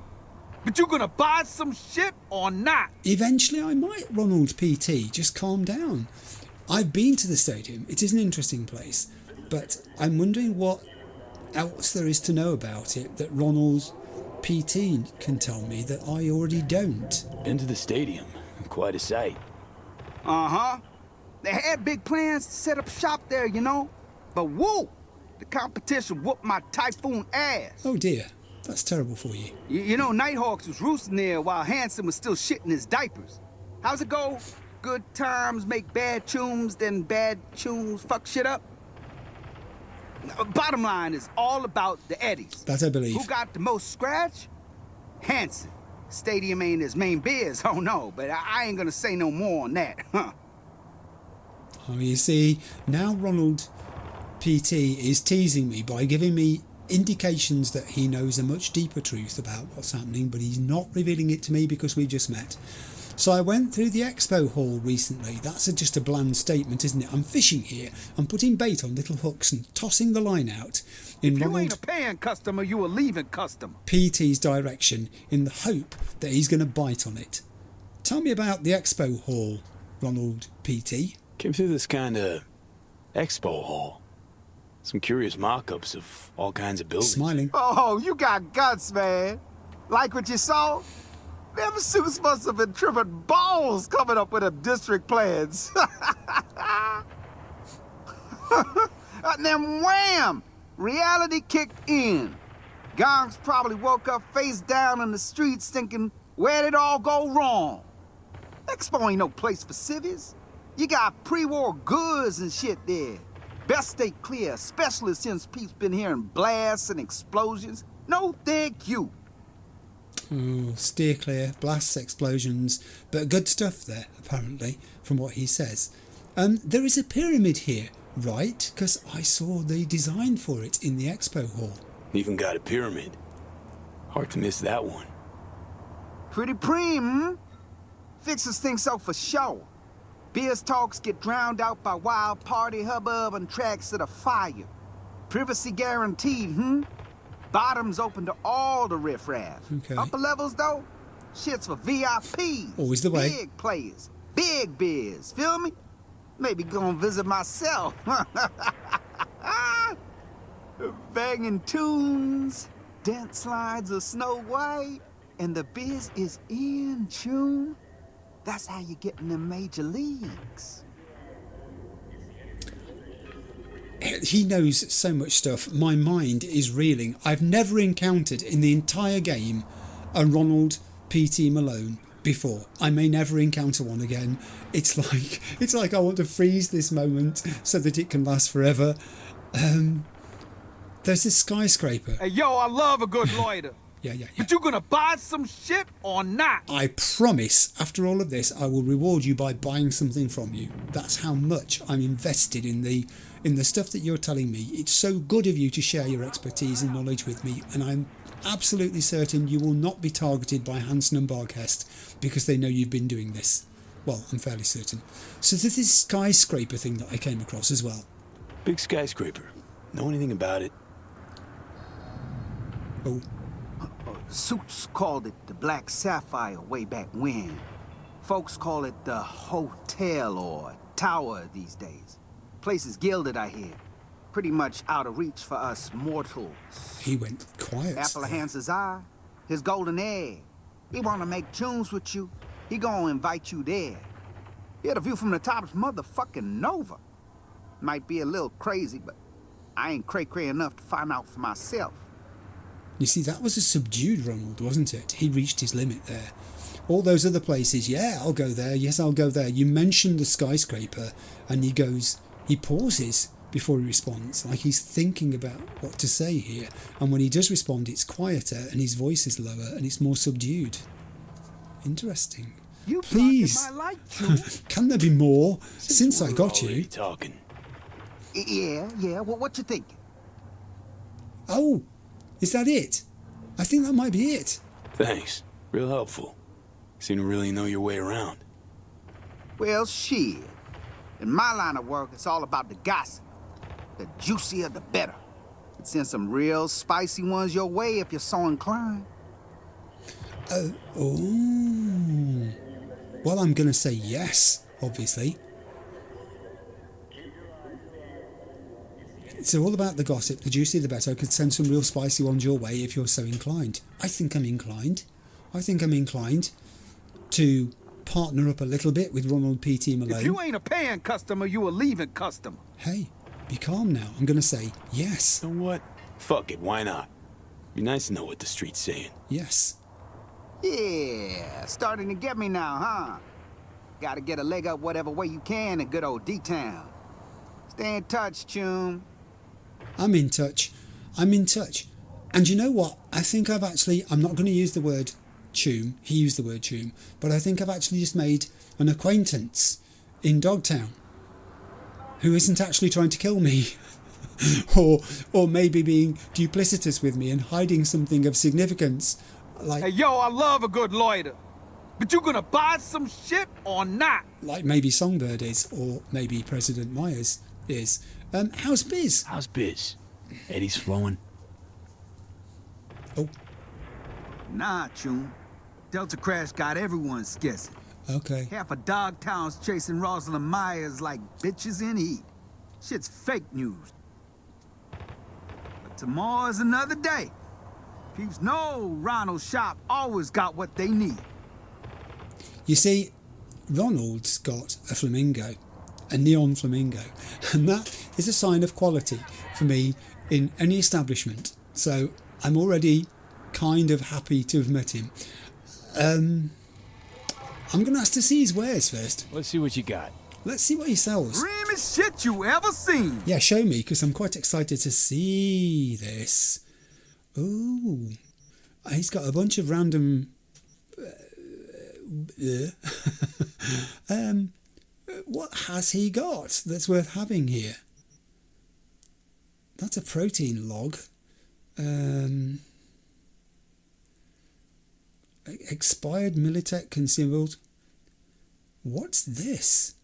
But you gonna buy some shit or not? Eventually I might, Ronald PT. Just calm down. I've been to the stadium. It is an interesting place. But I'm wondering what else there is to know about it that Ronald PT can tell me that I already don't. Been to the stadium. Quite a sight. Uh-huh. They had big plans to set up shop there, you know? But whoa! The competition whooped my Typhoon ass. Oh dear. That's terrible for you. You know, Nighthawks was roosting there while Hanson was still shitting his diapers. How's it go? Good times make bad tunes, then bad tunes fuck shit up? Bottom line is all about the Eddies. That I believe. Who got the most scratch? Hanson. Stadium ain't his main biz, oh no, but I ain't gonna say no more on that, huh? Oh, you see, now Ronald PT is teasing me by giving me indications that he knows a much deeper truth about what's happening, but he's not revealing it to me because we just met. So I went through the expo hall recently. That's just a bland statement, isn't it? I'm fishing here. I'm putting bait on little hooks and tossing the line out in You Ronald ain't a paying customer, you a leaving customer. PT's direction in the hope that he's going to bite on it. Tell me about the expo hall, Ronald PT. Came through this kind of expo hall. Some curious mock-ups of all kinds of buildings. Smiling. Oh, you got guts, man. Like what you saw? Them suits must have been tripping balls coming up with them district plans. And then wham! Reality kicked in. Gongs probably woke up face down in the streets thinking, where'd it all go wrong? Expo ain't no place for civvies. You got pre-war goods and shit there. Best stay clear, especially since Pete's been hearing blasts and explosions. No thank you. Oh, steer clear, blasts, explosions, but good stuff there, apparently, from what he says. There is a pyramid here, right? Because I saw the design for it in the expo hall. Even got a pyramid. Hard to miss that one. Pretty preem, Fixers think so for sure. Beers talks get drowned out by wild party hubbub and tracks that are fire. Privacy guaranteed, Bottoms open to all the riffraff. Okay. Upper levels, though, shit's for VIPs. Always the way. Big players, big biz, feel me? Maybe go and visit myself. Banging tunes, dance slides of Snow White, and the biz is in tune. That's how you get in the major leagues. He knows so much stuff. My mind is reeling. I've never encountered in the entire game a Ronald P.T. Malone before. I may never encounter one again. It's like I want to freeze this moment so that it can last forever. There's this skyscraper. Hey, yo, I love a good loiter. Yeah. But you gonna buy some shit or not? I promise, after all of this, I will reward you by buying something from you. That's how much I'm invested in the stuff that you're telling me. It's so good of you to share your expertise and knowledge with me, and I'm absolutely certain you will not be targeted by Hansen and Barghast because they know you've been doing this. Well, I'm fairly certain. So there's this skyscraper thing that I came across as well. Big skyscraper. Know anything about it? Oh. Suits called it the Black Sapphire way back when. Folks call it the hotel or tower these days. Place is gilded, I hear. Pretty much out of reach for us mortals. He went quiet. Apple of Hans's eye, his golden egg. He wanna make tunes with you. He gonna invite you there. Get a view from the top of motherfucking Nova. Might be a little crazy, but I ain't cray-cray enough to find out for myself. You see, that was a subdued Ronald, wasn't it? He reached his limit there. All those other places, yeah, I'll go there, yes, I'll go there. You mentioned the skyscraper, and he pauses before he responds, like he's thinking about what to say here. And when he does respond, it's quieter, and his voice is lower, and it's more subdued. Interesting. You Please, my light, Jules. Can there be more since I got already you? Talking. Yeah, what you think? Oh, is that it? I think that might be it. Thanks. Real helpful. Seem to really know your way around. Well, shit. In my line of work, it's all about the gossip. The juicier, the better. Could send some real spicy ones your way if you're so inclined. Oh. Well, I'm going to say yes, obviously. It's all about the gossip. The juicier, the better. I could send some real spicy ones your way if you're so inclined. I think I'm inclined. I think I'm inclined to partner up a little bit with Ronald P.T. Malone. If you ain't a paying customer, you a leaving customer. Hey, be calm now. I'm going to say yes. You know what? Fuck it, why not? Be nice to know what the street's saying. Yes. Yeah, starting to get me now, huh? Gotta get a leg up whatever way you can in good old D-Town. Stay in touch, Chum. I'm in touch. I'm in touch. And you know what? I think I'm not going to use the word Chum. He used the word Chum. But I think I've actually just made an acquaintance in Dogtown who isn't actually trying to kill me. or maybe being duplicitous with me and hiding something of significance. Like, hey, yo, I love a good loiter. But you gonna buy some shit or not? Like maybe Songbird is, or maybe President Myers is. How's biz? How's biz? Eddie's flowing. Oh. Nah, Chum. Delta crash got everyone guessing. Okay. Half of Dogtown's chasing Rosalind Myers like bitches in heat. Shit's fake news. But tomorrow's another day. Peeps know Ronald's shop always got what they need. You see, Ronald's got a flamingo, a neon flamingo, and that is a sign of quality for me in any establishment. So I'm already kind of happy to have met him. I'm going to ask to see his wares first. Let's see what you got. Let's see what he sells. Dreamiest shit you ever seen. Yeah, show me, because I'm quite excited to see this. Ooh, he's got a bunch of random... what has he got that's worth having here? That's a protein log. Expired Militech consumables. What's this?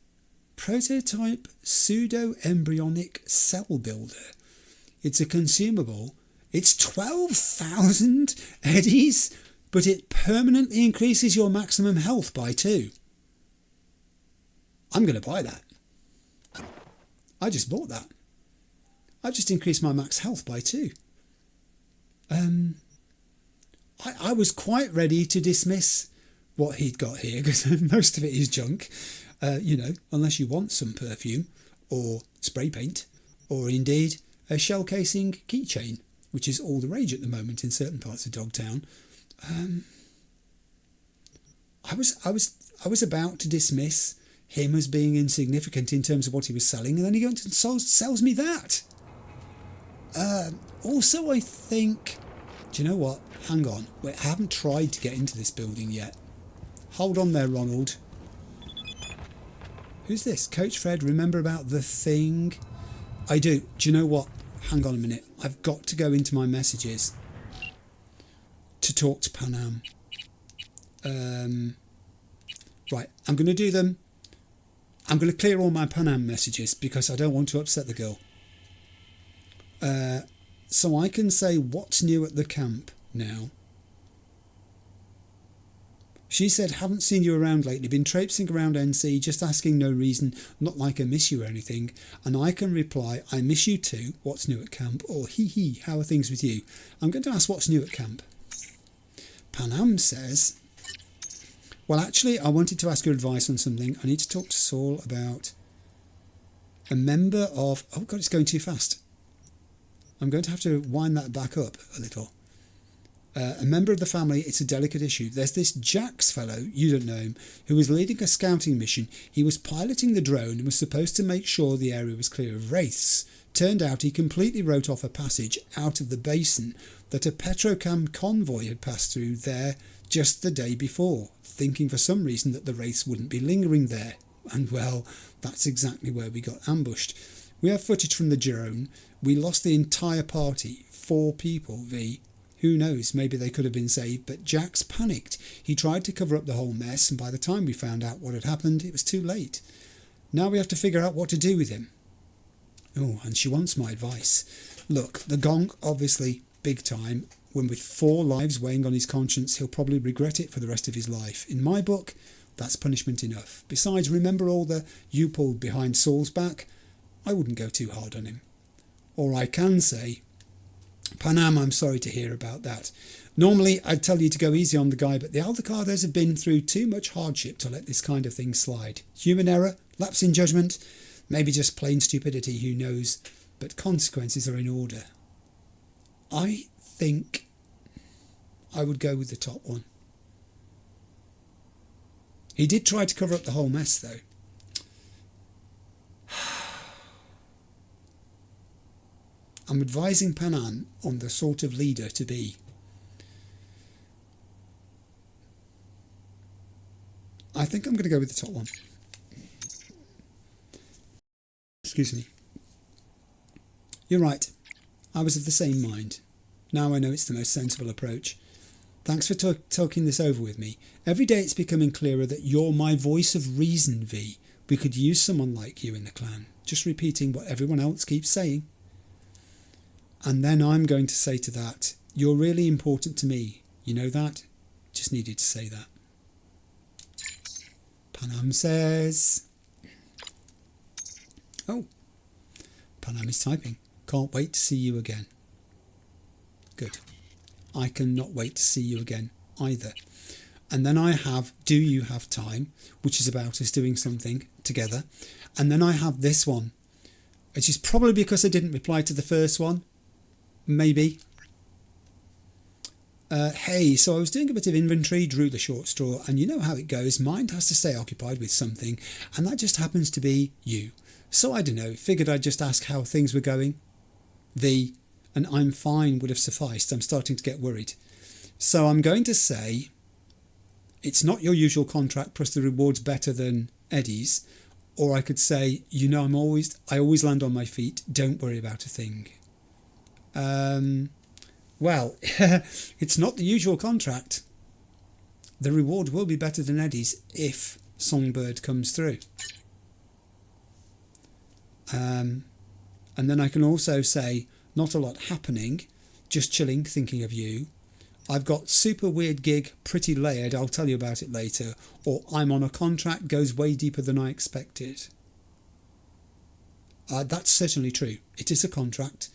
Prototype pseudo-embryonic cell builder. It's a consumable. It's 12,000 eddies, but it permanently increases your maximum health by 2. I'm going to buy that. I just bought that. I've just increased my max health by 2. I was quite ready to dismiss what he'd got here, because most of it is junk, unless you want some perfume or spray paint, or indeed a shell casing keychain, which is all the rage at the moment in certain parts of Dogtown. I was about to dismiss him as being insignificant in terms of what he was selling, and then he goes and sells me that. Also, I think... Do you know what? Hang on. Wait, I haven't tried to get into this building yet. Hold on there, Ronald. Who's this? Coach Fred, remember about the thing? I do. Do you know what? Hang on a minute. I've got to go into my messages to talk to Panam. Right, I'm going to do them. I'm going to clear all my Panam messages because I don't want to upset the girl. So I can say what's new at the camp now. She said, haven't seen you around lately, been traipsing around NC, just asking no reason, not like I miss you or anything. And I can reply, I miss you too, what's new at camp? Or hee hee, how are things with you? I'm going to ask what's new at camp. Panam says, well, actually, I wanted to ask your advice on something. I need to talk to Saul about a member of... Oh, God, it's going too fast. I'm going to have to wind that back up a little. A member of the family, it's a delicate issue. There's this Jax fellow, you don't know him, who was leading a scouting mission. He was piloting the drone and was supposed to make sure the area was clear of wraiths. Turned out he completely wrote off a passage out of the basin that a Petrocam convoy had passed through there just the day before, thinking for some reason that the wraiths wouldn't be lingering there. And well, that's exactly where we got ambushed. We have footage from the drone. We lost the entire party, 4 people, Who knows, maybe they could have been saved, but Jax panicked. He tried to cover up the whole mess, and by the time we found out what had happened, it was too late. Now we have to figure out what to do with him. Oh, and she wants my advice. Look, the gonk, obviously, big time. When with 4 lives weighing on his conscience, he'll probably regret it for the rest of his life. In my book, that's punishment enough. Besides, remember all the you pulled behind Saul's back? I wouldn't go too hard on him. Or I can say, Panam, I'm sorry to hear about that. Normally, I'd tell you to go easy on the guy, but the Aldecardos have been through too much hardship to let this kind of thing slide. Human error, lapse in judgment, maybe just plain stupidity, who knows, but consequences are in order. I think I would go with the top one. He did try to cover up the whole mess, though. I'm advising Panam on the sort of leader to be. I think I'm going to go with the top one. Excuse me. You're right. I was of the same mind. Now I know it's the most sensible approach. Thanks for talking this over with me. Every day it's becoming clearer that you're my voice of reason, V. We could use someone like you in the clan. Just repeating what everyone else keeps saying. And then I'm going to say to that, you're really important to me. You know that? Just needed to say that. Panam says... Oh. Panam is typing. Can't wait to see you again. Good. I cannot wait to see you again either. And then I have Do You Have Time, which is about us doing something together. And then I have this one, which is probably because I didn't reply to the first one. Maybe. Hey, so I was doing a bit of inventory, drew the short straw, and you know how it goes. Mind has to stay occupied with something, and that just happens to be you. So I don't know, figured I'd just ask how things were going. And I'm fine would have sufficed. I'm starting to get worried. So I'm going to say it's not your usual contract plus the reward's better than Eddie's. Or I could say, you know, I always land on my feet. Don't worry about a thing. Well, it's not the usual contract. The reward will be better than Eddie's if Songbird comes through. And then I can also say, not a lot happening, just chilling, thinking of you. I've got super weird gig, pretty layered, I'll tell you about it later. Or I'm on a contract, goes way deeper than I expected. That's certainly true. It is a contract.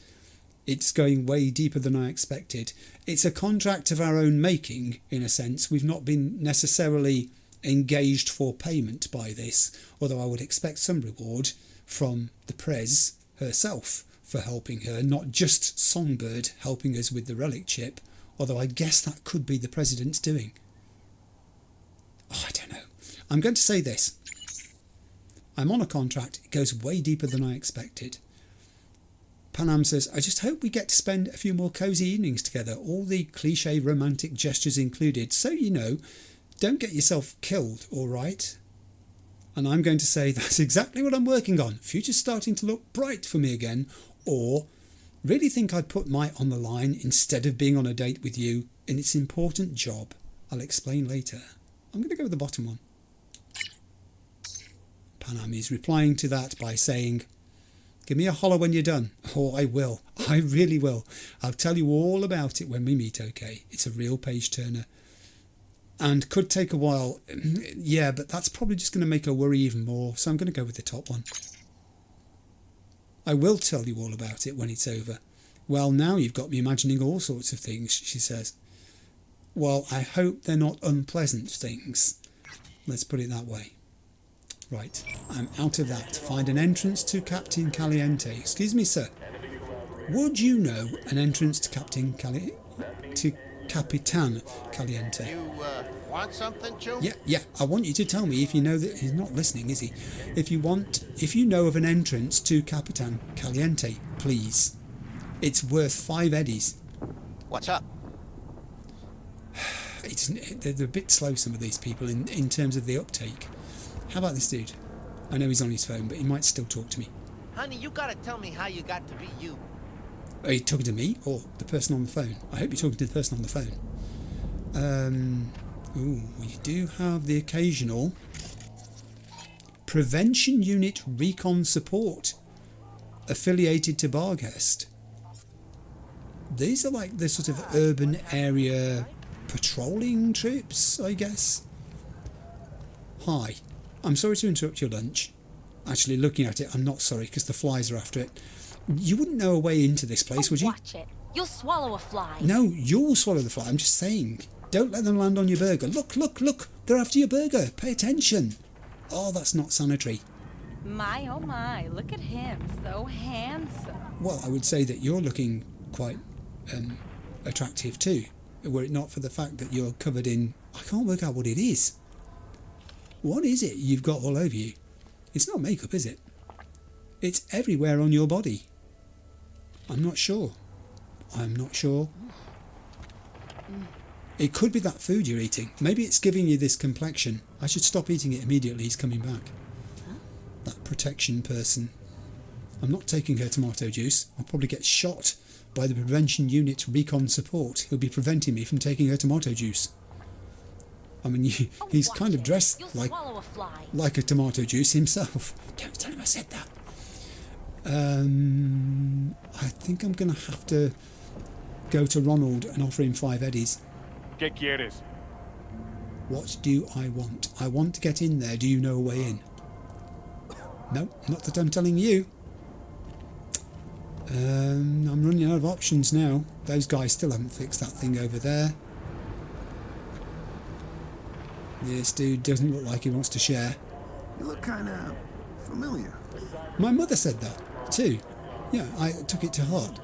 It's going way deeper than I expected. It's a contract of our own making, in a sense. We've not been necessarily engaged for payment by this, although I would expect some reward from the Prez herself for helping her, not just Songbird helping us with the relic chip, although I guess that could be the President's doing. Oh, I don't know. I'm going to say this. I'm on a contract. It goes way deeper than I expected. Panam says, I just hope we get to spend a few more cosy evenings together, all the cliche romantic gestures included. So, you know, don't get yourself killed, all right? And I'm going to say that's exactly what I'm working on. Future's starting to look bright for me again. Or, really think I'd put my on the line instead of being on a date with you, and it's an important job. I'll explain later. I'm going to go with the bottom one. Panam is replying to that by saying, give me a holler when you're done. Oh, I will. I really will. I'll tell you all about it when we meet, okay? It's a real page-turner. And could take a while. Yeah, but that's probably just going to make her worry even more, so I'm going to go with the top one. I will tell you all about it when it's over. Well, now you've got me imagining all sorts of things, she says. Well, I hope they're not unpleasant things. Let's put it that way. Right, I'm out of that. Find an entrance to Captain Caliente. Excuse me, sir. Would you know an entrance to Capitan Caliente? You want something, Joe? Yeah. I want you to tell me if you know that he's not listening, is he? If you know of an entrance to Capitan Caliente, please. It's worth 5 eddies. What's up? They're a bit slow, some of these people, in terms of the uptake. How about this dude? I know he's on his phone, but he might still talk to me. Honey, you gotta tell me how you got to be you. Are you talking to me or the person on the phone? I hope you're talking to the person on the phone. We do have the occasional Prevention Unit Recon Support affiliated to Barghast. These are like the sort of urban area patrolling troops, I guess. Hi, I'm sorry to interrupt your lunch. Actually, looking at it, I'm not sorry because the flies are after it. You wouldn't know a way into this place, would you? Watch it. You'll swallow a fly. No, you'll swallow the fly. I'm just saying. Don't let them land on your burger. Look, look, look. They're after your burger. Pay attention. Oh, that's not sanitary. My, oh my, look at him. So handsome. Well, I would say that you're looking quite attractive too, were it not for the fact that you're covered in... I can't work out what it is. What is it you've got all over you? It's not makeup, is it? It's everywhere on your body. I'm not sure. I'm not sure. It could be that food you're eating. Maybe it's giving you this complexion. I should stop eating it immediately. He's coming back. That protection person. I'm not taking her tomato juice. I'll probably get shot by the Prevention Unit Recon Support. He'll be preventing me from taking her tomato juice. I mean, he's kind of dressed like a tomato juice himself. Don't tell him I said that. I think I'm going to have to go to Ronald and offer him 5 eddies. ¿Qué quieres? What do I want? I want to get in there. Do you know a way in? No, not that I'm telling you. I'm running out of options now. Those guys still haven't fixed that thing over there. This dude doesn't look like he wants to share. You look kind of familiar. My mother said that too. Yeah, I took it to heart.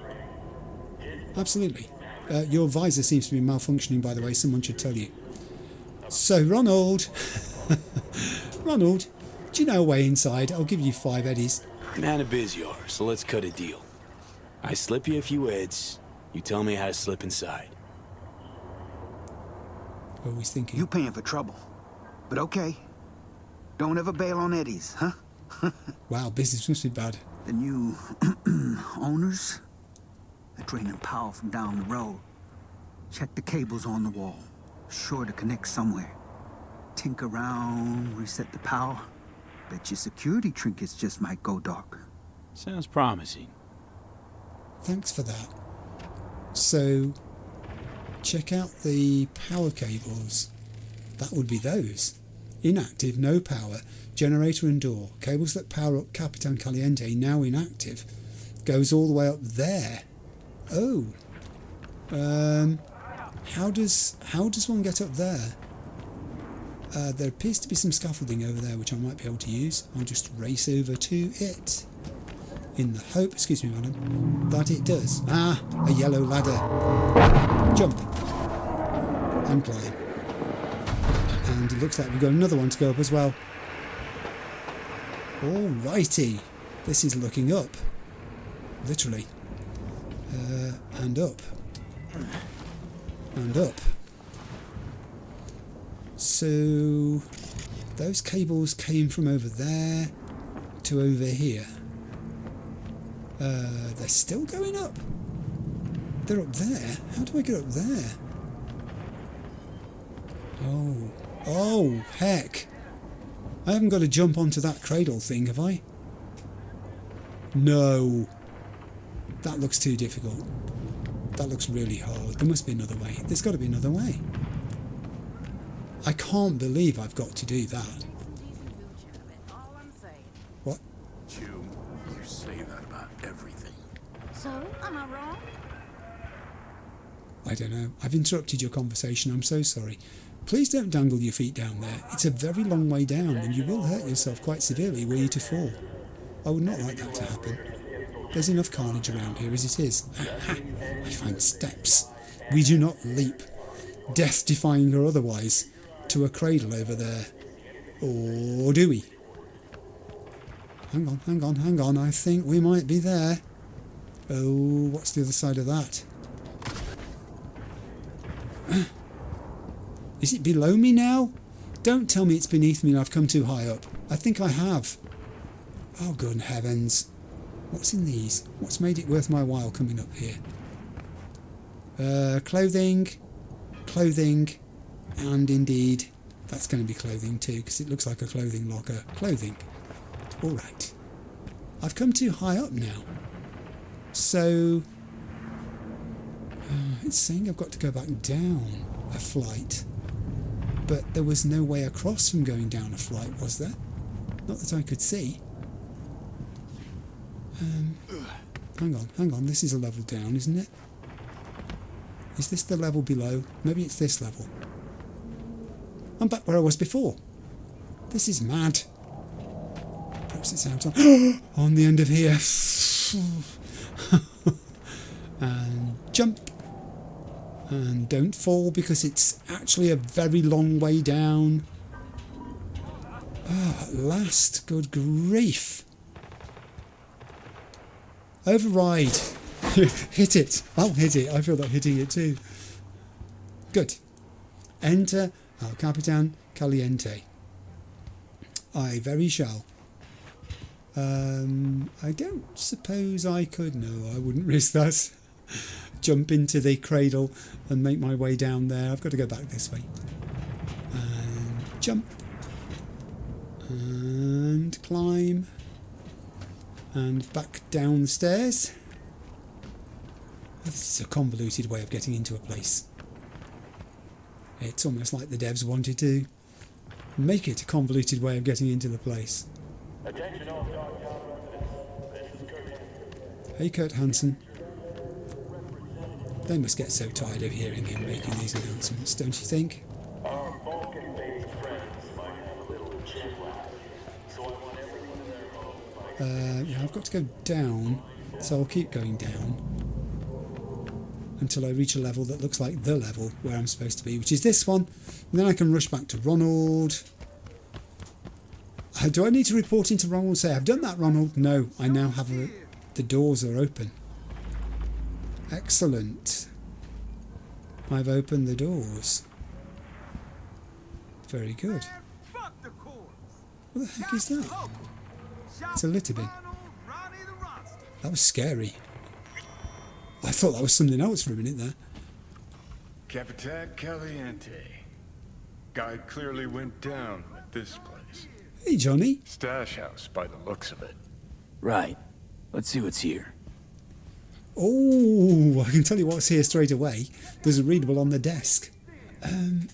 Absolutely. Your visor seems to be malfunctioning, by the way. Someone should tell you. So, Ronald. Ronald, do you know a way inside? I'll give you 5 eddies. Man of biz you are, so let's cut a deal. I slip you a few eds. You tell me how to slip inside. Always thinking. You paying for trouble. But okay. Don't ever bail on eddies, huh? Wow, business must be bad. The new owners, they're draining power from down the road. Check the cables on the wall. Sure to connect somewhere. Tinker around, reset the power. Bet your security trinkets just might go dark. Sounds promising. Thanks for that. So, check out the power cables. That would be those. Inactive, no power, generator and door. Cables that power up Capitan Caliente, now inactive. Goes all the way up there. Oh. How does one get up there? There appears to be some scaffolding over there which I might be able to use. I'll just race over to it. In the hope, excuse me madam, that it does. Ah, a yellow ladder. Jump. And climb. And it looks like we've got another one to go up as well. Alrighty. This is looking up. Literally. And up. And up. So those cables came from over there to over here. They're still going up. They're up there. How do I get up there? Oh, heck. I haven't got to jump onto that cradle thing, have I? No. That looks too difficult. That looks really hard. There must be another way. There's got to be another way. I can't believe I've got to do that. What? You say that about everything. So, am I wrong? I don't know. I've interrupted your conversation. I'm so sorry. Please don't dangle your feet down there. It's a very long way down and you will hurt yourself quite severely were you to fall. I would not like that to happen. There's enough carnage around here as it is. Aha! I find steps. We do not leap, death-defying or otherwise, to a cradle over there. Or do we? Hang on, hang on, hang on. I think we might be there. Oh, what's the other side of that? Is it below me now? Don't tell me it's beneath me and I've come too high up. I think I have. Oh, good heavens. What's in these? What's made it worth my while coming up here? Clothing, and indeed, that's going to be clothing too, because it looks like a clothing locker. Clothing. All right. I've come too high up now. So, it's saying I've got to go back down a flight. But there was no way across from going down a flight, was there? Not that I could see. Hang on. This is a level down, isn't it? Is this the level below? Maybe it's this level. I'm back where I was before. This is mad. Perhaps it's out on the end of here. And jump. And don't fall because it's actually a very long way down. At last. Good grief. Override. Hit it. I'll hit it. I feel like hitting it too. Good. Enter our Capitan Caliente. I very shall. I don't suppose I could. No, I wouldn't risk that. Jump into the cradle and make my way down there. I've got to go back this way. And jump. And climb. And back down the stairs. This is a convoluted way of getting into a place. It's almost like the devs wanted to make it a convoluted way of getting into the place. Hey, Kurt Hansen. They must get so tired of hearing him making these announcements, don't you think? Yeah, I've got to go down, so I'll keep going down until I reach a level that looks like the level where I'm supposed to be, which is this one. And then I can rush back to Ronald. Do I need to report into Ronald and say, I've done that, Ronald? No, I now have the doors are open. Excellent. I've opened the doors. Very good. What the heck is that? It's a litter bin. That was scary. I thought that was something else for a minute there. Capitan Caliente. Guy clearly went down at this place. Hey, Johnny. Stash house by the looks of it. Right. Let's see what's here. Oh, I can tell you what's here straight away. There's a readable on the desk. I'm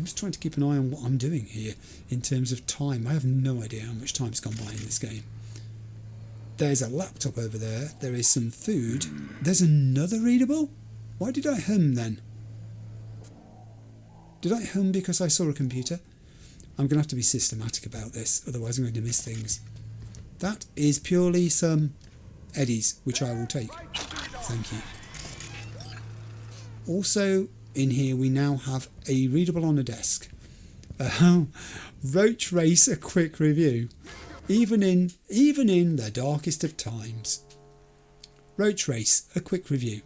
just trying to keep an eye on what I'm doing here in terms of time. I have no idea how much time's gone by in this game. There's a laptop over there. There is some food. There's another readable? Why did I hum then? Did I hum because I saw a computer? I'm going to have to be systematic about this, otherwise I'm going to miss things. That is purely some eddies, which I will take. Thank you. Also, in here we now have a readable on a desk. Roach Race, a quick review. Even in the darkest of times. Roach Race, a quick review.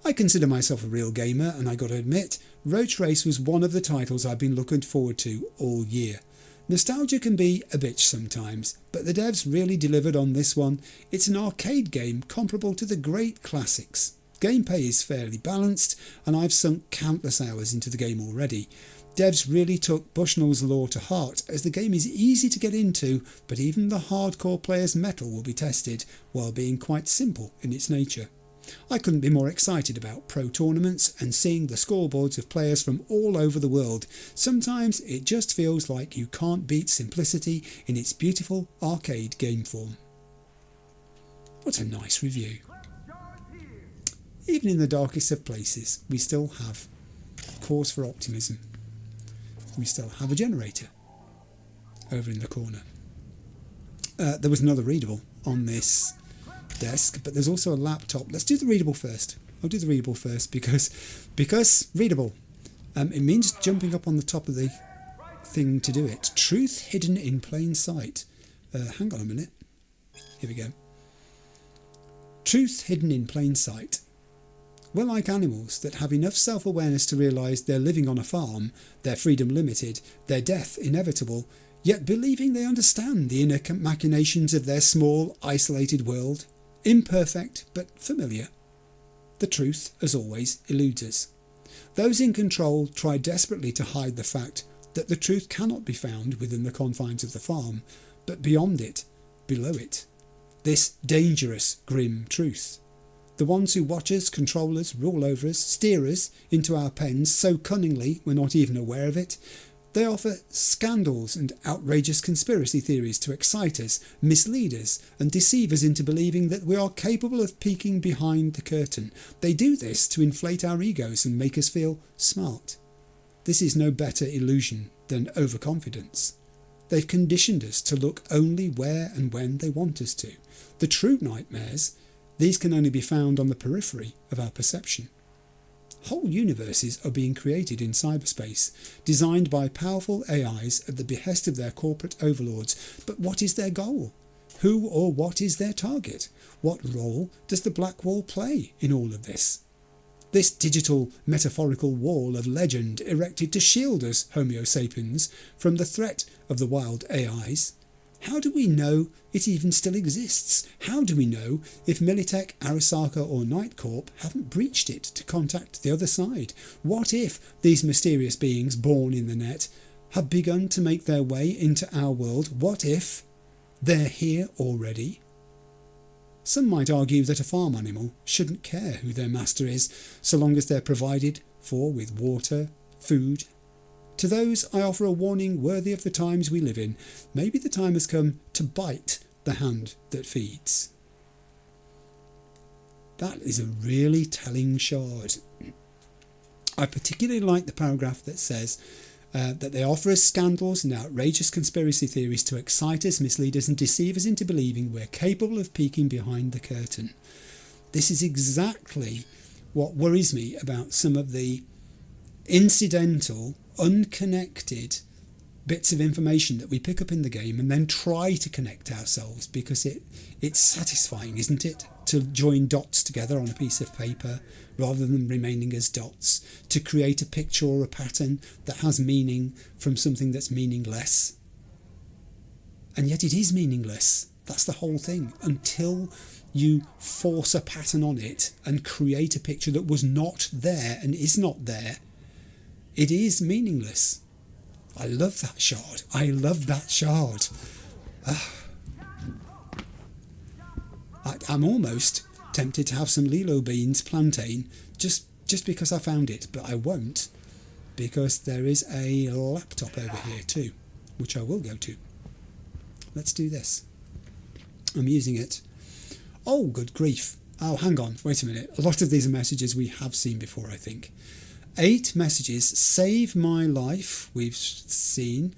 I consider myself a real gamer, and I got to admit, Roach Race was one of the titles I've been looking forward to all year. Nostalgia can be a bitch sometimes, but the devs really delivered on this one. It's an arcade game comparable to the great classics. Gameplay is fairly balanced, and I've sunk countless hours into the game already. Devs really took Bushnell's lore to heart, as the game is easy to get into, but even the hardcore player's mettle will be tested, while being quite simple in its nature. I couldn't be more excited about pro tournaments and seeing the scoreboards of players from all over the world. Sometimes it just feels like you can't beat simplicity in its beautiful arcade game form. What a nice review. Even in the darkest of places, we still have cause for optimism. We still have a generator over in the corner. There was another readable on this desk, but there's also a laptop. Let's do the readable first. I'll do the readable first because readable. It means jumping up on the top of the thing to do it. Truth hidden in plain sight. Hang on a minute. Here we go. Truth hidden in plain sight. We're like animals that have enough self-awareness to realise they're living on a farm, their freedom limited, their death inevitable, yet believing they understand the inner machinations of their small, isolated world. Imperfect but familiar. The truth, as always, eludes us. Those in control try desperately to hide the fact that the truth cannot be found within the confines of the farm, but beyond it, below it. This dangerous, grim truth. The ones who watch us, control us, rule over us, steer us into our pens so cunningly we're not even aware of it. They offer scandals and outrageous conspiracy theories to excite us, mislead us, and deceive us into believing that we are capable of peeking behind the curtain. They do this to inflate our egos and make us feel smart. This is no better illusion than overconfidence. They've conditioned us to look only where and when they want us to. The true nightmares, these can only be found on the periphery of our perception. Whole universes are being created in cyberspace, designed by powerful AIs at the behest of their corporate overlords. But what is their goal? Who or what is their target? What role does the Black Wall play in all of this? This digital metaphorical wall of legend erected to shield us, Homo sapiens, from the threat of the wild AIs. How do we know it even still exists? How do we know if Militech, Arasaka or Night Corp haven't breached it to contact the other side? What if these mysterious beings born in the net have begun to make their way into our world? What if they're here already? Some might argue that a farm animal shouldn't care who their master is, so long as they're provided for with water, food. To those I offer a warning worthy of the times we live in. Maybe the time has come to bite the hand that feeds. That is a really telling shard. I particularly like the paragraph that says that they offer us scandals and outrageous conspiracy theories to excite us, mislead us and deceive us into believing we're capable of peeking behind the curtain. This is exactly what worries me about some of the incidental, unconnected bits of information that we pick up in the game and then try to connect ourselves, because it's satisfying, isn't it, to join dots together on a piece of paper rather than remaining as dots, to create a picture or a pattern that has meaning from something that's meaningless. And yet it is meaningless. That's the whole thing. Until you force a pattern on it and create a picture that was not there and is not there, it is meaningless. I love that shard. I love that shard. I'm almost tempted to have some lilo beans plantain just because I found it, but I won't, because there is a laptop over here too, which I will go to. Let's do this. I'm using it. Oh, good grief. Oh, hang on. Wait a minute. A lot of these are messages we have seen before, I think. 8 messages. Save my life, we've seen.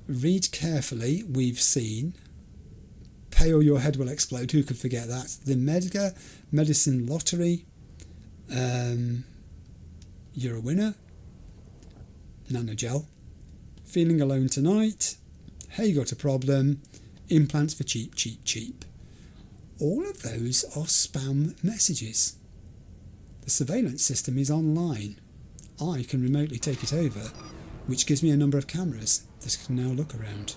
Read carefully, we've seen. Pay or your head will explode, who could forget that? The Mega Medicine Lottery. You're a winner. Nanogel. Feeling alone tonight. Hey, got a problem. Implants for cheap, cheap, cheap. All of those are spam messages. The surveillance system is online. I can remotely take it over, which gives me a number of cameras that can now look around.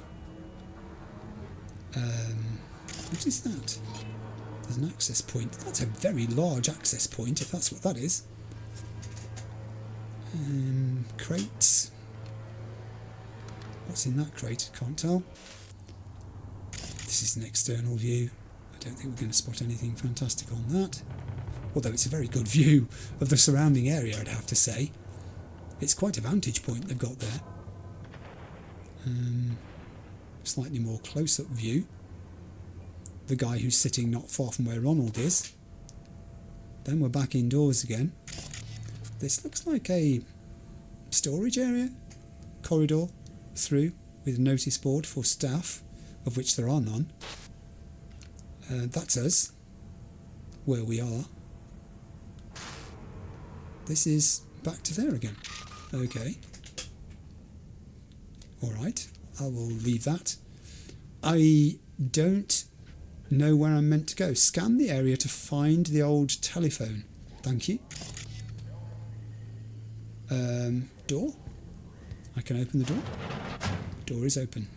What is that? There's an access point. That's a very large access point, if that's what that is. Crates. What's in that crate? Can't tell. This is an external view. I don't think we're going to spot anything fantastic on that. Although it's a very good view of the surrounding area, I'd have to say. It's quite a vantage point they've got there. Slightly more close-up view. The guy who's sitting not far from where Ronald is. Then we're back indoors again. This looks like a storage area. Corridor through with a notice board for staff, of which there are none. That's us, where we are. This is back to there again. Okay. Alright, I will leave that. I don't know where I'm meant to go. Scan the area to find the old telephone. Thank you. Door? I can open the door. Door is open.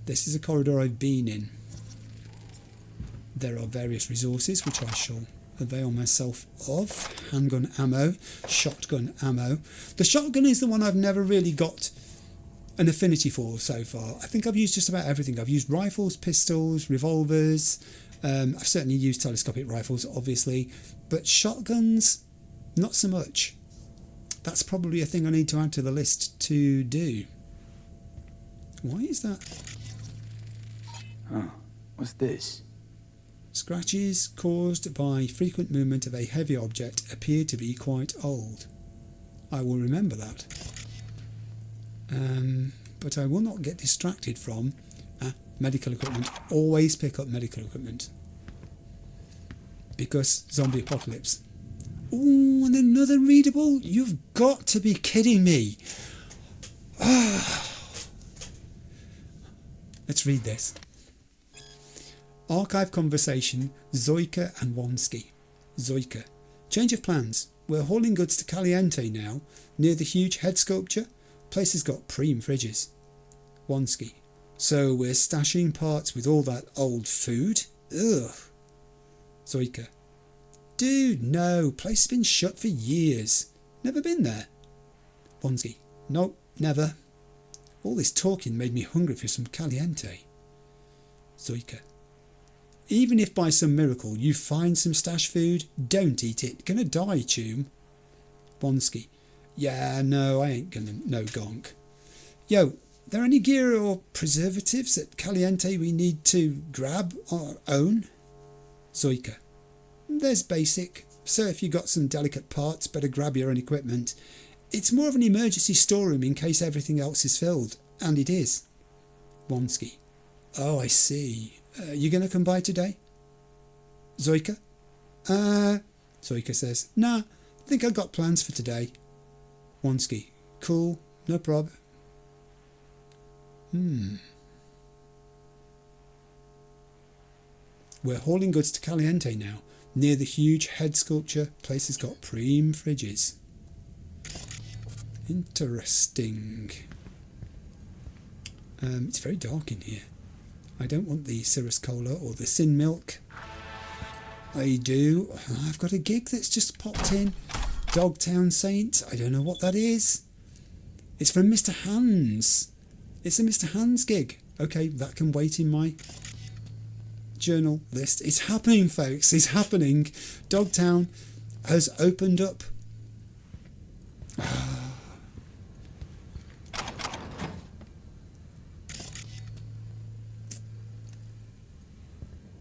This is a corridor I've been in. There are various resources which I shall avail myself of. Handgun ammo, shotgun ammo. The shotgun is the one I've never really got an affinity for so far. I think I've used just about everything. I've used rifles, pistols, revolvers. I've certainly used telescopic rifles, obviously, but shotguns, not so much. That's probably a thing I need to add to the list to do. Why is that? Huh. What's this? Scratches caused by frequent movement of a heavy object appear to be quite old. I will remember that. But I will not get distracted from medical equipment. Always pick up medical equipment. Because zombie apocalypse. Ooh, and another readable? You've got to be kidding me. Let's read this. Archive conversation, Zoika and Wonsky. Zoika. Change of plans. We're hauling goods to Caliente now, near the huge head sculpture. Place has got preem fridges. Wonsky. So we're stashing parts with all that old food? Ugh. Zoika. Dude, no. Place has been shut for years. Never been there. Wonsky. Nope, never. All this talking made me hungry for some Caliente. Zoika. Even if by some miracle you find some stash food, don't eat it. Gonna die, Choom. Wonsky. Yeah, no, I ain't gonna, no gonk. Yo, there any gear or preservatives at Caliente we need to grab or own? Zoika. There's basic, so if you got some delicate parts, better grab your own equipment. It's more of an emergency storeroom in case everything else is filled, and it is. Wonsky. Oh, I see. You gonna come by today? Zoika? Zoika says, nah, think I got plans for today. Wonsky. Cool, no prob. We're hauling goods to Caliente now. Near the huge head sculpture, place has got preem fridges. Interesting. It's very dark in here. I don't want the Cirrus Cola or the Sin Milk. I do. I've got a gig that's just popped in. Dogtown Saint. I don't know what that is. It's from Mr. Hans. It's a Mr. Hans gig. Okay, that can wait in my journal list. It's happening, folks. It's happening. Dogtown has opened up.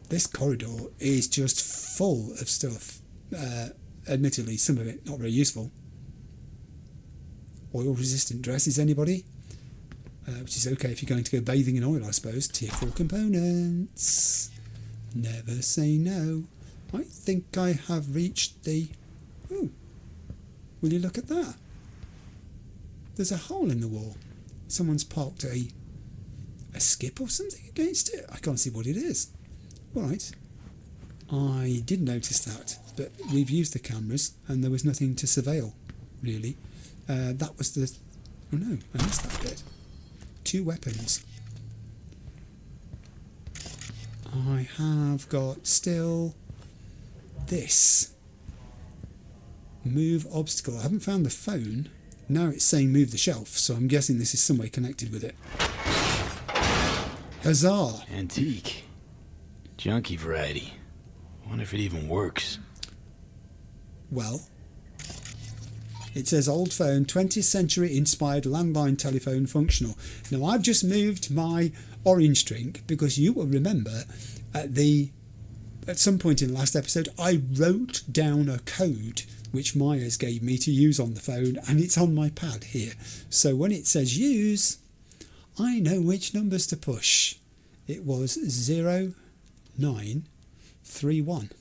This corridor is just full of stuff. Admittedly, some of it not very useful. Oil-resistant dresses, anybody? Which is okay if you're going to go bathing in oil, I suppose. Tier 4 components. Never say no. I think I have reached the... Ooh. Will you look at that? There's a hole in the wall. Someone's parked a skip or something against it. I can't see what it is. Right. I did notice that, but we've used the cameras and there was nothing to surveil, really. That was the... Oh no, I missed that bit. 2 weapons. I have got still this. Move obstacle. I haven't found the phone. Now it's saying move the shelf, so I'm guessing this is some way connected with it. Huzzah! Antique. Junky variety. Wonder if it even works. Well, it says old phone, 20th century inspired landline telephone functional. Now I've just moved my orange drink because you will remember at some point in the last episode I wrote down a code which Myers gave me to use on the phone, and it's on my pad here. So when it says use, I know which numbers to push. It was 0931.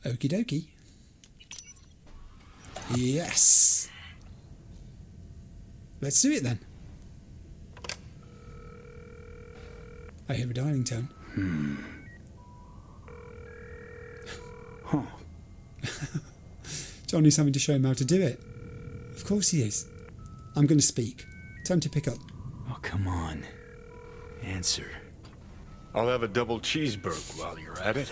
Okie dokie. Yes. Let's do it then. I hear a dialing tone. Huh. Johnny's having to show him how to do it. Of course he is. I'm going to speak. Time to pick up. Oh, come on. Answer. I'll have a double cheeseburger while you're at it.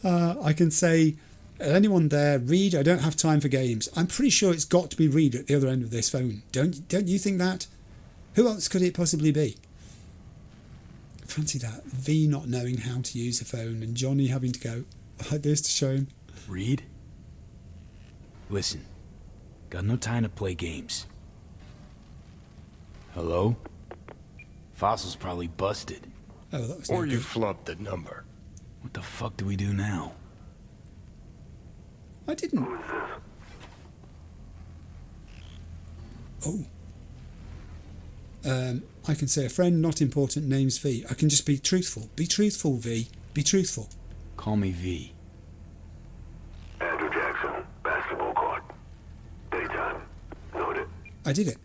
I can say, anyone there, Reed, I don't have time for games. I'm pretty sure it's got to be Reed at the other end of this phone. Don't you think that? Who else could it possibly be? Fancy that. V not knowing how to use a phone and Johnny having to go like this to show him. Reed? Listen, got no time to play games. Hello? Fossil's probably busted. Oh, that was Or you flubbed the number. What the fuck do we do now? I didn't. Oh. I can say a friend, not important, name's V. I can just be truthful. Be truthful, V. Be truthful. Call me V. Andrew Jackson, basketball court. Daytime. Noted. I did it.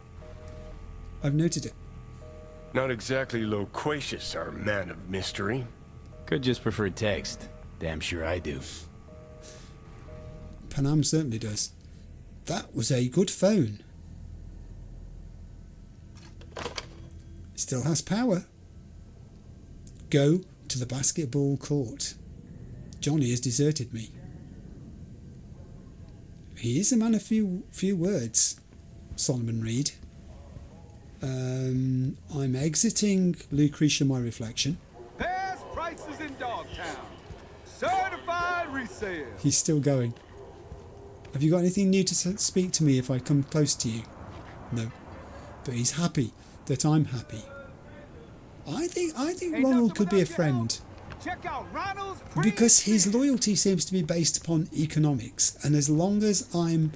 I've noted it. Not exactly loquacious, our man of mystery. Could just prefer text. Damn sure I do. Panam certainly does. That was a good phone. Still has power. Go to the basketball court. Johnny has deserted me. He is a man of few words, Solomon Reed. I'm exiting Lucretia, my reflection. Best prices in Dogtown. Certified resale. He's still going. Have you got anything new to speak to me if I come close to you? No. But he's happy that I'm happy. I think Ronald could be a friend. Check out Ronald's Because his loyalty seems to be based upon economics. And as long as I'm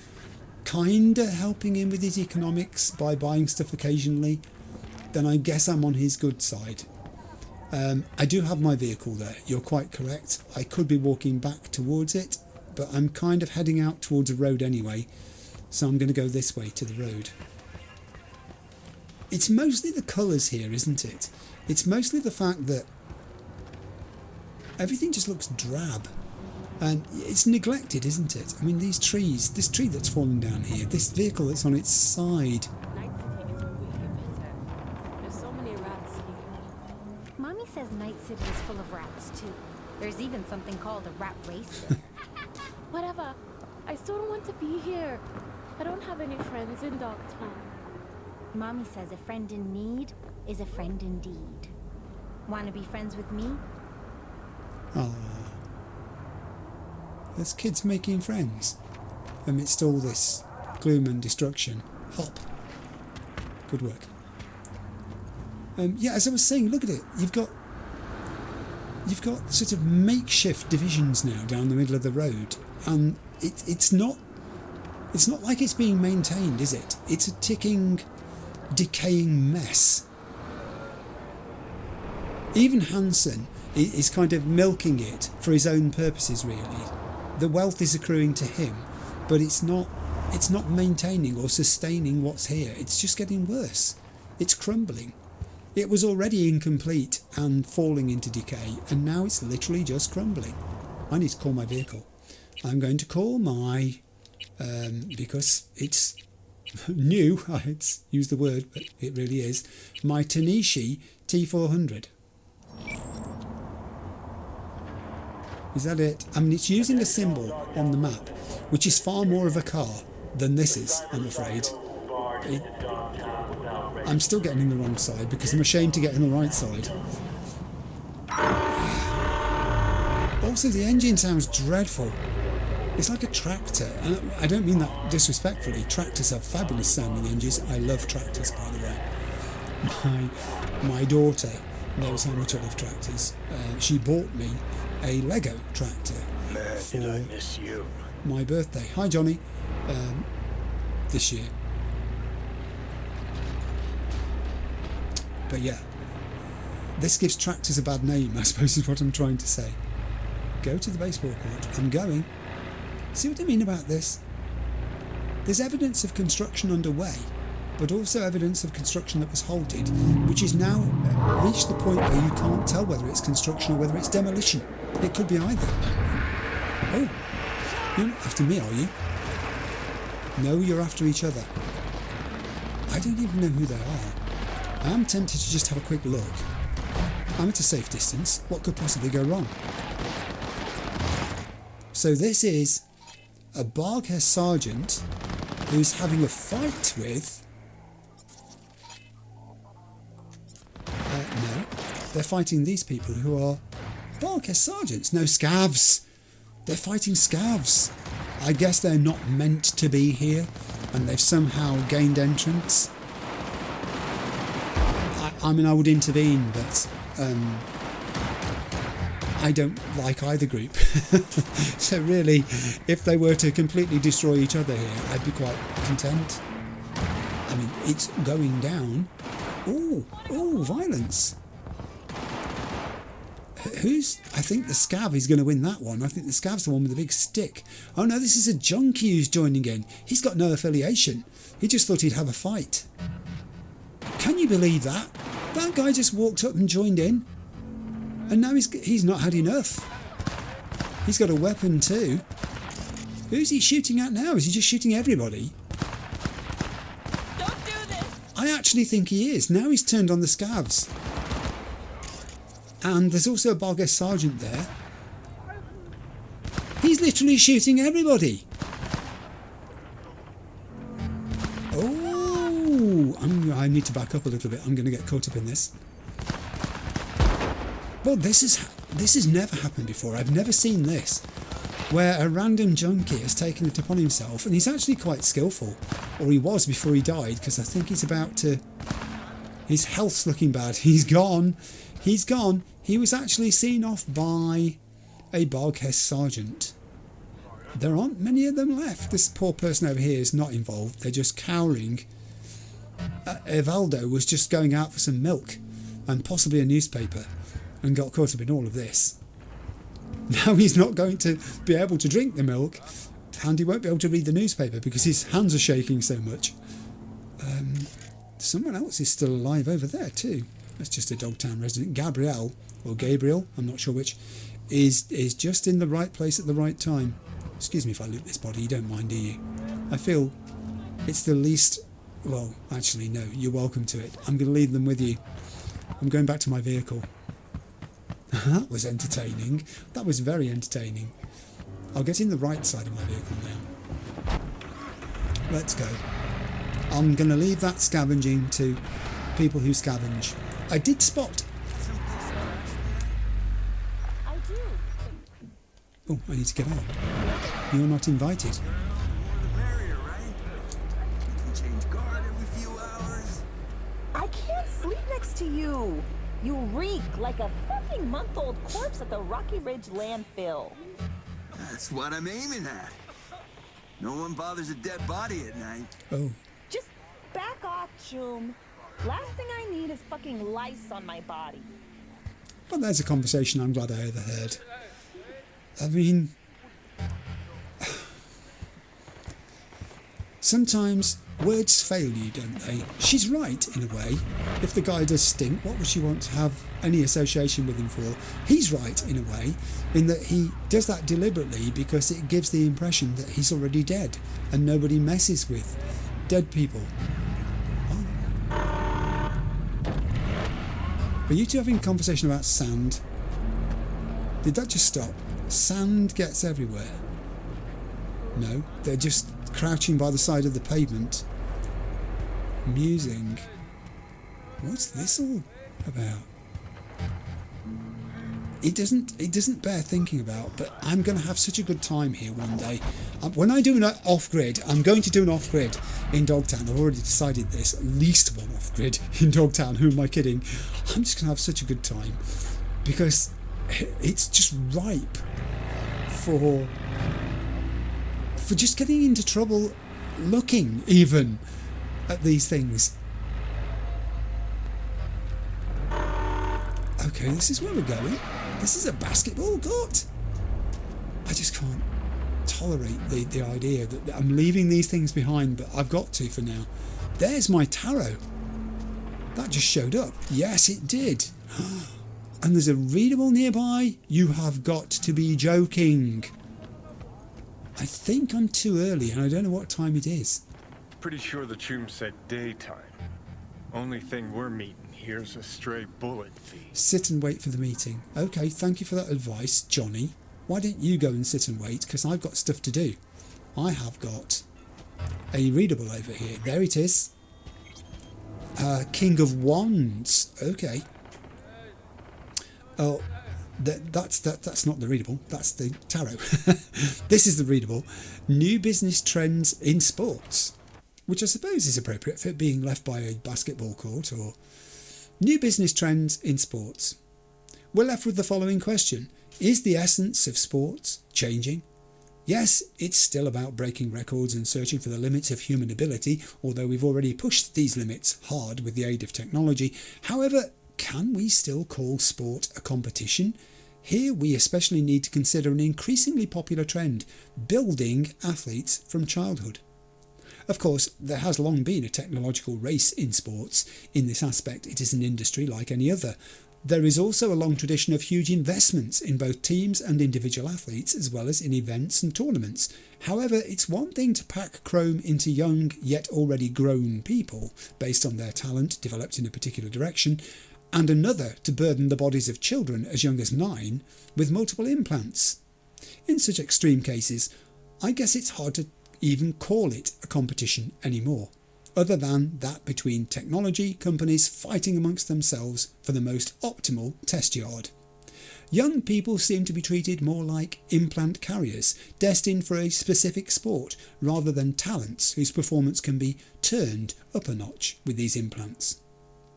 kinda helping him with his economics by buying stuff occasionally, then I guess I'm on his good side. I do have my vehicle there, you're quite correct. I could be walking back towards it, but I'm kind of heading out towards a road anyway, so I'm going to go this way to the road. It's mostly the colours here, isn't it? It's mostly the fact that everything just looks drab. And it's neglected, isn't it? I mean, these trees, this tree that's fallen down here, this vehicle that's on its side. There's so many rats here. Mommy says Night City is full of rats, too. There's even something called a rat race. Whatever. I still don't want to be here. I don't have any friends in Dogtown. Mommy says a friend in need is a friend indeed. Want to be friends with me? Oh. There's kids making friends amidst all this gloom and destruction. Hop. Good work. Yeah, as I was saying, look at it. You've got sort of makeshift divisions now down the middle of the road, and it's not like it's being maintained, is it? It's a ticking, decaying mess. Even Hansen is kind of milking it for his own purposes, really. The wealth is accruing to him, but it's not maintaining or sustaining what's here. It's just getting worse. It's crumbling. It was already incomplete and falling into decay, and now it's literally just crumbling. I need to call my vehicle. I'm going to call my, because it's new, I use the word, but it really is, my Tanishi T400. Is that it? I mean, it's using a symbol on the map, which is far more of a car than this is, I'm afraid. I'm still getting in the wrong side because I'm ashamed to get in the right side. Also, the engine sounds dreadful. It's like a tractor, and I don't mean that disrespectfully. Tractors have fabulous sounding engines. I love tractors, by the way. My daughter knows how much I love tractors. She bought me a Lego tractor for did I miss you? My birthday. Hi, Johnny. This year. But yeah, this gives tractors a bad name, I suppose is what I'm trying to say. Go to the baseball court. I'm going. See what I mean about this? There's evidence of construction underway, but also evidence of construction that was halted, which is now reached the point where you can't tell whether it's construction or whether it's demolition. It could be either. Oh, you're not after me, are you? No, you're after each other. I don't even know who they are. I am tempted to just have a quick look. I'm at a safe distance. What could possibly go wrong? So this is a Barghast sergeant who's having a fight with... no. They're fighting these people who are Barghast sergeants. No, scavs. They're fighting scavs. I guess they're not meant to be here and they've somehow gained entrance. I mean, I would intervene, but I don't like either group. So really, if they were to completely destroy each other here, I'd be quite content. I mean, it's going down. Oh, violence. I think the scav is going to win that one. I think the scav's the one with the big stick. Oh no, this is a junkie who's joining in. He's got no affiliation. He just thought he'd have a fight. Can you believe that? That guy just walked up and joined in. And now he's not had enough. He's got a weapon too. Who's he shooting at now? Is he just shooting everybody? Don't do this. I actually think he is. Now he's turned on the scavs. And there's also a Barghast sergeant there. He's literally shooting everybody. Oh, I need to back up a little bit. I'm going to get caught up in this. Well, this has never happened before. I've never seen this, where a random junkie has taken it upon himself, and he's actually quite skillful, or he was before he died, because I think he's about to... His health's looking bad. He's gone. He's gone. He was actually seen off by a Barghast sergeant. There aren't many of them left. This poor person over here is not involved. They're just cowering. Evaldo was just going out for some milk and possibly a newspaper and got caught up in all of this. Now he's not going to be able to drink the milk and he won't be able to read the newspaper because his hands are shaking so much. Someone else is still alive over there too. That's just a Dogtown resident. Gabriel, I'm not sure which, is just in the right place at the right time. Excuse me if I loot this body, you don't mind, do you? I feel it's the least... Well, actually, no, you're welcome to it. I'm going to leave them with you. I'm going back to my vehicle. That was entertaining. That was very entertaining. I'll get in the right side of my vehicle now. Let's go. I'm going to leave that scavenging to people who scavenge. I did spot... I do. Oh, I need to get out. You're not invited. I can't sleep next to you. You reek like a fucking month-old corpse at the Rocky Ridge landfill. That's what I'm aiming at. No one bothers a dead body at night. Oh. Just back off, Choom. Last thing I need is fucking lice on my body. Well, there's a conversation I'm glad I overheard. I mean... Sometimes words fail you, don't they? She's right, in a way. If the guy does stink, what would she want to have any association with him for? He's right, in a way, in that he does that deliberately because it gives the impression that he's already dead and nobody messes with dead people. Oh. Are you two having a conversation about sand? Did that just stop? Sand gets everywhere. No, they're just crouching by the side of the pavement, musing. What's this all about? It doesn't bear thinking about, but I'm going to have such a good time here one day. When I do an off-grid, I'm going to do an off-grid in Dogtown. I've already decided this. At least one off-grid in Dogtown. Who am I kidding? I'm just going to have such a good time because it's just ripe for just getting into trouble looking even at these things. Okay, this is where we're going. This is a basketball court. I just can't tolerate the idea that I'm leaving these things behind, but I've got to for now. There's my tarot. That just showed up. Yes, it did. And there's a readable nearby. You have got to be joking. I think I'm too early and I don't know what time it is. Pretty sure the Choom said daytime. Only thing we're meeting here's a stray bullet thief. Sit and wait for the meeting. Okay, thank you for that advice, Johnny. Why don't you go and sit and wait, because I've got stuff to do. I have got a readable over here. There it is. King of Wands. Okay. Oh, that's not the readable. That's the tarot. This is the readable. New business trends in sports, which I suppose is appropriate for it being left by a basketball court. Or new business trends in sports. We're left with the following question: is the essence of sports changing? Yes, it's still about breaking records and searching for the limits of human ability, although we've already pushed these limits hard with the aid of technology. However, can we still call sport a competition? Here we especially need to consider an increasingly popular trend: building athletes from childhood. Of course, there has long been a technological race in sports. In this aspect, it is an industry like any other. There is also a long tradition of huge investments in both teams and individual athletes, as well as in events and tournaments. However, it's one thing to pack chrome into young, yet already grown people, based on their talent developed in a particular direction, and another to burden the bodies of children as young as 9 with multiple implants. In such extreme cases, I guess it's hard to even call it a competition anymore, other than that between technology companies fighting amongst themselves for the most optimal test yard. Young people seem to be treated more like implant carriers, destined for a specific sport, rather than talents whose performance can be turned up a notch with these implants.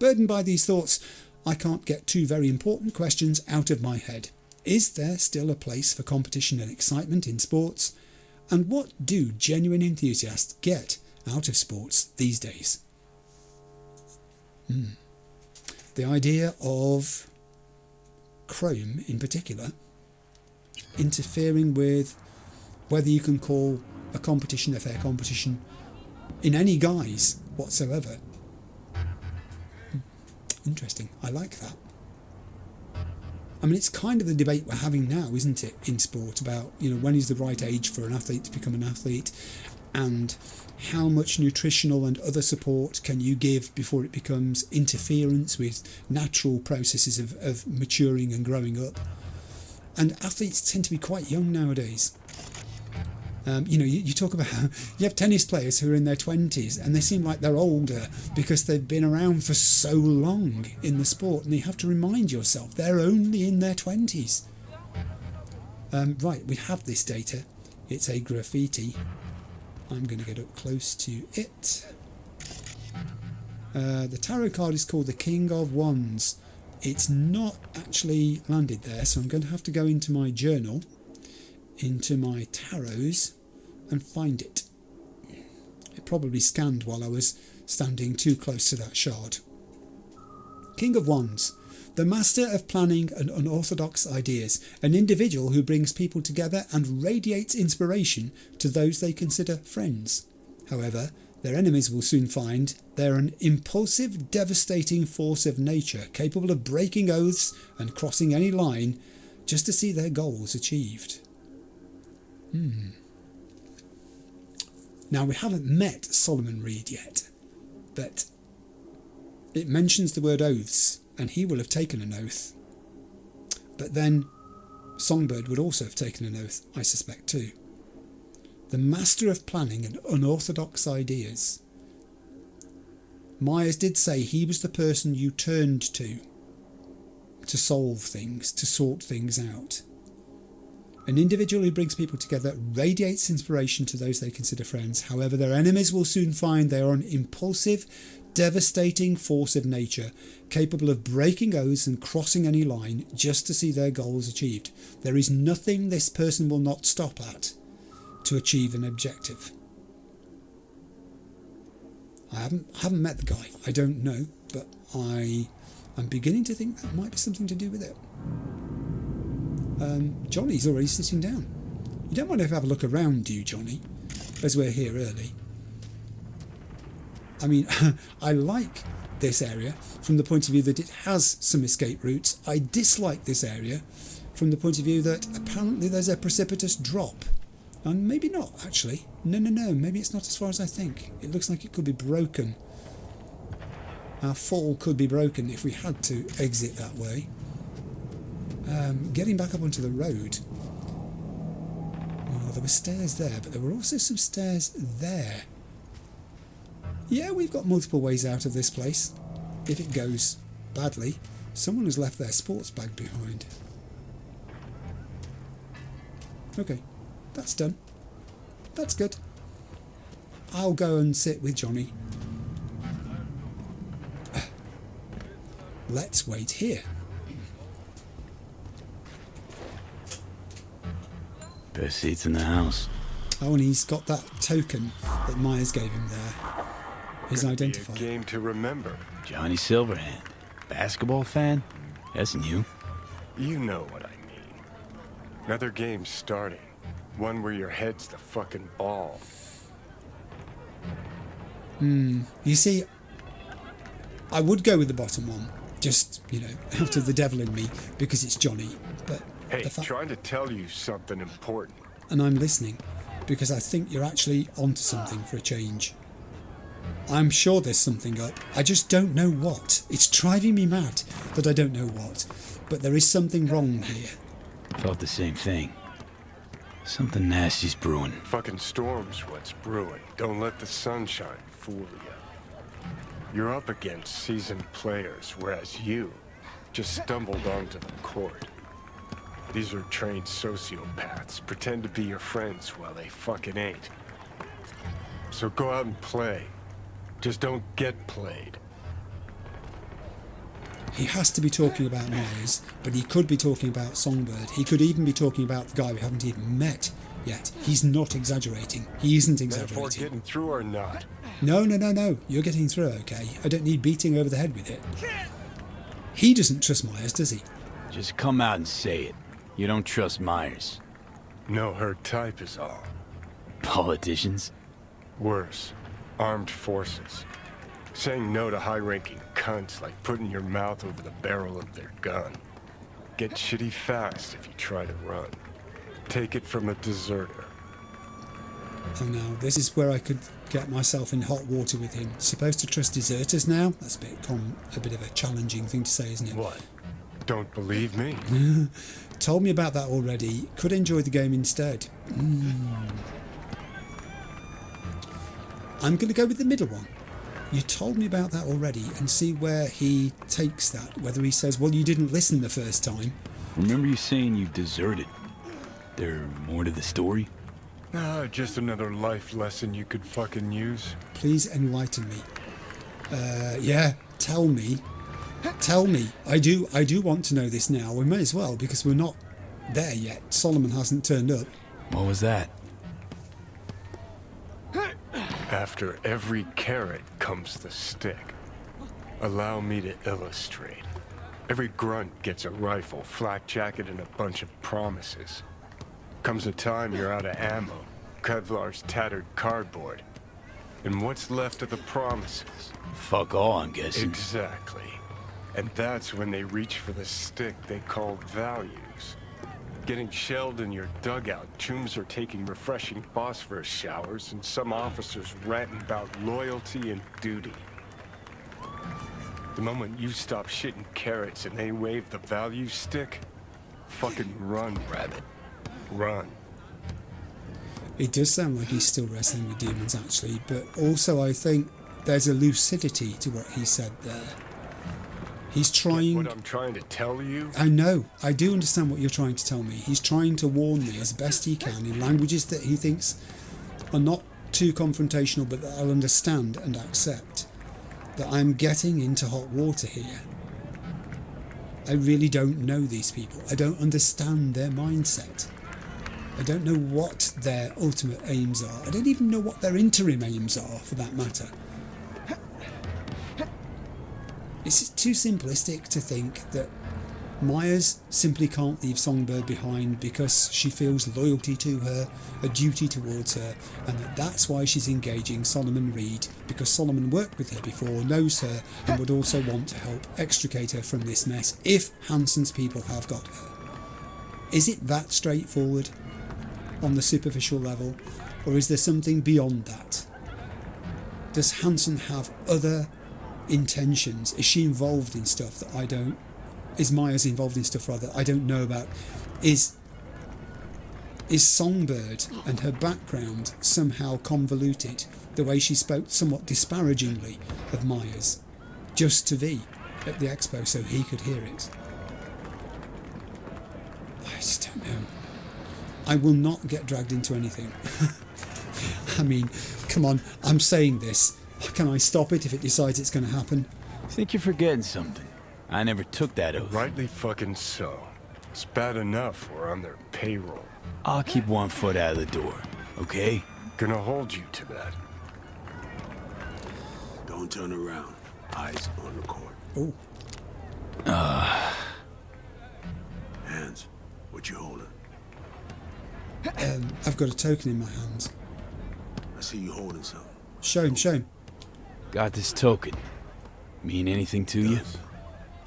Burdened by these thoughts, I can't get 2 very important questions out of my head. Is there still a place for competition and excitement in sports? And what do genuine enthusiasts get out of sports these days? The idea of chrome in particular interfering with whether you can call a competition a fair competition in any guise whatsoever. Interesting. I like that. I mean, it's kind of the debate we're having now, isn't it, in sport, about, when is the right age for an athlete to become an athlete, and how much nutritional and other support can you give before it becomes interference with natural processes of maturing and growing up. And athletes tend to be quite young nowadays. You talk about how you have tennis players who are in their 20s and they seem like they're older because they've been around for so long in the sport, and you have to remind yourself they're only in their 20s. Right, we have this data. It's a graffiti. I'm going to get up close to it. The tarot card is called the King of Wands. It's not actually landed there, so I'm going to have to go into my journal, into my tarots, and find it. It probably scanned while I was standing too close to that shard. King of Wands, the master of planning and unorthodox ideas, an individual who brings people together and radiates inspiration to those they consider friends. However, their enemies will soon find they're an impulsive, devastating force of nature, capable of breaking oaths and crossing any line just to see their goals achieved. Now, we haven't met Solomon Reed yet, but it mentions the word oaths, and he will have taken an oath. But then Songbird would also have taken an oath, I suspect too. The master of planning and unorthodox ideas. Myers did say he was the person you turned to solve things, to sort things out. An individual who brings people together, radiates inspiration to those they consider friends. However, their enemies will soon find they are an impulsive, devastating force of nature, capable of breaking oaths and crossing any line just to see their goals achieved. There is nothing this person will not stop at to achieve an objective. I haven't met the guy. I don't know, but I'm beginning to think that might be something to do with it. Johnny's already sitting down. You don't want to have a look around, do you, Johnny? As we're here early. I mean, I like this area from the point of view that it has some escape routes. I dislike this area from the point of view that apparently there's a precipitous drop. And maybe not, actually. No, maybe it's not as far as I think. It looks like it could be broken. Our fall could be broken if we had to exit that way. Getting back up onto the road. Oh, there were stairs there, but there were also some stairs there. Yeah, we've got multiple ways out of this place. If it goes badly, someone has left their sports bag behind. Okay, that's done. That's good. I'll go and sit with Johnny. Let's wait here. Best seats in the house. Oh, and he's got that token that Myers gave him there. His identifier. Game to remember. Johnny Silverhand. Basketball fan? That's new. You know what I mean. Another game starting. One where your head's the fucking ball. You see, I would go with the bottom one. Just, you know, out of the devil in me, because it's Johnny. But hey, trying to tell you something important. And I'm listening, because I think you're actually onto something for a change. I'm sure there's something up. I just don't know what. It's driving me mad that I don't know what. But there is something wrong here. Felt the same thing. Something nasty's brewing. Fucking storm's what's brewing. Don't let the sunshine fool you. You're up against seasoned players, whereas you just stumbled onto the court. These are trained sociopaths. Pretend to be your friends while they fucking ain't. So go out and play. Just don't get played. He has to be talking about Myers, but he could be talking about Songbird. He could even be talking about the guy we haven't even met yet. He's not exaggerating. He isn't exaggerating. Metaphor getting through or not? No. You're getting through, okay? I don't need beating over the head with it. He doesn't trust Myers, does he? Just come out and say it. You don't trust Myers. No, her type is all. Politicians? Worse. Armed forces. Saying no to high-ranking cunts like putting your mouth over the barrel of their gun. Get shitty fast if you try to run. Take it from a deserter. Oh no, this is where I could get myself in hot water with him. Supposed to trust deserters now? That's a bit of a challenging thing to say, isn't it? What? Don't believe me? Told me about that already. Could enjoy the game instead. I'm going to go with the middle one. You told me about that already, and see where he takes that. Whether he says, well, you didn't listen the first time. Remember you saying you deserted? There more to the story? Just another life lesson you could fucking use. Please enlighten me. Yeah, tell me. Tell me. I do want to know this now. We may as well, because we're not there yet. Solomon hasn't turned up. What was that? After every carrot comes the stick. Allow me to illustrate. Every grunt gets a rifle, flak jacket, and a bunch of promises. Comes a time you're out of ammo, Kevlar's tattered cardboard. And what's left of the promises? Fuck all, I'm guessing. Exactly. And that's when they reach for the stick they call values. Getting shelled in your dugout, chooms are taking refreshing phosphorus showers, and some officers ranting about loyalty and duty. The moment you stop shitting carrots and they wave the value stick, fucking run, rabbit. Run. It does sound like he's still wrestling with demons, actually, but also I think there's a lucidity to what he said there. He's trying... What I'm trying to tell you? I know. I do understand what you're trying to tell me. He's trying to warn me as best he can in languages that he thinks are not too confrontational, but that I'll understand and accept. That I'm getting into hot water here. I really don't know these people. I don't understand their mindset. I don't know what their ultimate aims are. I don't even know what their interim aims are, for that matter. It's too simplistic to think that Myers simply can't leave Songbird behind because she feels loyalty to her, a duty towards her, and that's why she's engaging Solomon Reed, because Solomon worked with her before, knows her, and would also want to help extricate her from this mess if Hansen's people have got her. Is it that straightforward on the superficial level, or is there something beyond that? Does Hansen have other intentions? Is she involved in stuff that I don't... Is Myers involved in stuff rather I don't know about? Is Songbird and her background somehow convoluted? The way she spoke somewhat disparagingly of Myers, just to V at the expo so he could hear it. I just don't know. I will not get dragged into anything. I mean, come on, I'm saying this. Can I stop it if it decides it's going to happen? I think you're forgetting something. I never took that oath. Rightly fucking so. It's bad enough we're on their payroll. I'll keep one foot out of the door, okay? Gonna hold you to that. Don't turn around. Eyes on the court. Oh. Hands. What you holding? I've got a token in my hand. I see you holding something. Show him, show him. Got this token. Mean anything to you?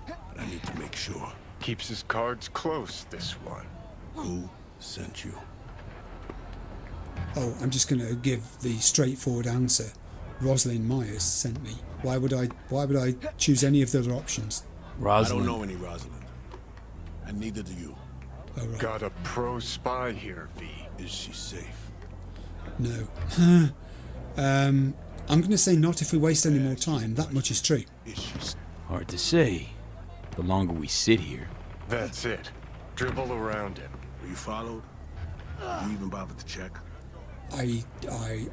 But I need to make sure. Keeps his cards close, this one. Who sent you? Oh, I'm just going to give the straightforward answer. Rosalind Myers sent me. Why would I choose any of the other options? Rosalind. I don't know any Rosalind. And neither do you. Oh, right. Got a pro spy here, V. Is she safe? No. I'm going to say not if we waste any more time. That much is true. Is she Hard to say. The longer we sit here. That's it. Dribble around him. Were you followed? You even bothered to check? I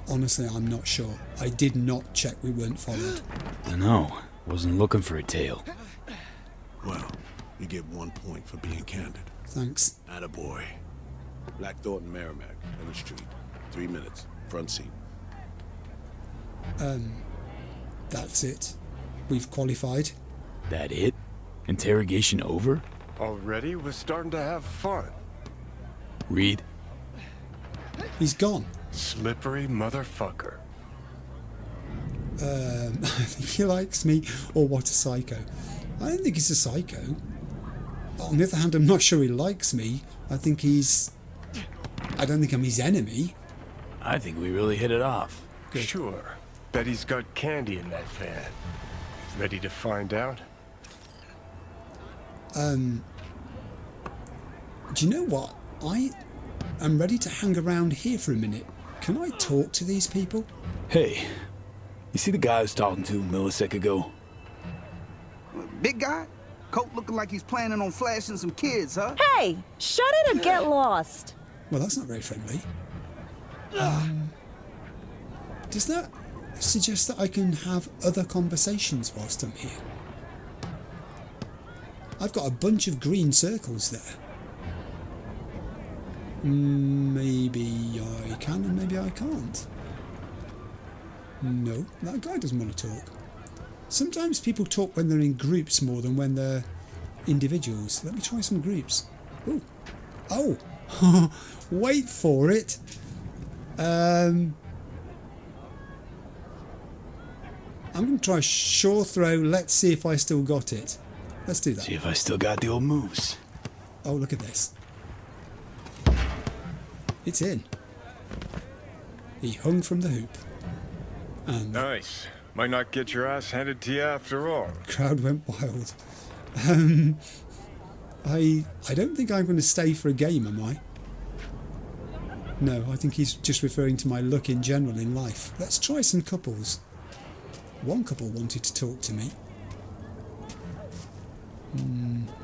honestly, I'm not sure. I did not check we weren't followed. Dunno. Wasn't looking for a tail. Well, you get 1 point for being candid. Thanks. Attaboy. Black Thornton Merrimack, Emmett Street. 3 minutes. Front seat. That's it. We've qualified. That it? Interrogation over? Already? We're starting to have fun. Reed? He's gone. Slippery motherfucker. I think he likes me. Or what a psycho. I don't think he's a psycho. On the other hand, I'm not sure he likes me. I don't think I'm his enemy. I think we really hit it off. Good. Sure. Bet he's got candy in that van. Ready to find out? Do you know what? I'm ready to hang around here for a minute. Can I talk to these people? Hey, you see the guy I was talking to a millisecond ago? Big guy? Coat looking like he's planning on flashing some kids, huh? Hey, shut it or get lost. Well, that's not very friendly. Does that suggest that I can have other conversations whilst I'm here? I've got a bunch of green circles there. Maybe I can and maybe I can't. No, that guy doesn't want to talk. Sometimes people talk when they're in groups more than when they're individuals. Let me try some groups. Ooh. Oh! Wait for it! I'm going to try sure throw. Let's see if I still got it. Let's do that. See if I still got the old moves. Oh, look at this. It's in. He hung from the hoop. And nice. Might not get your ass handed to you after all. the crowd went wild. I don't think I'm going to stay for a game, am I? No, I think he's just referring to my luck in general in life. Let's try some couples. One couple wanted to talk to me.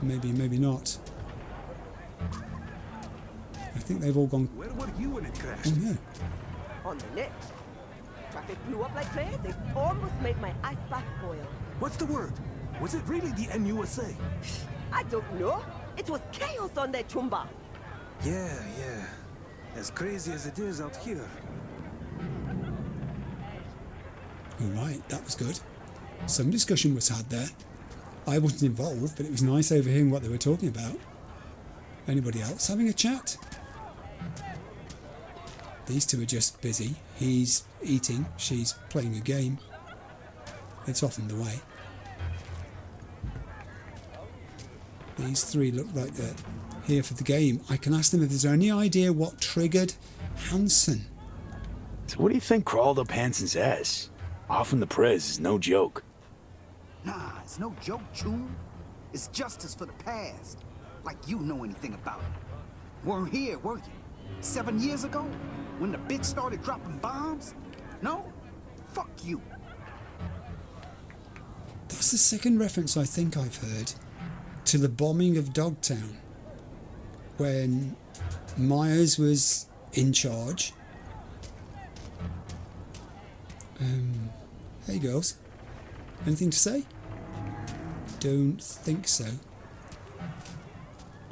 Maybe not. I think they've all gone... Where were you when it crashed? Oh no. On the net. Traffic blew up like crazy. Almost made my ice bath boil. What's the word? Was it really the NUSA? I don't know. It was chaos on that chumba. Yeah. As crazy as it is out here. Alright, that was good. Some discussion was had there. I wasn't involved, but it was nice overhearing what they were talking about. Anybody else having a chat? These two are just busy. He's eating, she's playing a game. It's often the way. These three look like they're here for the game. I can ask them if there's any idea what triggered Hansen. So what do you think crawled up Hansen's ass? Off in the prez is no joke. Nah, it's no joke, Chum. It's justice for the past. Like you know anything about it. Weren't here, were you? 7 years ago? When the bitch started dropping bombs? No? Fuck you. That's the second reference I think I've heard to the bombing of Dogtown, when Myers was in charge. Hey girls, anything to say? Don't think so.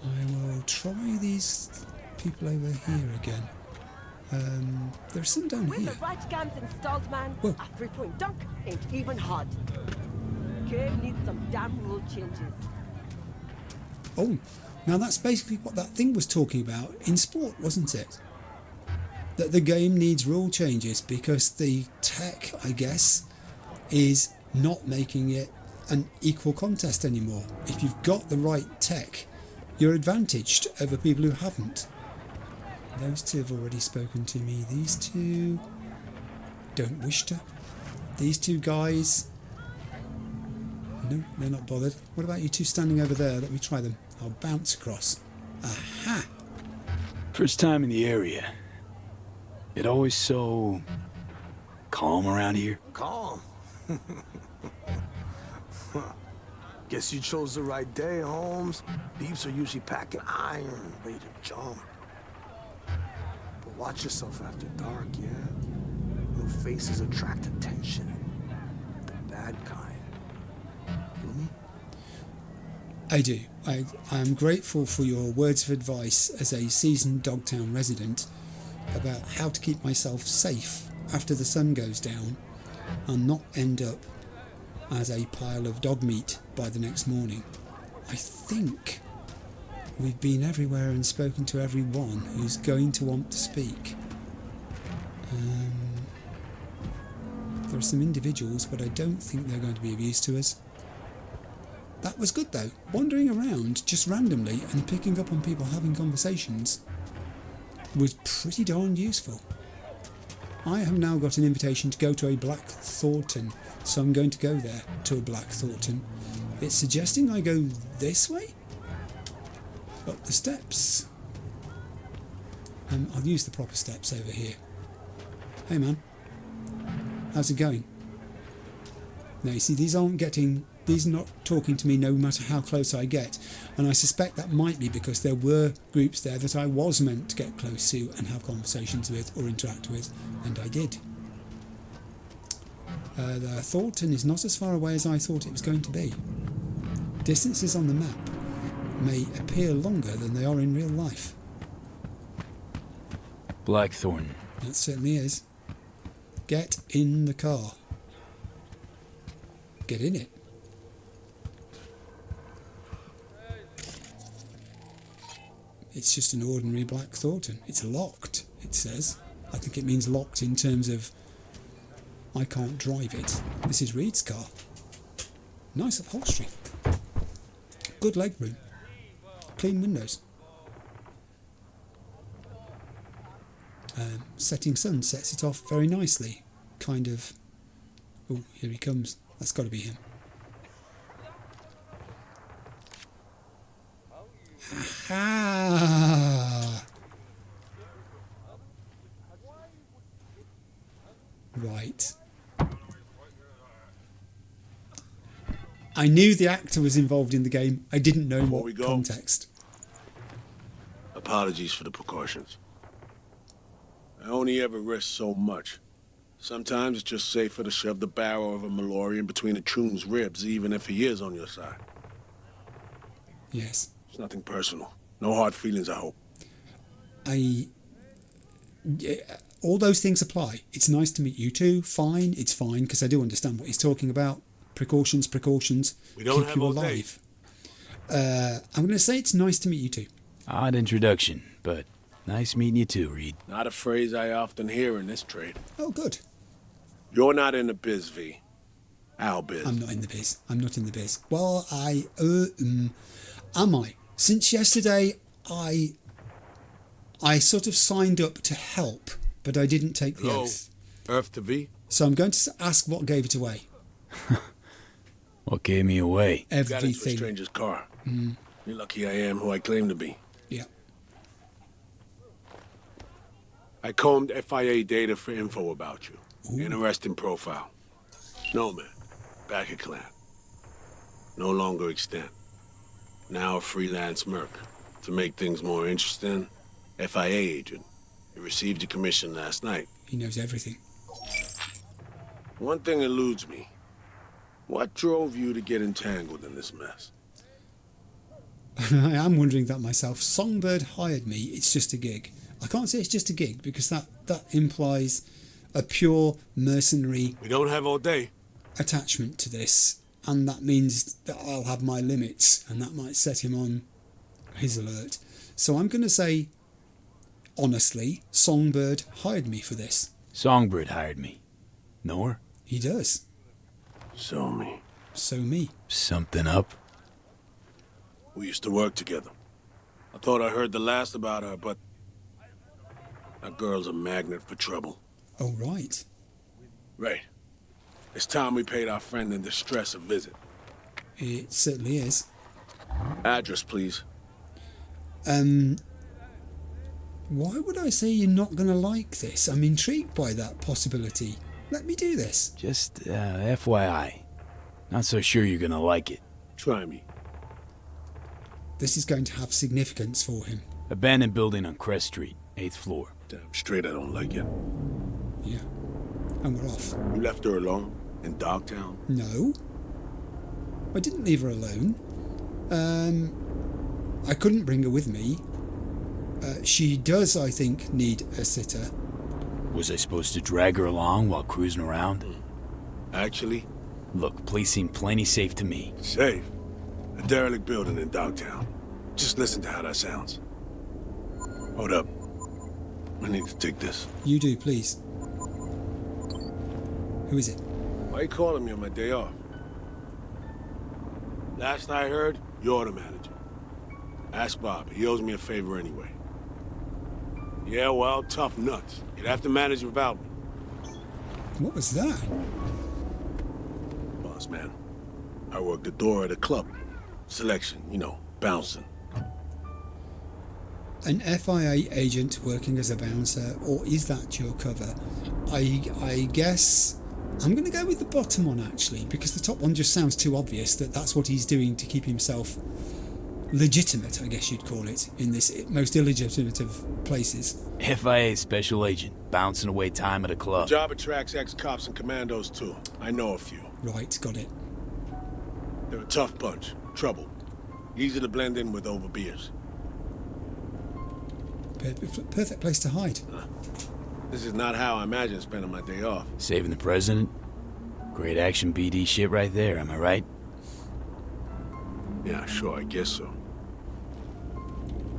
I will try these people over here again. There's some down When here. the right guns installed, man, Whoa. a three-point dunk ain't even hard. Game needs some damn rule changes. Oh, now that's basically what that thing was talking about in sport, wasn't it? That the game needs rule changes because the tech, I guess, is not making it an equal contest anymore. If you've got the right tech, you're advantaged over people who haven't. Those two have already spoken to me. These two don't wish to. These two guys, no, they're not bothered. What about you two standing over there? Let me try them. I'll bounce across. Aha! First time in the area. It always so calm around here. Calm. Guess you chose the right day, Holmes. Thieves are usually packing iron, ready to jump. But watch yourself after dark, yeah? New faces attract attention. The bad kind. Feel me? I do. I am grateful for your words of advice as a seasoned Dogtown resident about how to keep myself safe after the sun goes down and not end up as a pile of dog meat by the next morning. I think we've been everywhere and spoken to everyone who's going to want to speak. There are some individuals, but I don't think they're going to be of use to us. That was good though. Wandering around just randomly and picking up on people having conversations was pretty darn useful. I have now got an invitation to go to a Black Thornton, so I'm going to go there to a Black Thornton. It's suggesting I go this way? Up the steps. I'll use the proper steps over here. Hey man, how's it going? Now you see, these are not talking to me no matter how close I get, and I suspect that might be because there were groups there that I was meant to get close to and have conversations with or interact with, and I did. The Thornton is not as far away as I thought it was going to be. Distances on the map may appear longer than they are in real life. Blackthorn. That certainly is. Get in the car. Get in it. It's just an ordinary Black Thornton. It's locked, it says. I think it means locked in terms of I can't drive it. This is Reed's car. Nice upholstery. Good legroom. Clean windows. Setting sun sets it off very nicely. Kind of... Oh, here he comes. That's got to be him. Aha! Right. I knew the actor was involved in the game. I didn't know what context. Apologies for the precautions. I only ever risk so much. Sometimes it's just safer to shove the barrel of a Malorian between a Chum's ribs, even if he is on your side. Yes. It's nothing personal. No hard feelings, I hope. All those things apply. It's nice to meet you two. Fine. It's fine, because I do understand what he's talking about. Precautions. We don't keep have you all alive. I'm going to say it's nice to meet you two. Odd introduction, but nice meeting you too, Reed. Not a phrase I often hear in this trade. Oh, good. You're not in the biz, V. Our biz. I'm not in the biz. I'm not in the biz. Well, am I? Since yesterday, I sort of signed up to help, but I didn't take the oath. Earth to V? So I'm going to ask what gave it away. What gave me away? Got into a Everything. stranger's car. Mm, You're lucky I am who I claim to be. yeah. I combed FIA data for info about you. Interesting profile. No man. Back at clan. No longer extant. Now a freelance merc. To make things more interesting, FIA agent. You received your commission last night. He knows everything. One thing eludes me. What drove you to get entangled in this mess? I am wondering that myself. Songbird hired me. It's just a gig. I can't say it's just a gig because that implies a pure mercenary. We don't have all day. Attachment to this, and that means that I'll have my limits, and that might set him on his alert. So I'm going to say, honestly, Songbird hired me for this. Songbird hired me. Know her? He does. So me. So me. Something up? We used to work together. I thought I heard the last about her, but that girl's a magnet for trouble. Oh, right. Right. It's time we paid our friend in distress a visit. It certainly is. Address, please. Why would I say you're not going to like this? I'm intrigued by that possibility. Let me do this. Just, FYI. Not so sure you're gonna like it. Try me. This is going to have significance for him. Abandoned building on Crest Street, 8th floor. Damn straight I don't like it. Yeah. And we're off. You left her alone? In Dogtown? No. I didn't leave her alone. I couldn't bring her with me. She does, I think, need a sitter. Was I supposed to drag her along while cruising around? Actually? Look, place seemed plenty safe to me. Safe? A derelict building in Dogtown. Just listen to how that sounds. Hold up. I need to take this. You do, please. Who is it? Why you calling me on my day off? Last I heard, you're the manager. Ask Bob. He owes me a favor anyway. Yeah, well, tough nuts. You'd have to manage without me. What was that? Boss man. I work the door at a club. Selection, bouncing. An FIA agent working as a bouncer, or is that your cover? I guess I'm going to go with the bottom one, actually, because the top one just sounds too obvious that that's what he's doing to keep himself legitimate, I guess you'd call it, in this most illegitimate of places. FIA special agent, bouncing away time at a club. The job attracts ex-cops and commandos, too. I know a few. Right, got it. They're a tough bunch. Trouble. Easy to blend in with over beers. Perfect place to hide. This is not how I imagine spending my day off. Saving the president? Great action BD shit right there, am I right? Yeah, sure, I guess so.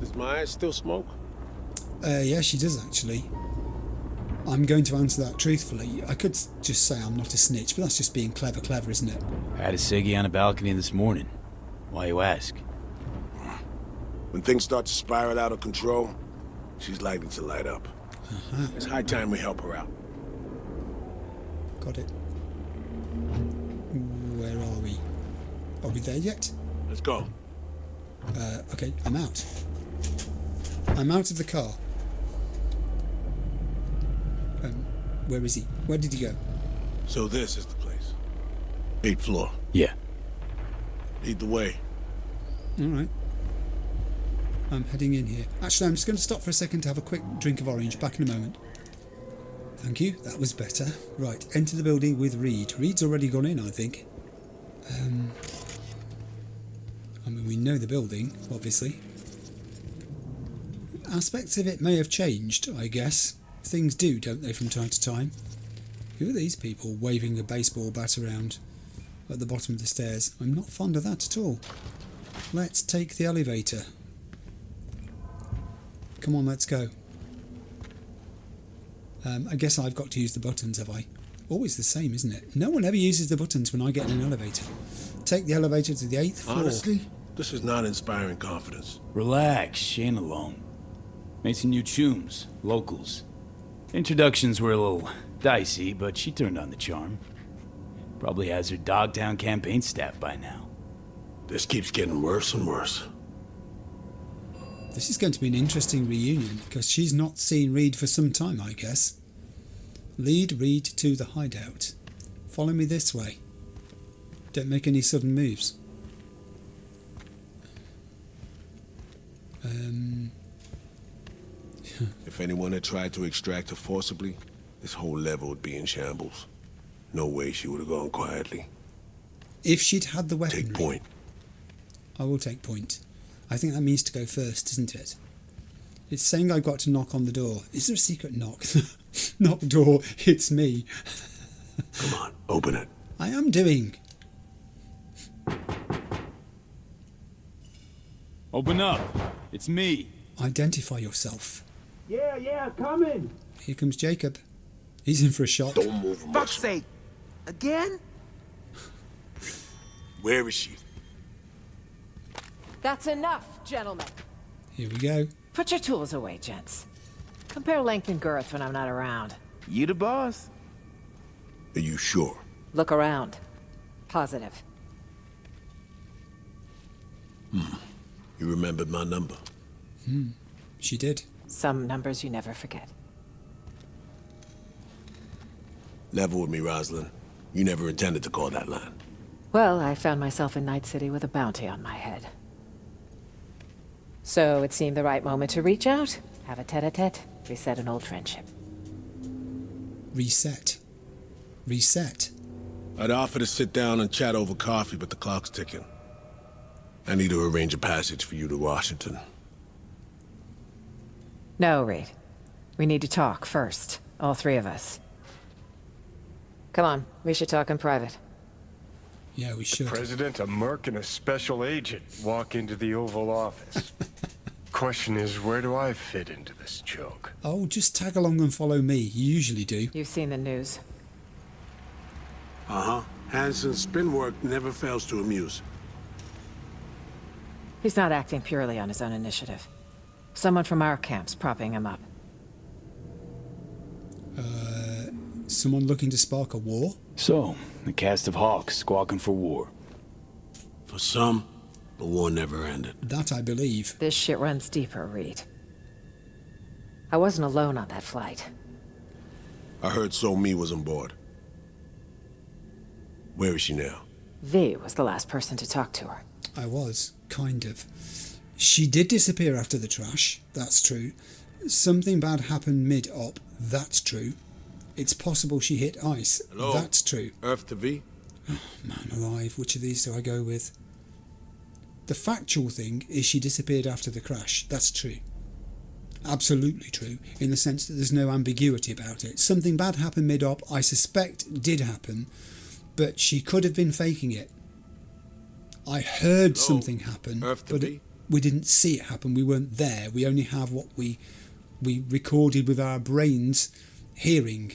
Does Maya still smoke? Yeah, she does, actually. I'm going to answer that truthfully. I could just say I'm not a snitch, but that's just being clever, isn't it? Had a ciggy on a balcony this morning. Why you ask? When things start to spiral out of control, she's likely to light up. It's high time we help her out. Got it. Where are we? Are we there yet? Let's go. Okay, I'm out. I'm out of the car. Where is he? Where did he go? So this is the place. 8th floor. Yeah. Lead the way. All right. I'm heading in here. Actually, I'm just going to stop for a second to have a quick drink of orange. Back in a moment. Thank you. That was better. Right. Enter the building with Reed. Reed's already gone in, I think. I mean, we know the building, obviously. Aspects of it may have changed, I guess. Things do, don't they, from time to time? Who are these people waving a baseball bat around at the bottom of the stairs? I'm not fond of that at all. Let's take the elevator. Come on, let's go. I guess I've got to use the buttons, have I? Always the same, isn't it? No one ever uses the buttons when I get in an elevator. Take the elevator to the 8th floor. Honestly, this is not inspiring confidence. Relax, she ain't alone. Made some new chums, locals. Introductions were a little dicey, but she turned on the charm. Probably has her Dogtown campaign staff by now. This keeps getting worse and worse. This is going to be an interesting reunion, because she's not seen Reed for some time, I guess. Lead Reed to the hideout. Follow me this way. Don't make any sudden moves. If anyone had tried to extract her forcibly, this whole level would be in shambles. No way she would have gone quietly. If she'd had the weaponry... Take point. I will take point. I think that means to go first, isn't it? It's saying I've got to knock on the door. Is there a secret knock? Knock door, it's me. Come on, open it. I am doing. Open up. It's me. Identify yourself. Yeah, coming. Here comes Jacob. He's in for a shock. Don't move much. Fuck's sake. Again? Where is she? That's enough, gentlemen. Here we go. Put your tools away, gents. Compare length and girth when I'm not around. You the boss? Are you sure? Look around. Positive. You remembered my number. She did. Some numbers you never forget. Level with me, Rosalind. You never intended to call that line. Well, I found myself in Night City with a bounty on my head. So it seemed the right moment to reach out, have a tete-a-tete, reset an old friendship. Reset. Reset. I'd offer to sit down and chat over coffee, but the clock's ticking. I need to arrange a passage for you to Washington. No, Reed. We need to talk first, all three of us. Come on, we should talk in private. Yeah, we should. President, a merc, and a special agent walk into the Oval Office. Question is, where do I fit into this joke? Oh, just tag along and follow me. You usually do. You've seen the news. Uh-huh. Hansen's spin work never fails to amuse. He's not acting purely on his own initiative. Someone from our camp's propping him up. Someone looking to spark a war? So, the cast of hawks squawking for war. For some, the war never ended. That I believe. This shit runs deeper, Reed. I wasn't alone on that flight. I heard So-Mi was on board. Where is she now? V was the last person to talk to her. I was, kind of. She did disappear after the trash, that's true. Something bad happened mid-op, that's true. It's possible she hit ice, Hello? that's true. Earth to V? Oh, man alive, which of these do I go with? The factual thing is she disappeared after the crash, that's true. Absolutely true, in the sense that there's no ambiguity about it. Something bad happened mid-op, I suspect did happen, but she could have been faking it. I heard something happen, but we didn't see it happen. We weren't there. We only have what we recorded with our brains hearing.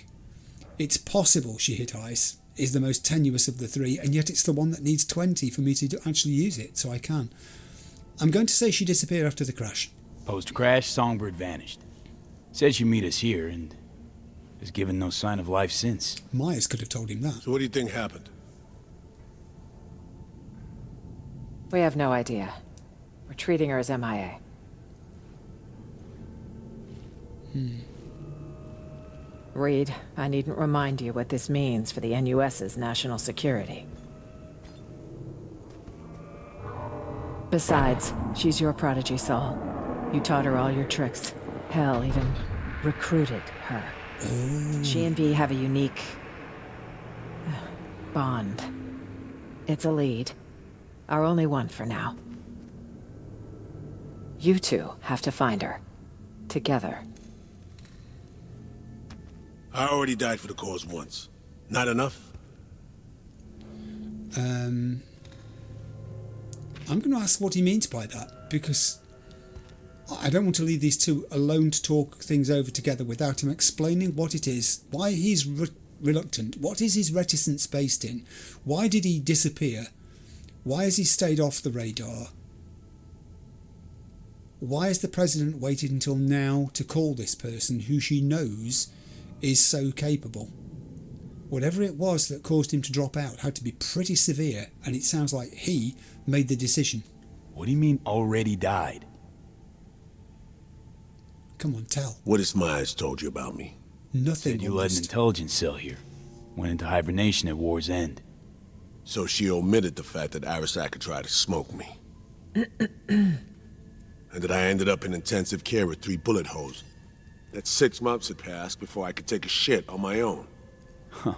It's possible she hit ice, is the most tenuous of the three, and yet it's the one that needs 20 for me to actually use it, so I can. I'm going to say she disappeared after the crash. Post-crash, Songbird vanished. Said she'd meet us here, and has given no sign of life since. Myers could have told him that. So what do you think happened? We have no idea. We're treating her as MIA. Reed, I needn't remind you what this means for the NUS's national security. Besides, she's your prodigy, Saul. You taught her all your tricks. Hell, even recruited her. She and V have a unique bond. It's a lead. Our only one for now. You two have to find her. Together. I already died for the cause once. Not enough? I'm going to ask what he means by that, because I don't want to leave these two alone to talk things over together without him explaining what it is, why he's reluctant, what is his reticence based in, why did he disappear, why has he stayed off the radar, why has the president waited until now to call this person who she knows is so capable. whatever it was that caused him to drop out had to be pretty severe, and it sounds like he made the decision. What do you mean already died? Come on, tell. What has Myers told you about me? Nothing. Said you led an intelligence cell here. Went into hibernation at war's end. So she omitted the fact that Arasaka tried to smoke me. And that I ended up in intensive care with 3 bullet holes. That 6 months had passed before I could take a shit on my own. Huh.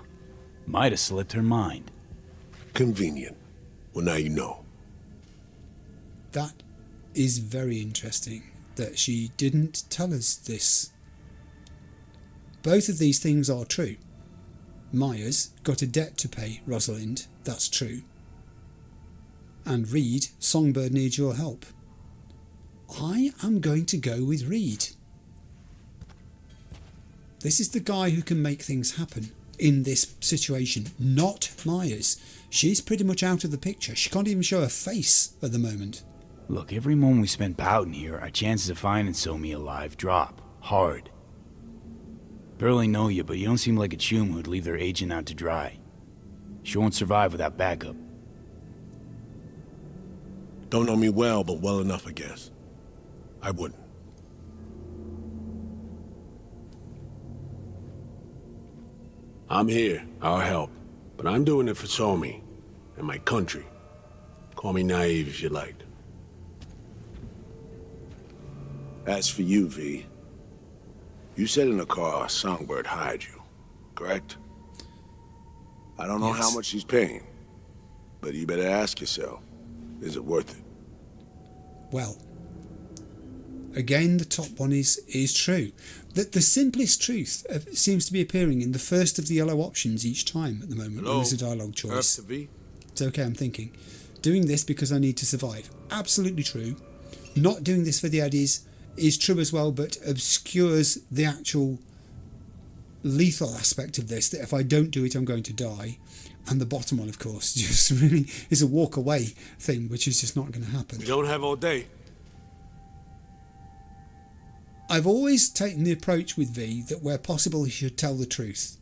Might have slipped her mind. Convenient. Well, now you know. That is very interesting, that she didn't tell us this. Both of these things are true. Myers got a debt to pay Rosalind, that's true. And Reed, Songbird needs your help. I am going to go with Reed. This is the guy who can make things happen in this situation, not Myers. She's pretty much out of the picture. She can't even show her face at the moment. Look, every moment we spend pouting here, our chances of finding Somi alive drop. Hard. Barely know you, but you don't seem like a chum who'd leave their agent out to dry. She won't survive without backup. Don't know me well, but well enough, I guess. I wouldn't. I'm here. I'll help. But I'm doing it for Somi and my country. Call me naive if you like. As for you, V, you said in the car Songbird hired you, correct? I don't know how much she's paying, but you better ask yourself, is it worth it? Well, again, the top one is true. The simplest truth seems to be appearing in the first of the yellow options each time at the moment. Hello? When there's a dialogue choice. It's okay, I'm thinking. Doing this because I need to survive. Absolutely true. Not doing this for the Eddies is true as well, but obscures the actual lethal aspect of this, that if I don't do it, I'm going to die. And the bottom one, of course, just really is a walk away thing, which is just not going to happen. We don't have all day. I've always taken the approach with V that where possible he should tell the truth,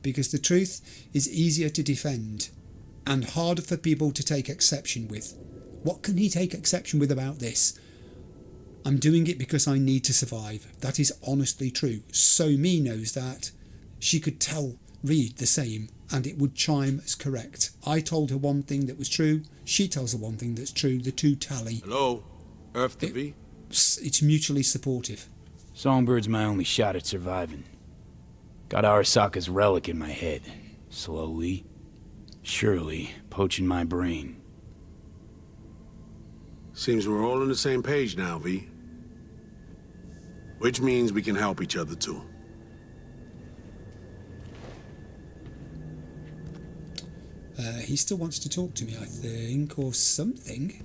because the truth is easier to defend and harder for people to take exception with. What can he take exception with about this? I'm doing it because I need to survive. That is honestly true. Somi knows that. She could tell Reed the same and it would chime as correct. I told her one thing that was true. She tells her one thing that's true. The two tally. Hello? Earth to V? It's mutually supportive. Songbird's my only shot at surviving. Got Arasaka's relic in my head. Slowly, surely, poaching my brain. Seems we're all on the same page now, V. Which means we can help each other, too. He still wants to talk to me, I think, or something.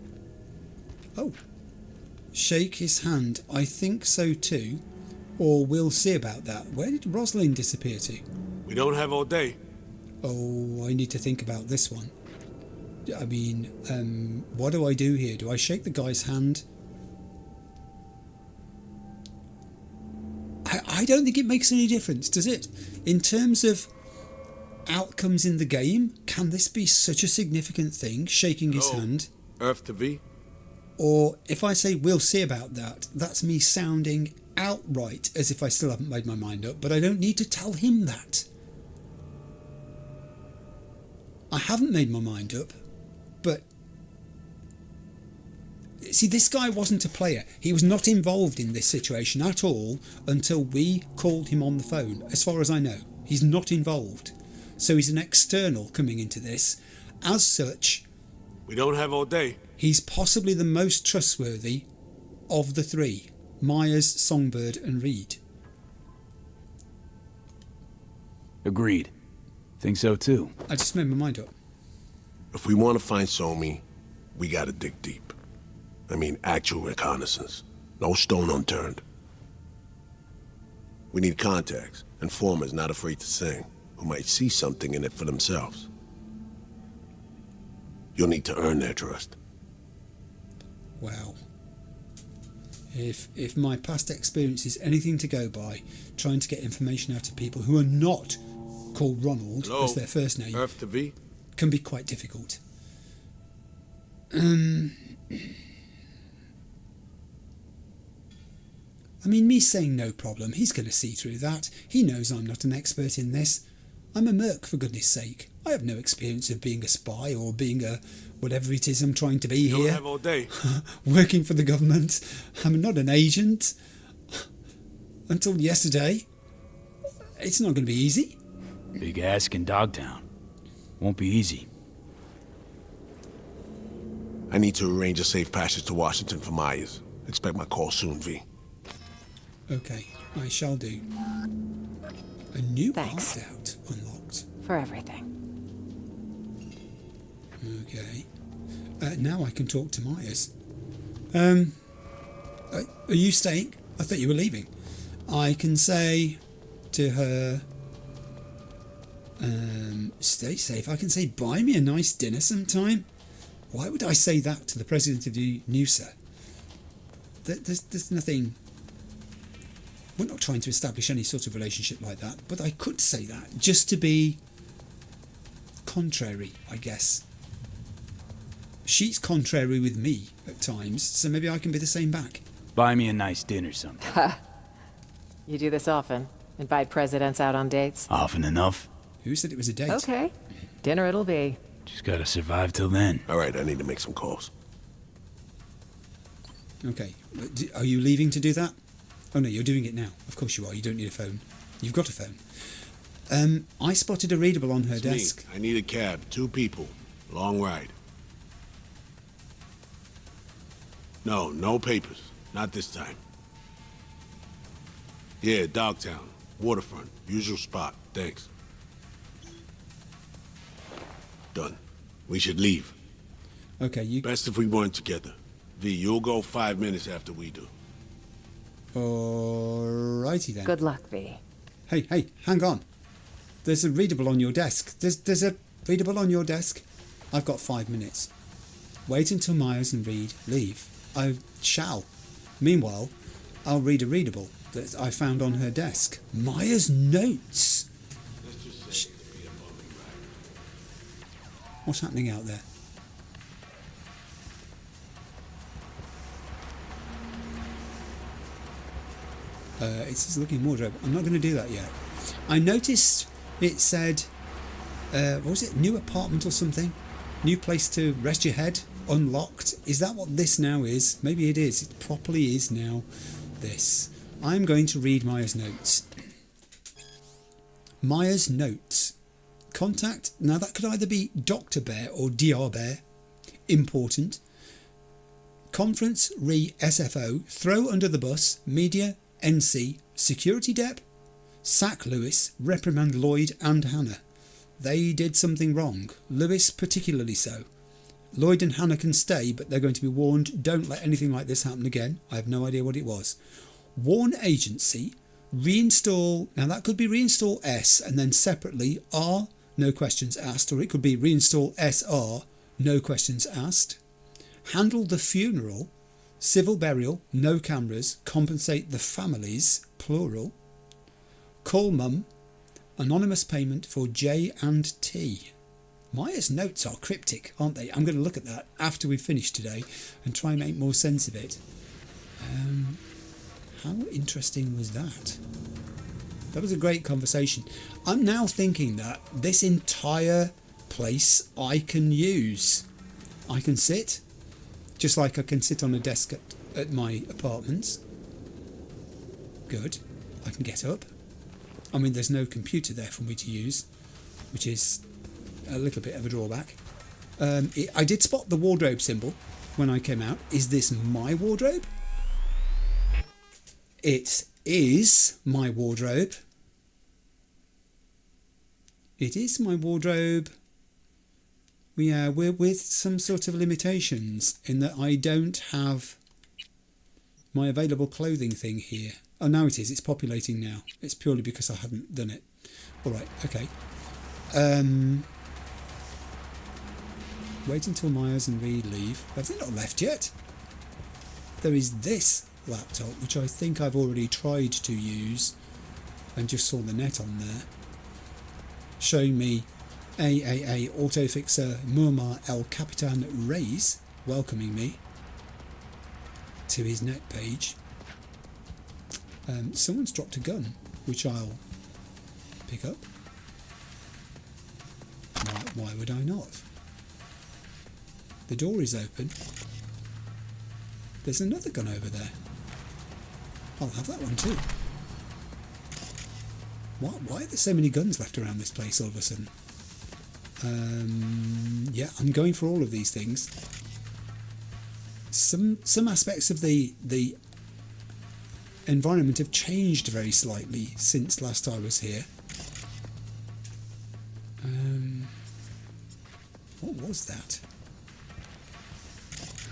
Oh. Shake his hand. I think so, too. Or we'll see about that. Where did Rosalind disappear to? We don't have all day. Oh, I need to think about this one. I mean, what do I do here? Do I shake the guy's hand? I don't think it makes any difference, does it? In terms of outcomes in the game, can this be such a significant thing, shaking his hand? Earth to V? Or if I say we'll see about that, that's me sounding outright as if I still haven't made my mind up, but I don't need to tell him that. I haven't made my mind up, but see, this guy wasn't a player. He was not involved in this situation at all until we called him on the phone. As far as I know, he's not involved. So he's an external coming into this. As such, we don't have all day. He's possibly the most trustworthy of the three. Myers, Songbird and Reed. Agreed. Think so too. I just made my mind up. If we want to find Somi, we gotta dig deep. I mean, actual reconnaissance. No stone unturned. We need contacts, informers not afraid to sing, who might see something in it for themselves. You'll need to earn their trust. Wow. If my past experience is anything to go by, trying to get information out of people who are not call Ronald Hello? as their first name, Earth to V? can be quite difficult. I mean, me saying no problem, he's going to see through that. He knows I'm not an expert in this. I'm a merc, for goodness sake. I have no experience of being a spy or being a whatever it is I'm trying to be You here. don't have all day. Working for the government. I'm not an agent. Until yesterday. It's not going to be easy. Big ask in Dogtown. Won't be easy. I need to arrange a safe passage to Washington for Myers. Expect my call soon, V. Okay, I shall do. A new Thanks. hideout unlocked. For everything. Okay. Now I can talk to Myers. Are you staying? I thought you were leaving. I can say to her, stay safe. I can say, buy me a nice dinner sometime. Why would I say that to the president of the NUSA? There's nothing... We're not trying to establish any sort of relationship like that, but I could say that just to be contrary, I guess. She's contrary with me at times, so maybe I can be the same back. Buy me a nice dinner sometime. You do this often? Invite presidents out on dates? Often enough. Who said it was a date? Okay. Dinner it'll be. Just gotta survive till then. All right, I need to make some calls. Okay. Are you leaving to do that? Oh no, you're doing it now. Of course you are. You don't need a phone. You've got a phone. I spotted a readable on her It's desk. me. I need a cab. 2 people. Long ride. No papers. Not this time. Yeah, Dogtown. Waterfront. Usual spot. Thanks. Done. We should leave. Okay, you... Best if we weren't together. V, you'll go 5 minutes after we do. Alrighty then. Good luck, V. Hey, hang on. There's a readable on your desk. There's a readable on your desk. I've got 5 minutes. Wait until Myers and Reed leave. I shall. Meanwhile, I'll read a readable that I found on her desk. Myers' notes. What's happening out there? It says looking wardrobe. I'm not going to do that yet. I noticed it said, what was it? New apartment or something? New place to rest your head? Unlocked? Is that what this now is? Maybe it is. It properly is now this. I'm going to read Myers' notes. Myers' notes. Contact. Now that could either be Dr. Bear or Dr. Bear. Important. Conference re SFO. Throw under the bus. Media. NC. Security Dep. Sack Lewis. Reprimand Lloyd and Hannah. They did something wrong. Lewis particularly so. Lloyd and Hannah can stay, but they're going to be warned, don't let anything like this happen again. I have no idea what it was. Warn agency. Reinstall. Now that could be reinstall S and then separately R. No questions asked. Or it could be reinstall SR. No questions asked. Handle the funeral. Civil burial. No cameras. Compensate the families. Plural. Call mum. Anonymous payment for J and T. Myers' notes are cryptic, aren't they? I'm going to look at that after we've finished today and try and make more sense of it. How interesting was that? That was a great conversation. I'm now thinking that this entire place I can use. I can sit, just like I can sit on a desk at my apartments. Good. I can get up. I mean, there's no computer there for me to use, which is a little bit of a drawback. I did spot the wardrobe symbol when I came out. Is this my wardrobe? It is my wardrobe. It is my wardrobe. We're with some sort of limitations in that I don't have my available clothing thing here. Oh, now it is. It's populating now. It's purely because I haven't done it. All right. Okay. Wait until Myers and Reed leave. Have they not left yet? There is this laptop, which I think I've already tried to use and just saw the net on there. showing me AAA Autofixer Muammar El Capitan Reyes welcoming me to his net page. Someone's dropped a gun, which I'll pick up. Why would I not? The door is open. There's another gun over there. I'll have that one too. Why are there so many guns left around this place all of a sudden? Yeah, I'm going for all of these things. Some aspects of the environment have changed very slightly since last I was here. What was that?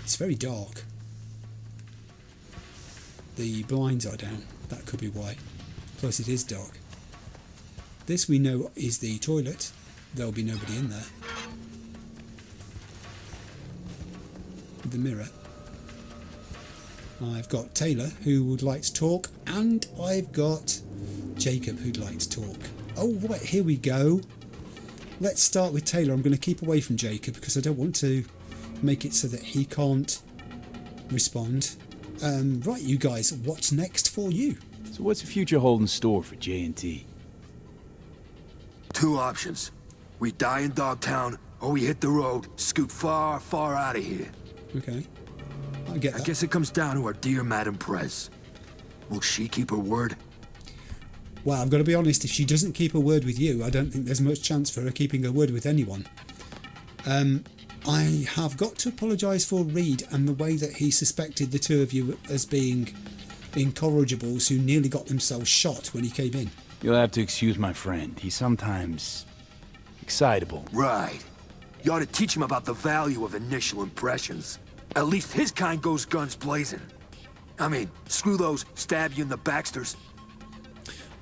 It's very dark. The blinds are down. That could be why. Plus it is dark. This we know is the toilet. There'll be nobody in there. The mirror. I've got Taylor who would like to talk, and I've got Jacob who'd like to talk. Oh right, here we go. Let's start with Taylor. I'm going to keep away from Jacob because I don't want to make it so that he can't respond. Right, you guys, what's next for you? So what's the future hold in store for J&T? 2 options. We die in Dogtown, or we hit the road, scoot far, far out of here. Okay. I get that. I guess it comes down to our dear Madame Prez. Will she keep her word? Well, I've got to be honest, if she doesn't keep her word with you, I don't think there's much chance for her keeping her word with anyone. I have got to apologise for Reed and the way that he suspected the two of you as being incorrigibles who nearly got themselves shot when he came in. You'll have to excuse my friend. He's sometimes excitable. Right. You ought to teach him about the value of initial impressions. At least his kind goes guns blazing. I mean, screw those stab you in the Baxters.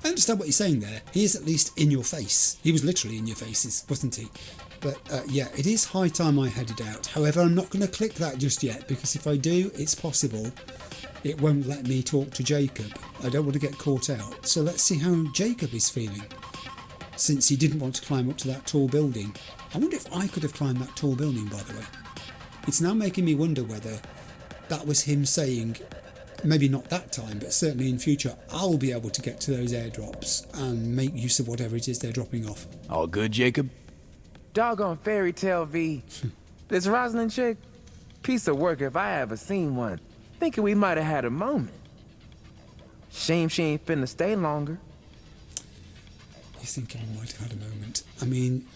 I understand what you're saying there. He is at least in your face. He was literally in your faces, wasn't he? But yeah, it is high time I headed out. However, I'm not going to click that just yet, because if I do, it's possible it won't let me talk to Jacob. I don't want to get caught out. So let's see how Jacob is feeling, since he didn't want to climb up to that tall building. I wonder if I could have climbed that tall building, by the way. It's now making me wonder whether that was him saying, maybe not that time, but certainly in future, I'll be able to get to those airdrops and make use of whatever it is they're dropping off. All good, Jacob? Doggone fairy tale V. This Rosalind chick, piece of work if I ever seen one. Thinking we might have had a moment. Shame she ain't finna stay longer. You're thinking we might have had a moment. I mean,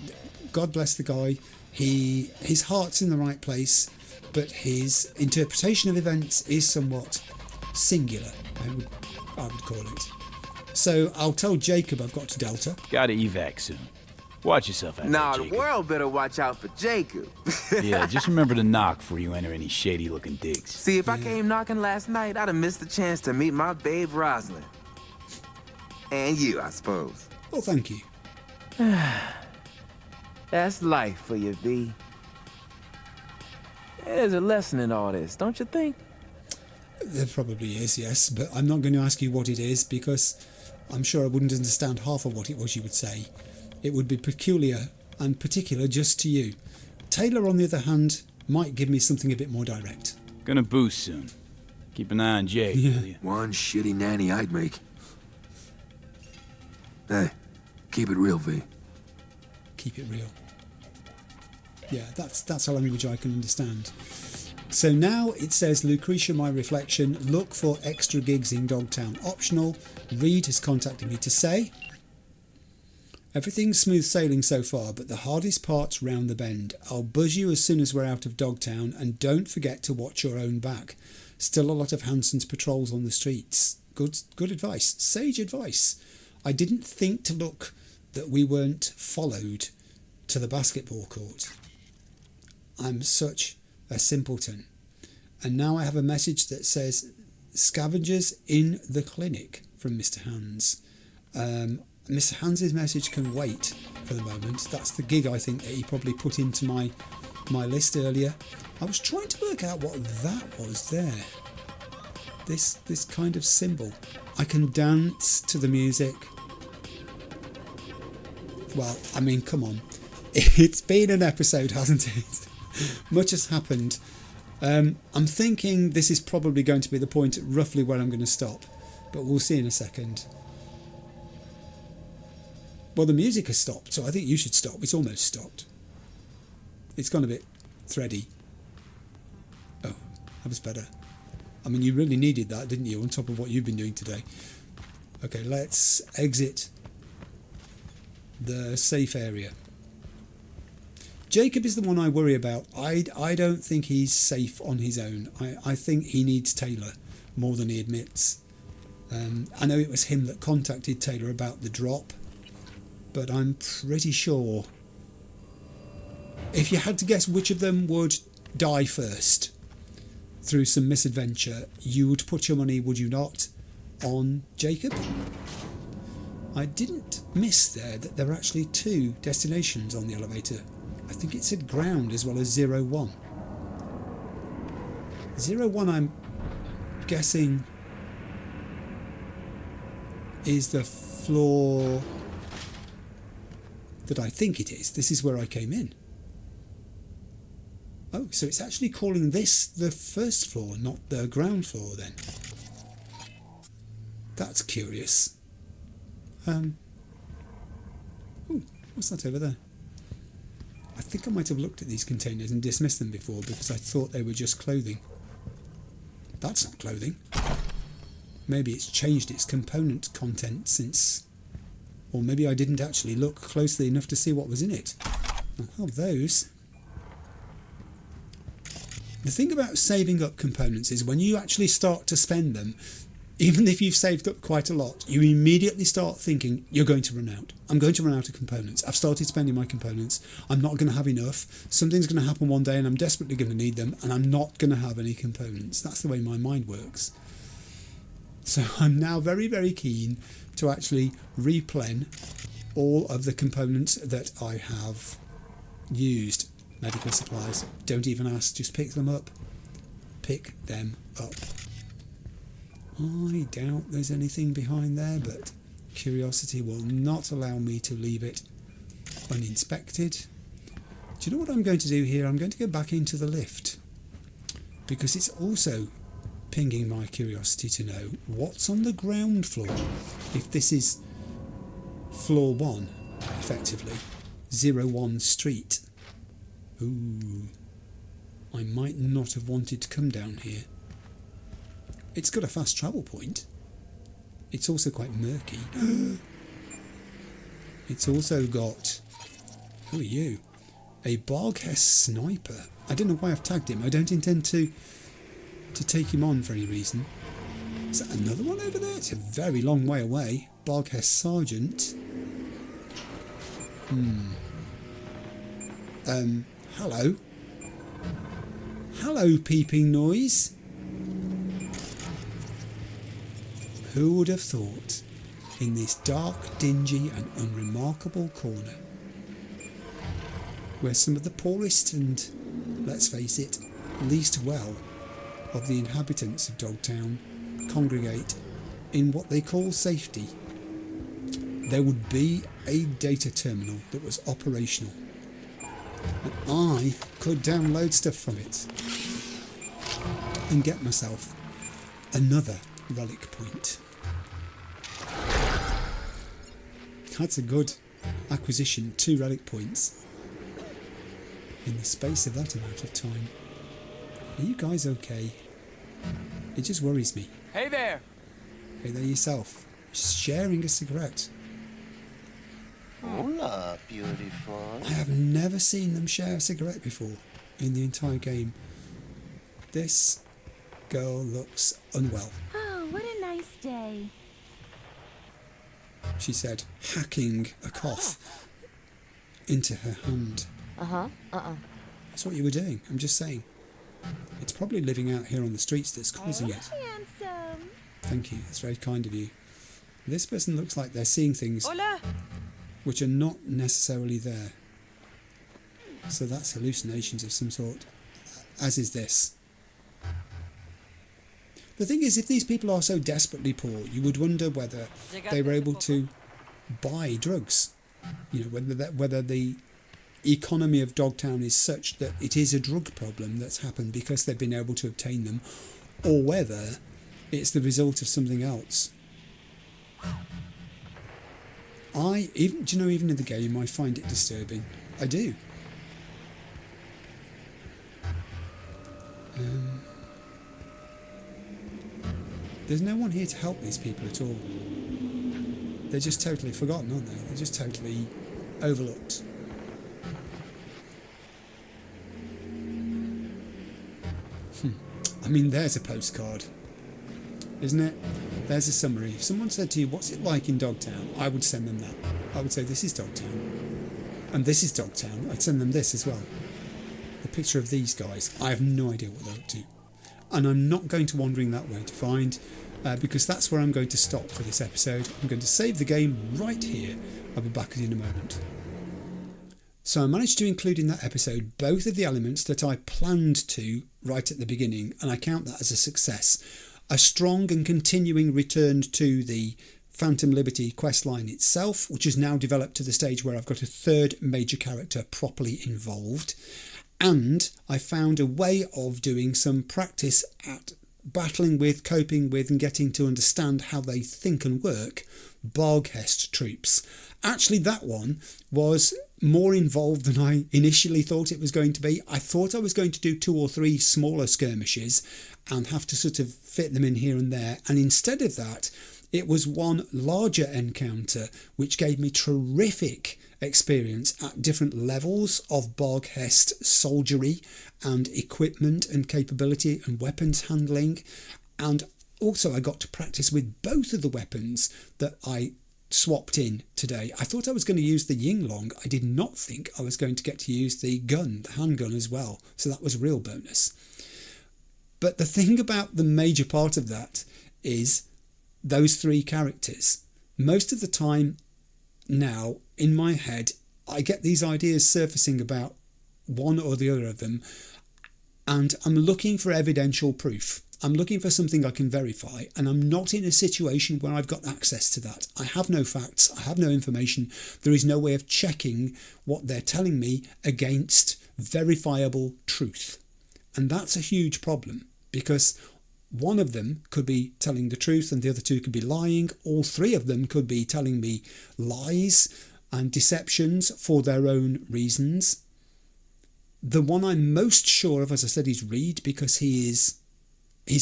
God bless the guy. His heart's in the right place, but his interpretation of events is somewhat singular, I would call it. So I'll tell Jacob I've got to Delta. Gotta evac soon. Watch yourself out Nah, there, Jacob. the world better watch out for Jacob. Yeah, just remember to knock before you enter any shady-looking digs. See, if I came knocking last night, I'd have missed the chance to meet my babe Rosalind. And you, I suppose. Well, thank you. That's life for you, V. There's a lesson in all this, don't you think? There probably is, yes, but I'm not going to ask you what it is, because I'm sure I wouldn't understand half of what it was you would say. It would be peculiar and particular just to you. Taylor, on the other hand, might give me something a bit more direct. Gonna boost soon. Keep an eye on Jake, will you? One shitty nanny I'd make. Hey, keep it real, V. Keep it real. Yeah, that's a language I can understand. So now it says, Lucretia, my reflection, look for extra gigs in Dogtown. Optional. Reed has contacted me to say, everything's smooth sailing so far, but the hardest part's round the bend. I'll buzz you as soon as we're out of Dogtown, and don't forget to watch your own back. Still a lot of Hanson's patrols on the streets. Good advice. Sage advice. I didn't think to look that we weren't followed to the basketball court. I'm such a simpleton. And now I have a message that says, scavengers in the clinic, from Mr. Hans. Mr. Hans's message can wait for the moment. That's the gig I think that he probably put into my list earlier. I was trying to work out what that was there. This kind of symbol. I can dance to the music. Well, I mean, come on. It's been an episode, hasn't it? Much has happened. I'm thinking this is probably going to be the point roughly where I'm going to stop. But we'll see in a second. Well, the music has stopped, so I think you should stop. It's almost stopped. It's gone a bit thready. Oh, that was better. I mean, you really needed that, didn't you, on top of what you've been doing today? Okay, let's exit the safe area. Jacob is the one I worry about. I don't think he's safe on his own. I think he needs Taylor more than he admits. I know it was him that contacted Taylor about the drop, but I'm pretty sure if you had to guess which of them would die first through some misadventure, you would put your money, would you not, on Jacob? I didn't miss there that there are actually 2 destinations on the elevator. I think it said ground as well as 01. 01, I'm guessing, is the floor that I think it is. This is where I came in. Oh, so it's actually calling this the first floor, not the ground floor then. That's curious. Ooh, what's that over there? I think I might have looked at these containers and dismissed them before because I thought they were just clothing. That's not clothing. Maybe it's changed its component content since... Or maybe I didn't actually look closely enough to see what was in it. I'll have those. The thing about saving up components is when you actually start to spend them, even if you've saved up quite a lot, you immediately start thinking, you're going to run out. I'm going to run out of components. I've started spending my components. I'm not going to have enough. Something's going to happen one day and I'm desperately going to need them and I'm not going to have any components. That's the way my mind works. So I'm now very, very keen to actually replen all of the components that I have used. Medical supplies. Don't even ask, just pick them up. Pick them up. I doubt there's anything behind there, but curiosity will not allow me to leave it uninspected. Do you know what I'm going to do here? I'm going to go back into the lift because it's also pinging my curiosity to know what's on the ground floor. If this is floor 1, effectively, 01 Street. Ooh, I might not have wanted to come down here. It's got a fast travel point. It's also quite murky. It's also got... Who are you? A Barghast sniper. I don't know why I've tagged him. I don't intend to take him on for any reason. Is that another one over there? It's a very long way away. Barghast sergeant. Hello. Hello, peeping noise. Who would have thought, in this dark, dingy and unremarkable corner, where some of the poorest and, let's face it, least well of the inhabitants of Dogtown congregate in what they call safety, there would be a data terminal that was operational. And I could download stuff from it and get myself another relic point. That's a good acquisition, 2 relic points in the space of that amount of time. Are you guys okay? It just worries me. Hey there! Hey there yourself. Sharing a cigarette. Hola, beautiful. I have never seen them share a cigarette before in the entire game. This girl looks unwell, Oh, what a nice day. she said, hacking a cough into her hand. That's what you were doing, I'm just saying. It's probably living out here on the streets that's causing it. Handsome. Thank you, that's very kind of you. This person looks like they're seeing things Hola. which are not necessarily there. So that's hallucinations of some sort, as is this. The thing is, if these people are so desperately poor, you would wonder whether they were able to buy drugs You know, whether the economy of Dogtown is such that it is a drug problem that's happened because they've been able to obtain them, or whether it's the result of something else. Even in the game, I find it disturbing. I do. There's no one here to help these people at all. They're just totally forgotten, aren't they? They're just totally overlooked. I mean, there's a postcard, isn't it? There's a summary. If someone said to you, what's it like in Dogtown? I would send them that. I would say, this is Dogtown. And this is Dogtown. I'd send them this as well. A picture of these guys. I have no idea what they're up to. And I'm not going to Wandering That Way to find, because that's where I'm going to stop for this episode. I'm going to save the game right here. I'll be back in a moment. So I managed to include in that episode both of the elements that I planned to right at the beginning, and I count that as a success. A strong and continuing return to the Phantom Liberty questline itself, which has now developed to the stage where I've got a third major character properly involved. And I found a way of doing some practice at battling with, coping with, and getting to understand how they think and work Barghast troops. Actually, that one was more involved than I initially thought it was going to be. I thought I was going to do 2 or 3 smaller skirmishes and have to sort of fit them in here and there. And instead of that, it was one larger encounter, which gave me terrific experience at different levels of Barghast soldiery and equipment and capability and weapons handling. And also I got to practice with both of the weapons that I swapped in today. I thought I was going to use the Yinglong. I did not think I was going to get to use the gun, the handgun as well. So that was a real bonus. But the thing about the major part of that is those 3 characters. Most of the time now in my head, I get these ideas surfacing about one or the other of them, and I'm looking for evidential proof. I'm looking for something I can verify, and I'm not in a situation where I've got access to that. I have no facts, I have no information. There is no way of checking what they're telling me against verifiable truth. And that's a huge problem, because one of them could be telling the truth and the other 2 could be lying. All 3 of them could be telling me lies and deceptions for their own reasons. The one I'm most sure of, as I said, is Reed, because he's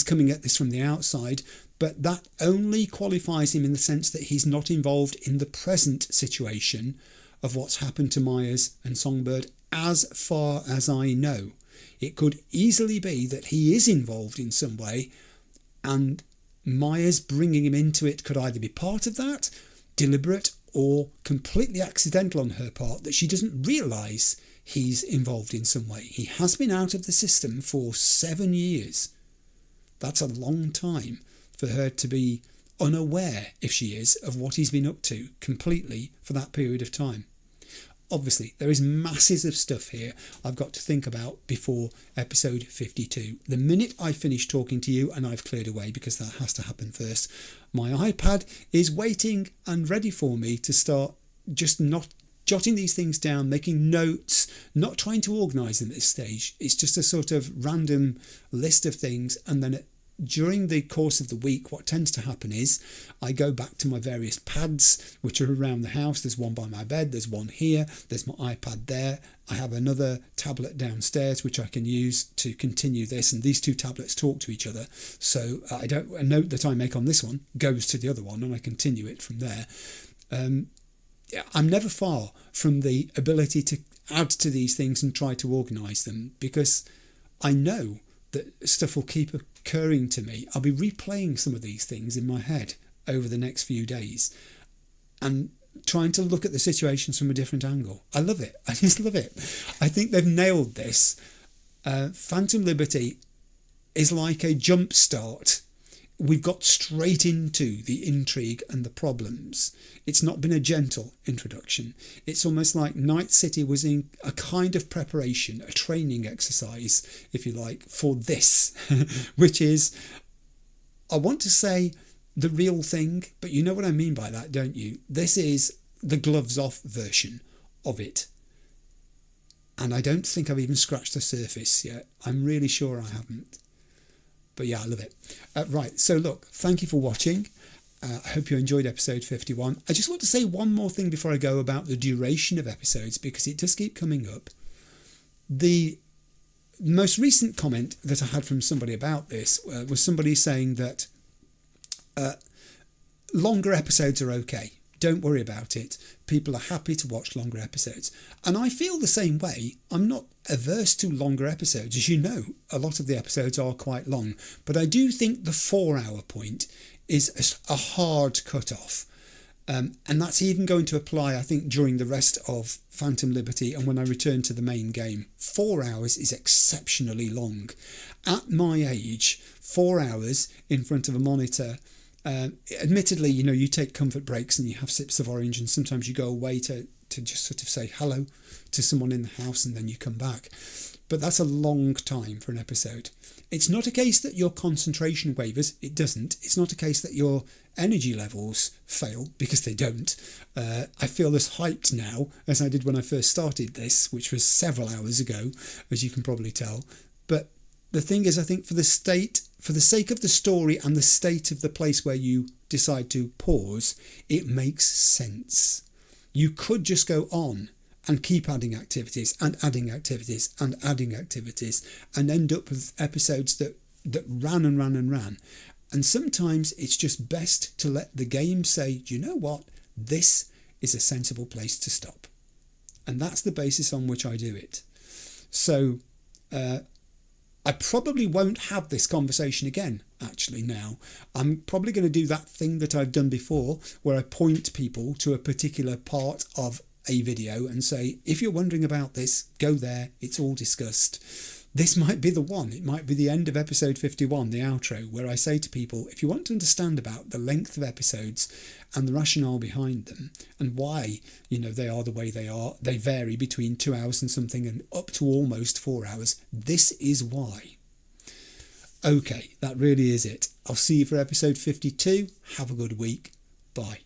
coming at this from the outside, but that only qualifies him in the sense that he's not involved in the present situation of what's happened to Myers and Songbird, as far as I know. It could easily be that he is involved in some way, and Myers bringing him into it could either be part of that, deliberate, or completely accidental on her part, that she doesn't realise he's involved in some way. He has been out of the system for 7 years. That's a long time for her to be unaware, if she is, of what he's been up to completely for that period of time. Obviously, there is masses of stuff here I've got to think about before episode 52. The minute I finish talking to you, and I've cleared away because that has to happen first, my iPad is waiting and ready for me to start just not jotting these things down, making notes, not trying to organise them at this stage. It's just a sort of random list of things, and then during the course of the week, what tends to happen is I go back to my various pads which are around the house. There's one by my bed, there's one here, there's my iPad there. I have another tablet downstairs which I can use to continue this, and these 2 tablets talk to each other. So a note that I make on this one goes to the other one, and I continue it from there. I'm never far from the ability to add to these things and try to organise them, because I know that stuff will keep occurring to me. I'll be replaying some of these things in my head over the next few days and trying to look at the situations from a different angle. I love it. I just love it. I think they've nailed this. Phantom Liberty is like a jump start. We've got straight into the intrigue and the problems. It's not been a gentle introduction. It's almost like Night City was in a kind of preparation, a training exercise, if you like, for this, which is, I want to say, the real thing, but you know what I mean by that, don't you? This is the gloves off version of it. And I don't think I've even scratched the surface yet. I'm really sure I haven't. But yeah, I love it. Right, so look, thank you for watching. I hope you enjoyed episode 51. I just want to say one more thing before I go about the duration of episodes, because it does keep coming up. The most recent comment that I had from somebody about this was somebody saying that longer episodes are okay. Don't worry about it. People are happy to watch longer episodes. And I feel the same way. I'm not averse to longer episodes. As you know, a lot of the episodes are quite long. But I do think the 4-hour point is a hard cut-off. And that's even going to apply, I think, during the rest of Phantom Liberty and when I return to the main game. 4 hours is exceptionally long. At my age, 4 hours in front of a monitor, admittedly, you know, you take comfort breaks and you have sips of orange and sometimes you go away to just sort of say hello to someone in the house and then you come back. But that's a long time for an episode. It's not a case that your concentration wavers. It doesn't. It's not a case that your energy levels fail, because they don't. I feel as hyped now as I did when I first started this, which was several hours ago, as you can probably tell. But the thing is, I think for the sake of the story and the state of the place where you decide to pause, it makes sense. You could just go on and keep adding activities and adding activities and adding activities and end up with episodes that ran and ran and ran. And sometimes it's just best to let the game say, do you know what? This is a sensible place to stop. And that's the basis on which I do it. So I probably won't have this conversation again, actually, now. I'm probably going to do that thing that I've done before, where I point people to a particular part of a video and say, if you're wondering about this, go there, it's all discussed. This might be the one. It might be the end of episode 51, the outro, where I say to people, if you want to understand about the length of episodes and the rationale behind them and why, you know, they are the way they are, they vary between 2 hours and something and up to almost 4 hours. This is why. Okay, that really is it. I'll see you for episode 52. Have a good week. Bye.